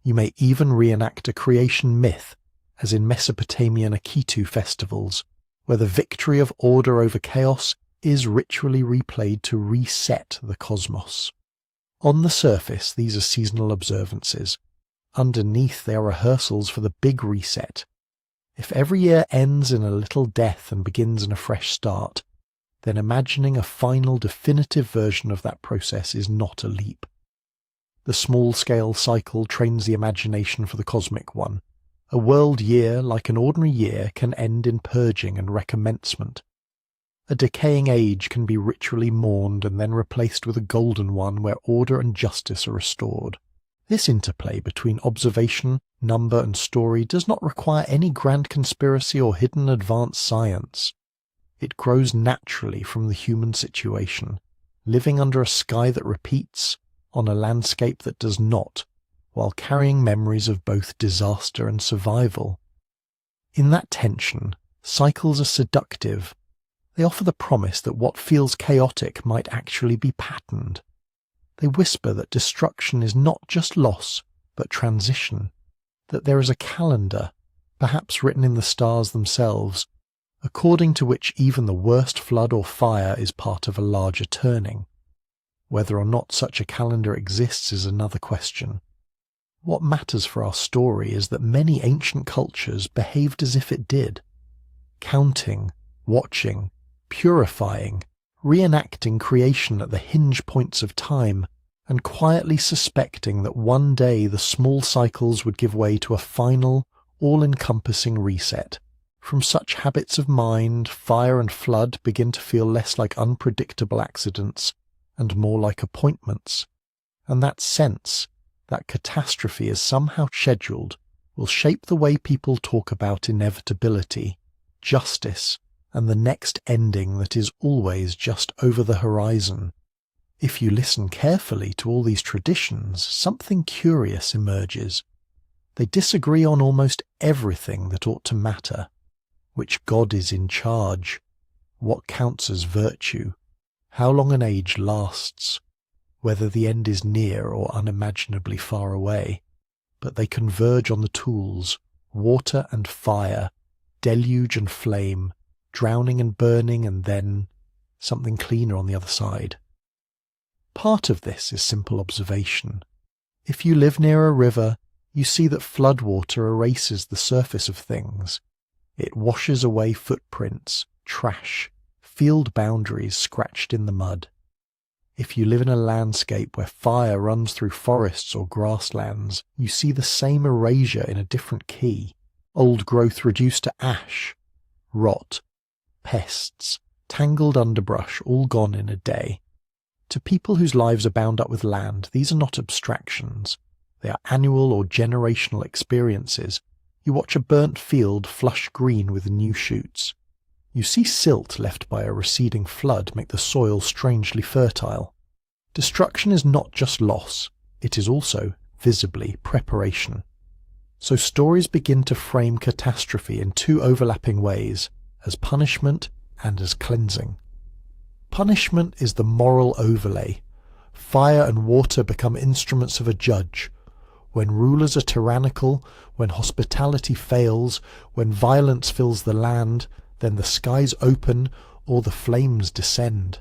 You may even reenact a creation myth, as in Mesopotamian Akitu festivals, where the victory of order over chaos is ritually replayed to reset the cosmos. On the surface, these are seasonal observances. Underneath, they are rehearsals for the big reset. If every year ends in a little death and begins in a fresh start, then imagining a final definitive version of that process is not a leap. The small-scale cycle trains the imagination for the cosmic one. A world year, like an ordinary year, can end in purging and recommencement. A decaying age can be ritually mourned and then replaced with a golden one where order and justice are restored. This interplay between observation, number, and story does not require any grand conspiracy or hidden advanced science. It grows naturally from the human situation, living under a sky that repeats, on a landscape that does not, while carrying memories of both disaster and survival. In that tension, cycles are seductive. They offer the promise that what feels chaotic might actually be patterned. They whisper that destruction is not just loss, but transition, that there is a calendar, perhaps written in the stars themselves, according to which even the worst flood or fire is part of a larger turning. Whether or not such a calendar exists is another question. What matters for our story is that many ancient cultures behaved as if it did, counting, watching, purifying, reenacting creation at the hinge points of time, and quietly suspecting that one day the small cycles would give way to a final, all-encompassing reset. From such habits of mind, fire and flood begin to feel less like unpredictable accidents and more like appointments, and that sense that catastrophe is somehow scheduled will shape the way people talk about inevitability, justice, and the next ending that is always just over the horizon. If you listen carefully to all these traditions, something curious emerges. They disagree on almost everything that ought to matter. Which god is in charge? What counts as virtue? How long an age lasts? Whether the end is near or unimaginably far away. But they converge on the tools, water and fire, deluge and flame, drowning and burning, and then something cleaner on the other side. Part of this is simple observation. If you live near a river, you see that floodwater erases the surface of things. It washes away footprints, trash, field boundaries scratched in the mud. If you live in a landscape where fire runs through forests or grasslands, you see the same erasure in a different key. Old growth reduced to ash, rot, pests, tangled underbrush, all gone in a day. To people whose lives are bound up with land, these are not abstractions. They are annual or generational experiences. You watch a burnt field flush green with new shoots. You see silt left by a receding flood make the soil strangely fertile. Destruction is not just loss, it is also, visibly, preparation. So stories begin to frame catastrophe in two overlapping ways, as punishment and as cleansing. Punishment is the moral overlay. Fire and water become instruments of a judge. When rulers are tyrannical, when hospitality fails, when violence fills the land, then the skies open or the flames descend.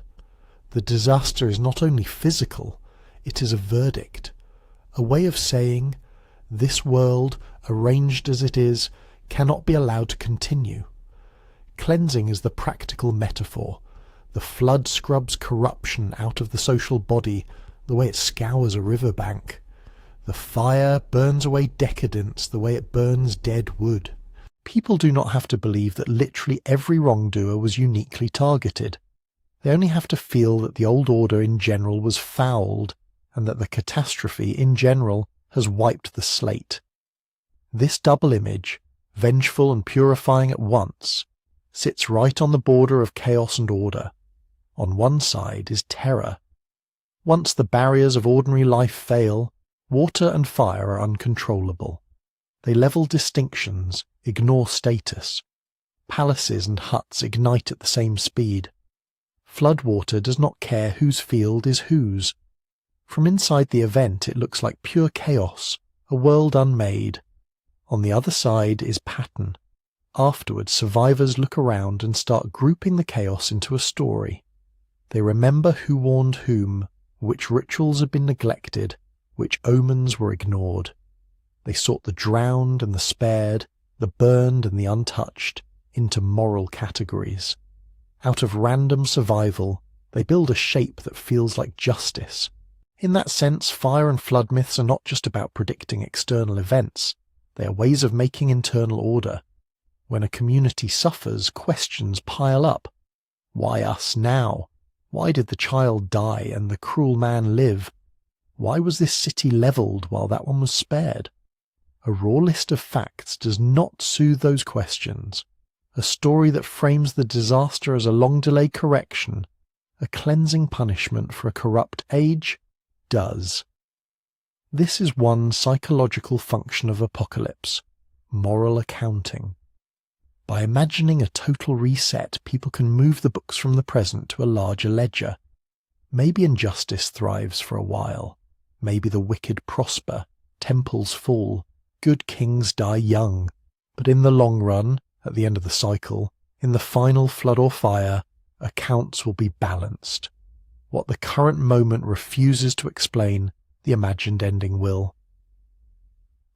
The disaster is not only physical, it is a verdict, a way of saying, this world, arranged as it is, cannot be allowed to continue. Cleansing is the practical metaphor. The flood scrubs corruption out of the social body the way it scours a riverbank. The fire burns away decadence the way it burns dead wood. People do not have to believe that literally every wrongdoer was uniquely targeted. They only have to feel that the old order in general was fouled, and that the catastrophe in general has wiped the slate. This double image, vengeful and purifying at once, sits right on the border of chaos and order. On one side is terror. Once the barriers of ordinary life fail, water and fire are uncontrollable. They level distinctions, ignore status. Palaces and huts ignite at the same speed. Floodwater does not care whose field is whose. From inside the event it looks like pure chaos, a world unmade. On the other side is pattern. Afterwards survivors look around and start grouping the chaos into a story. They remember who warned whom, which rituals had been neglected, which omens were ignored. They sort the drowned and the spared, the burned and the untouched, into moral categories. Out of random survival, they build a shape that feels like justice. In that sense, fire and flood myths are not just about predicting external events. They are ways of making internal order. When a community suffers, questions pile up. Why us now? Why did the child die and the cruel man live? Why was this city levelled while that one was spared? A raw list of facts does not soothe those questions. A story that frames the disaster as a long-delayed correction, a cleansing punishment for a corrupt age, does. This is one psychological function of apocalypse: moral accounting. By imagining a total reset, people can move the books from the present to a larger ledger. Maybe injustice thrives for a while. Maybe the wicked prosper, temples fall, good kings die young. But in the long run, at the end of the cycle, in the final flood or fire, accounts will be balanced. What the current moment refuses to explain, the imagined ending will.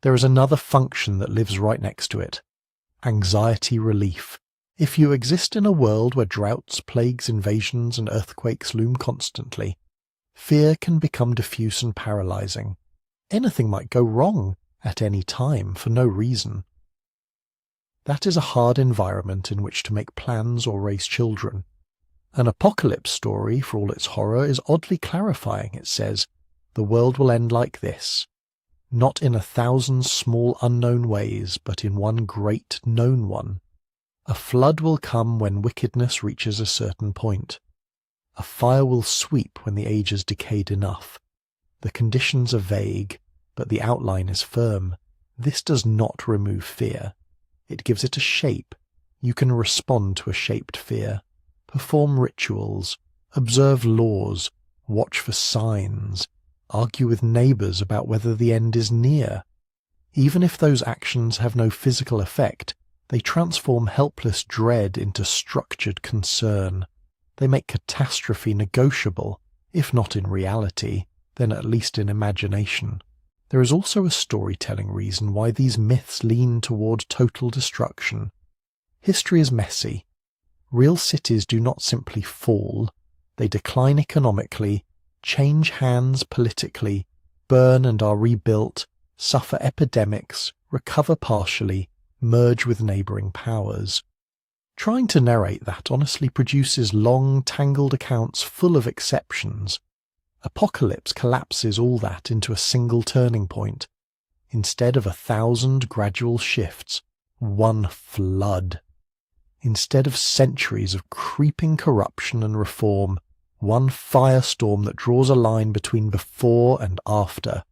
There is another function that lives right next to it: anxiety relief. If you exist in a world where droughts, plagues, invasions, and earthquakes loom constantly, fear can become diffuse and paralyzing. Anything might go wrong at any time for no reason. That is a hard environment in which to make plans or raise children. An apocalypse story, for all its horror, is oddly clarifying. It says, the world will end like this, not in 1,000 small unknown ways, but in one great known one. A flood will come when wickedness reaches a certain point. A fire will sweep when the age has decayed enough. The conditions are vague, but the outline is firm. This does not remove fear. It gives it a shape. You can respond to a shaped fear. Perform rituals, observe laws, watch for signs, argue with neighbours about whether the end is near. Even if those actions have no physical effect, they transform helpless dread into structured concern. They make catastrophe negotiable, if not in reality, then at least in imagination. There is also a storytelling reason why these myths lean toward total destruction. History is messy. Real cities do not simply fall. They decline economically, change hands politically, burn and are rebuilt, suffer epidemics, recover partially, merge with neighbouring powers. Trying to narrate that honestly produces long, tangled accounts full of exceptions. Apocalypse collapses all that into a single turning point. Instead of 1,000 gradual shifts, one flood. Instead of centuries of creeping corruption and reform, one firestorm that draws a line between before and after.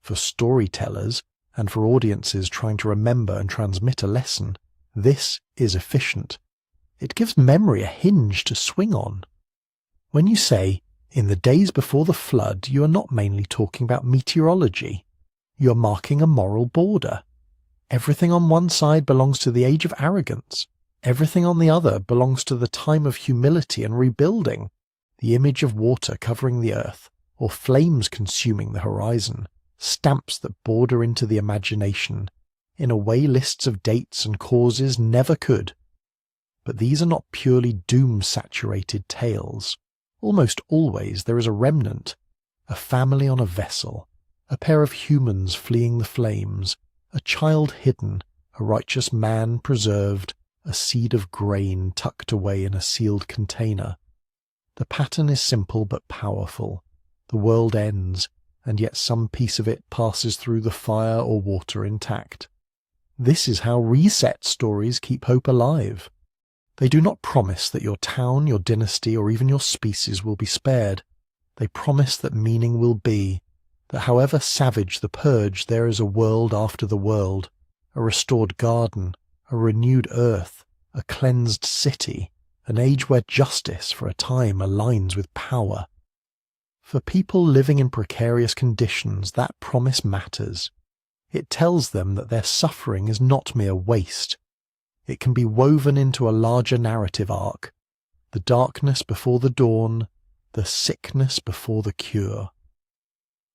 For storytellers, and for audiences trying to remember and transmit a lesson, this is efficient. It gives memory a hinge to swing on. When you say, in the days before the flood, you are not mainly talking about meteorology. You are marking a moral border. Everything on one side belongs to the age of arrogance. Everything on the other belongs to the time of humility and rebuilding. The image of water covering the earth, or flames consuming the horizon, stamps that border into the imagination, in a way lists of dates and causes never could. But these are not purely doom-saturated tales. Almost always there is a remnant, a family on a vessel, a pair of humans fleeing the flames, a child hidden, a righteous man preserved, a seed of grain tucked away in a sealed container. The pattern is simple but powerful. The world ends, and yet some piece of it passes through the fire or water intact. This is how reset stories keep hope alive. They do not promise that your town, your dynasty, or even your species will be spared. They promise that meaning will be, that however savage the purge, there is a world after the world, a restored garden, a renewed earth, a cleansed city, an age where justice for a time aligns with power. For people living in precarious conditions, that promise matters. It tells them that their suffering is not mere waste. It can be woven into a larger narrative arc, the darkness before the dawn, the sickness before the cure.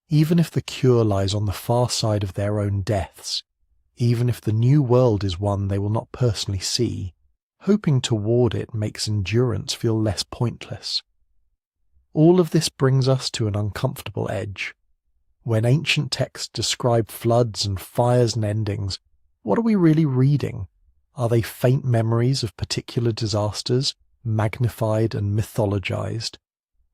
Even if the cure lies on the far side of their own deaths, even if the new world is one they will not personally see, hoping toward it makes endurance feel less pointless. All of this brings us to an uncomfortable edge. When ancient texts describe floods and fires and endings, what are we really reading? Are they faint memories of particular disasters, magnified and mythologized?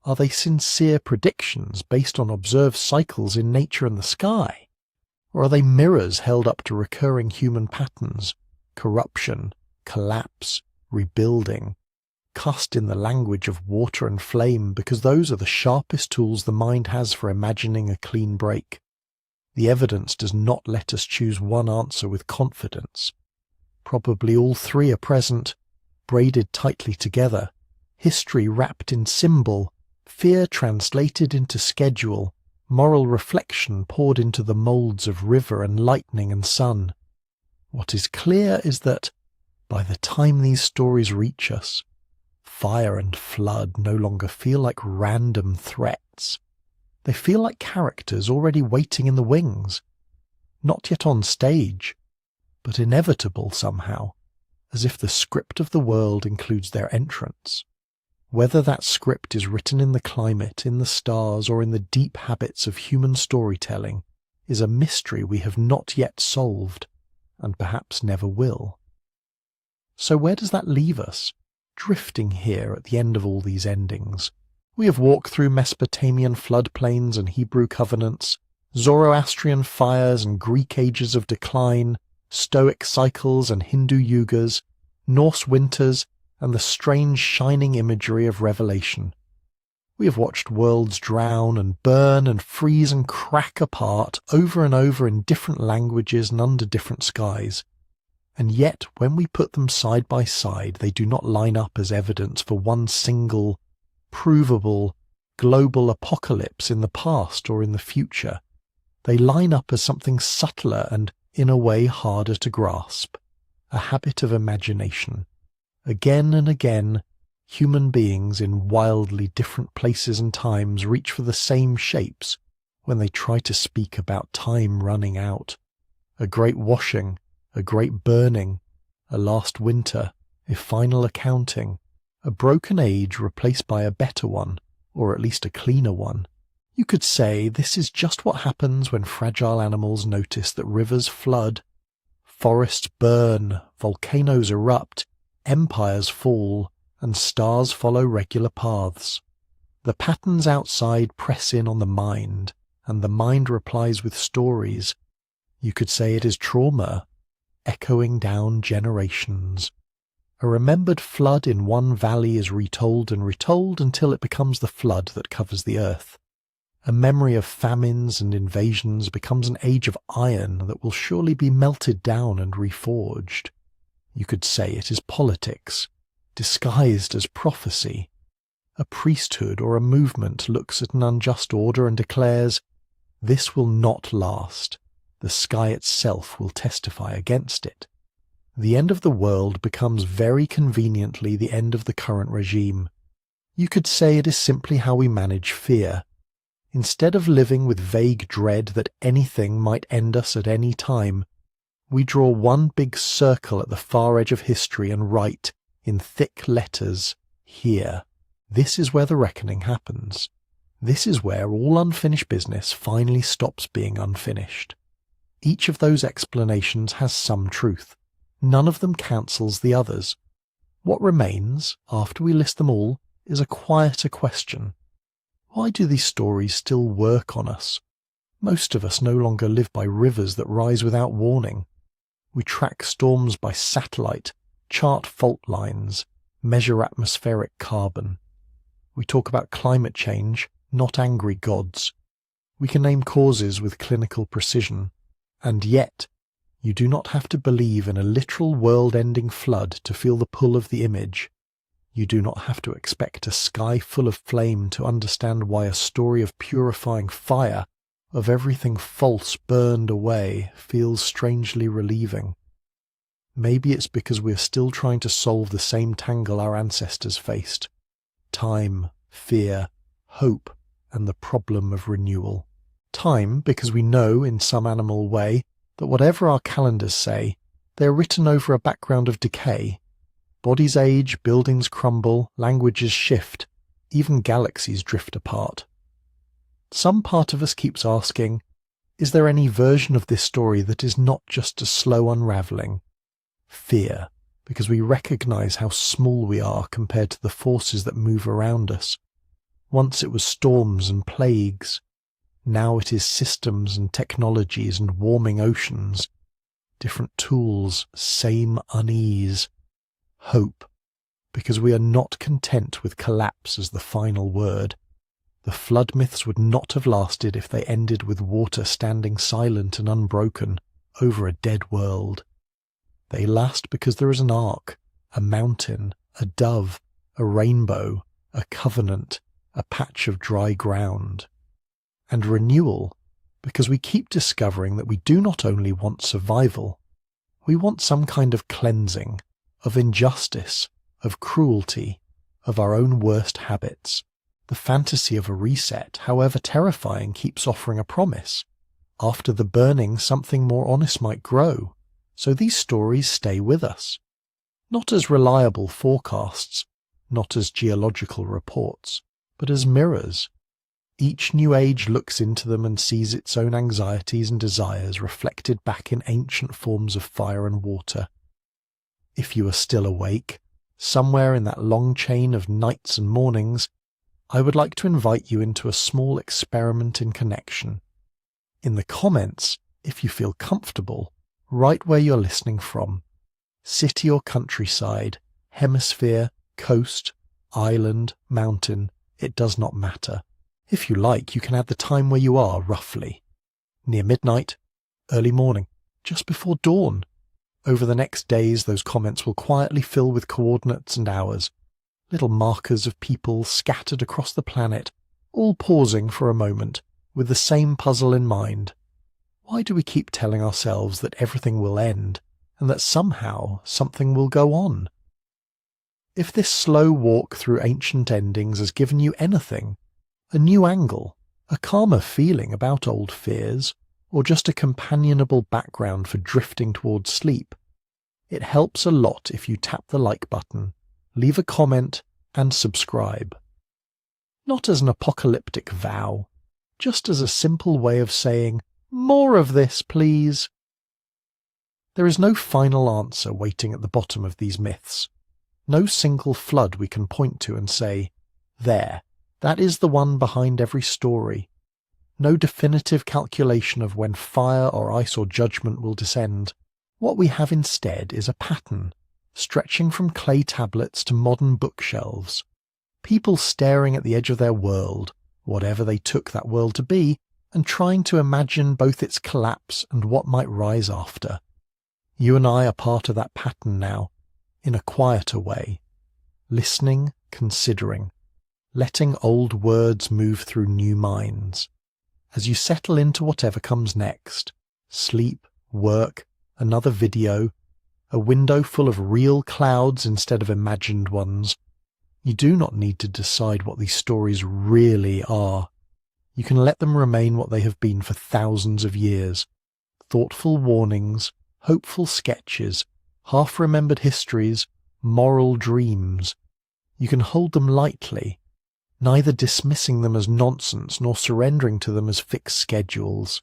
Are they sincere predictions based on observed cycles in nature and the sky? Or are they mirrors held up to recurring human patterns, corruption, collapse, rebuilding? cast in the language of water and flame because those are the sharpest tools the mind has for imagining a clean break. The evidence does not let us choose one answer with confidence. Probably all three are present, braided tightly together, history wrapped in symbol, fear translated into schedule, moral reflection poured into the moulds of river and lightning and sun. What is clear is that, by the time these stories reach us, fire and flood no longer feel like random threats. They feel like characters already waiting in the wings, not yet on stage, but inevitable somehow, as if the script of the world includes their entrance. Whether that script is written in the climate, in the stars, or in the deep habits of human storytelling is a mystery we have not yet solved, and perhaps never will. So where does that leave us, drifting here at the end of all these endings? We have walked through Mesopotamian floodplains and Hebrew covenants, Zoroastrian fires and Greek ages of decline, Stoic cycles and Hindu yugas, Norse winters, and the strange shining imagery of revelation. We have watched worlds drown and burn and freeze and crack apart over and over in different languages and under different skies. And yet, when we put them side by side, they do not line up as evidence for one single, provable, global apocalypse in the past or in the future. They line up as something subtler and, in a way, harder to grasp, a habit of imagination. Again and again, human beings in wildly different places and times reach for the same shapes when they try to speak about time running out. A great washing, a great burning, a last winter, a final accounting, a broken age replaced by a better one, or at least a cleaner one. You could say this is just what happens when fragile animals notice that rivers flood, forests burn, volcanoes erupt, empires fall, and stars follow regular paths. The patterns outside press in on the mind, and the mind replies with stories. You could say it is trauma, echoing down generations. A remembered flood in one valley is retold and retold until it becomes the flood that covers the earth. A memory of famines and invasions becomes an age of iron that will surely be melted down and reforged. You could say it is politics, disguised as prophecy. A priesthood or a movement looks at an unjust order and declares, "This will not last. The sky itself will testify against it." The end of the world becomes very conveniently the end of the current regime. You could say it is simply how we manage fear. Instead of living with vague dread that anything might end us at any time, we draw one big circle at the far edge of history and write, in thick letters, "Here." This is where the reckoning happens. This is where all unfinished business finally stops being unfinished. Each of those explanations has some truth. None of them cancels the others. What remains, after we list them all, is a quieter question. Why do these stories still work on us? Most of us no longer live by rivers that rise without warning. We track storms by satellite, chart fault lines, measure atmospheric carbon. We talk about climate change, not angry gods. We can name causes with clinical precision. And yet, you do not have to believe in a literal world-ending flood to feel the pull of the image. You do not have to expect a sky full of flame to understand why a story of purifying fire, of everything false burned away, feels strangely relieving. Maybe it's because we're still trying to solve the same tangle our ancestors faced. Time, fear, hope, and the problem of renewal. Time, because we know, in some animal way, that whatever our calendars say, they are written over a background of decay. Bodies age, buildings crumble, languages shift, even galaxies drift apart. Some part of us keeps asking, is there any version of this story that is not just a slow unravelling? Fear, because we recognise how small we are compared to the forces that move around us. Once it was storms and plagues. Now it is systems and technologies and warming oceans. Different tools, same unease. Hope, because we are not content with collapse as the final word. The flood myths would not have lasted if they ended with water standing silent and unbroken over a dead world. They last because there is an ark, a mountain, a dove, a rainbow, a covenant, a patch of dry ground. And renewal, because we keep discovering that we do not only want survival, we want some kind of cleansing, of injustice, of cruelty, of our own worst habits. The fantasy of a reset, however terrifying, keeps offering a promise. After the burning, something more honest might grow, so these stories stay with us. Not as reliable forecasts, not as geological reports, but as mirrors. Each new age looks into them and sees its own anxieties and desires reflected back in ancient forms of fire and water. If you are still awake, somewhere in that long chain of nights and mornings, I would like to invite you into a small experiment in connection. In the comments, if you feel comfortable, write where you're listening from. City or countryside, hemisphere, coast, island, mountain, it does not matter. If you like, you can add the time where you are, roughly. Near midnight, early morning, just before dawn. Over the next days, those comments will quietly fill with coordinates and hours, little markers of people scattered across the planet, all pausing for a moment, with the same puzzle in mind. Why do we keep telling ourselves that everything will end, and that somehow something will go on? If this slow walk through ancient endings has given you anything, a new angle, a calmer feeling about old fears, or just a companionable background for drifting towards sleep, it helps a lot if you tap the like button, leave a comment, and subscribe. Not as an apocalyptic vow, just as a simple way of saying, "More of this, please." There is no final answer waiting at the bottom of these myths. No single flood we can point to and say, "There, that is the one behind every story." No definitive calculation of when fire or ice or judgment will descend. What we have instead is a pattern, stretching from clay tablets to modern bookshelves. People staring at the edge of their world, whatever they took that world to be, and trying to imagine both its collapse and what might rise after. You and I are part of that pattern now, in a quieter way, listening, considering, letting old words move through new minds. As you settle into whatever comes next, sleep, work, another video, a window full of real clouds instead of imagined ones, you do not need to decide what these stories really are. You can let them remain what they have been for thousands of years. Thoughtful warnings, hopeful sketches, half-remembered histories, moral dreams. You can hold them lightly, neither dismissing them as nonsense nor surrendering to them as fixed schedules.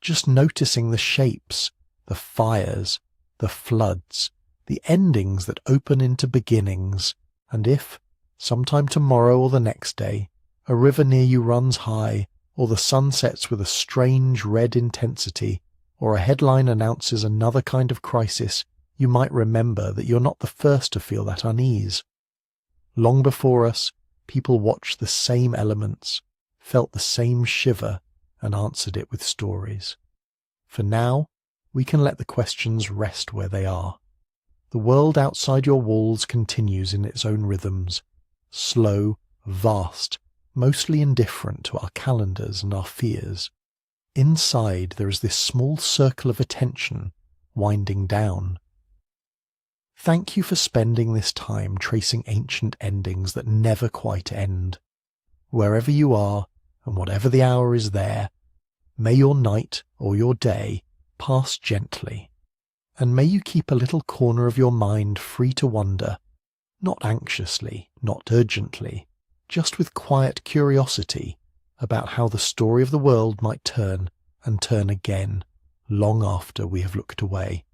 Just noticing the shapes, the fires, the floods, the endings that open into beginnings, and if, sometime tomorrow or the next day, a river near you runs high, or the sun sets with a strange red intensity, or a headline announces another kind of crisis, you might remember that you're not the first to feel that unease. Long before us, people watched the same elements, felt the same shiver, and answered it with stories. For now, we can let the questions rest where they are. The world outside your walls continues in its own rhythms, slow, vast, mostly indifferent to our calendars and our fears. Inside there is this small circle of attention winding down. Thank you for spending this time tracing ancient endings that never quite end. Wherever you are, and whatever the hour is there, may your night or your day pass gently, and may you keep a little corner of your mind free to wander, not anxiously, not urgently, just with quiet curiosity about how the story of the world might turn and turn again long after we have looked away.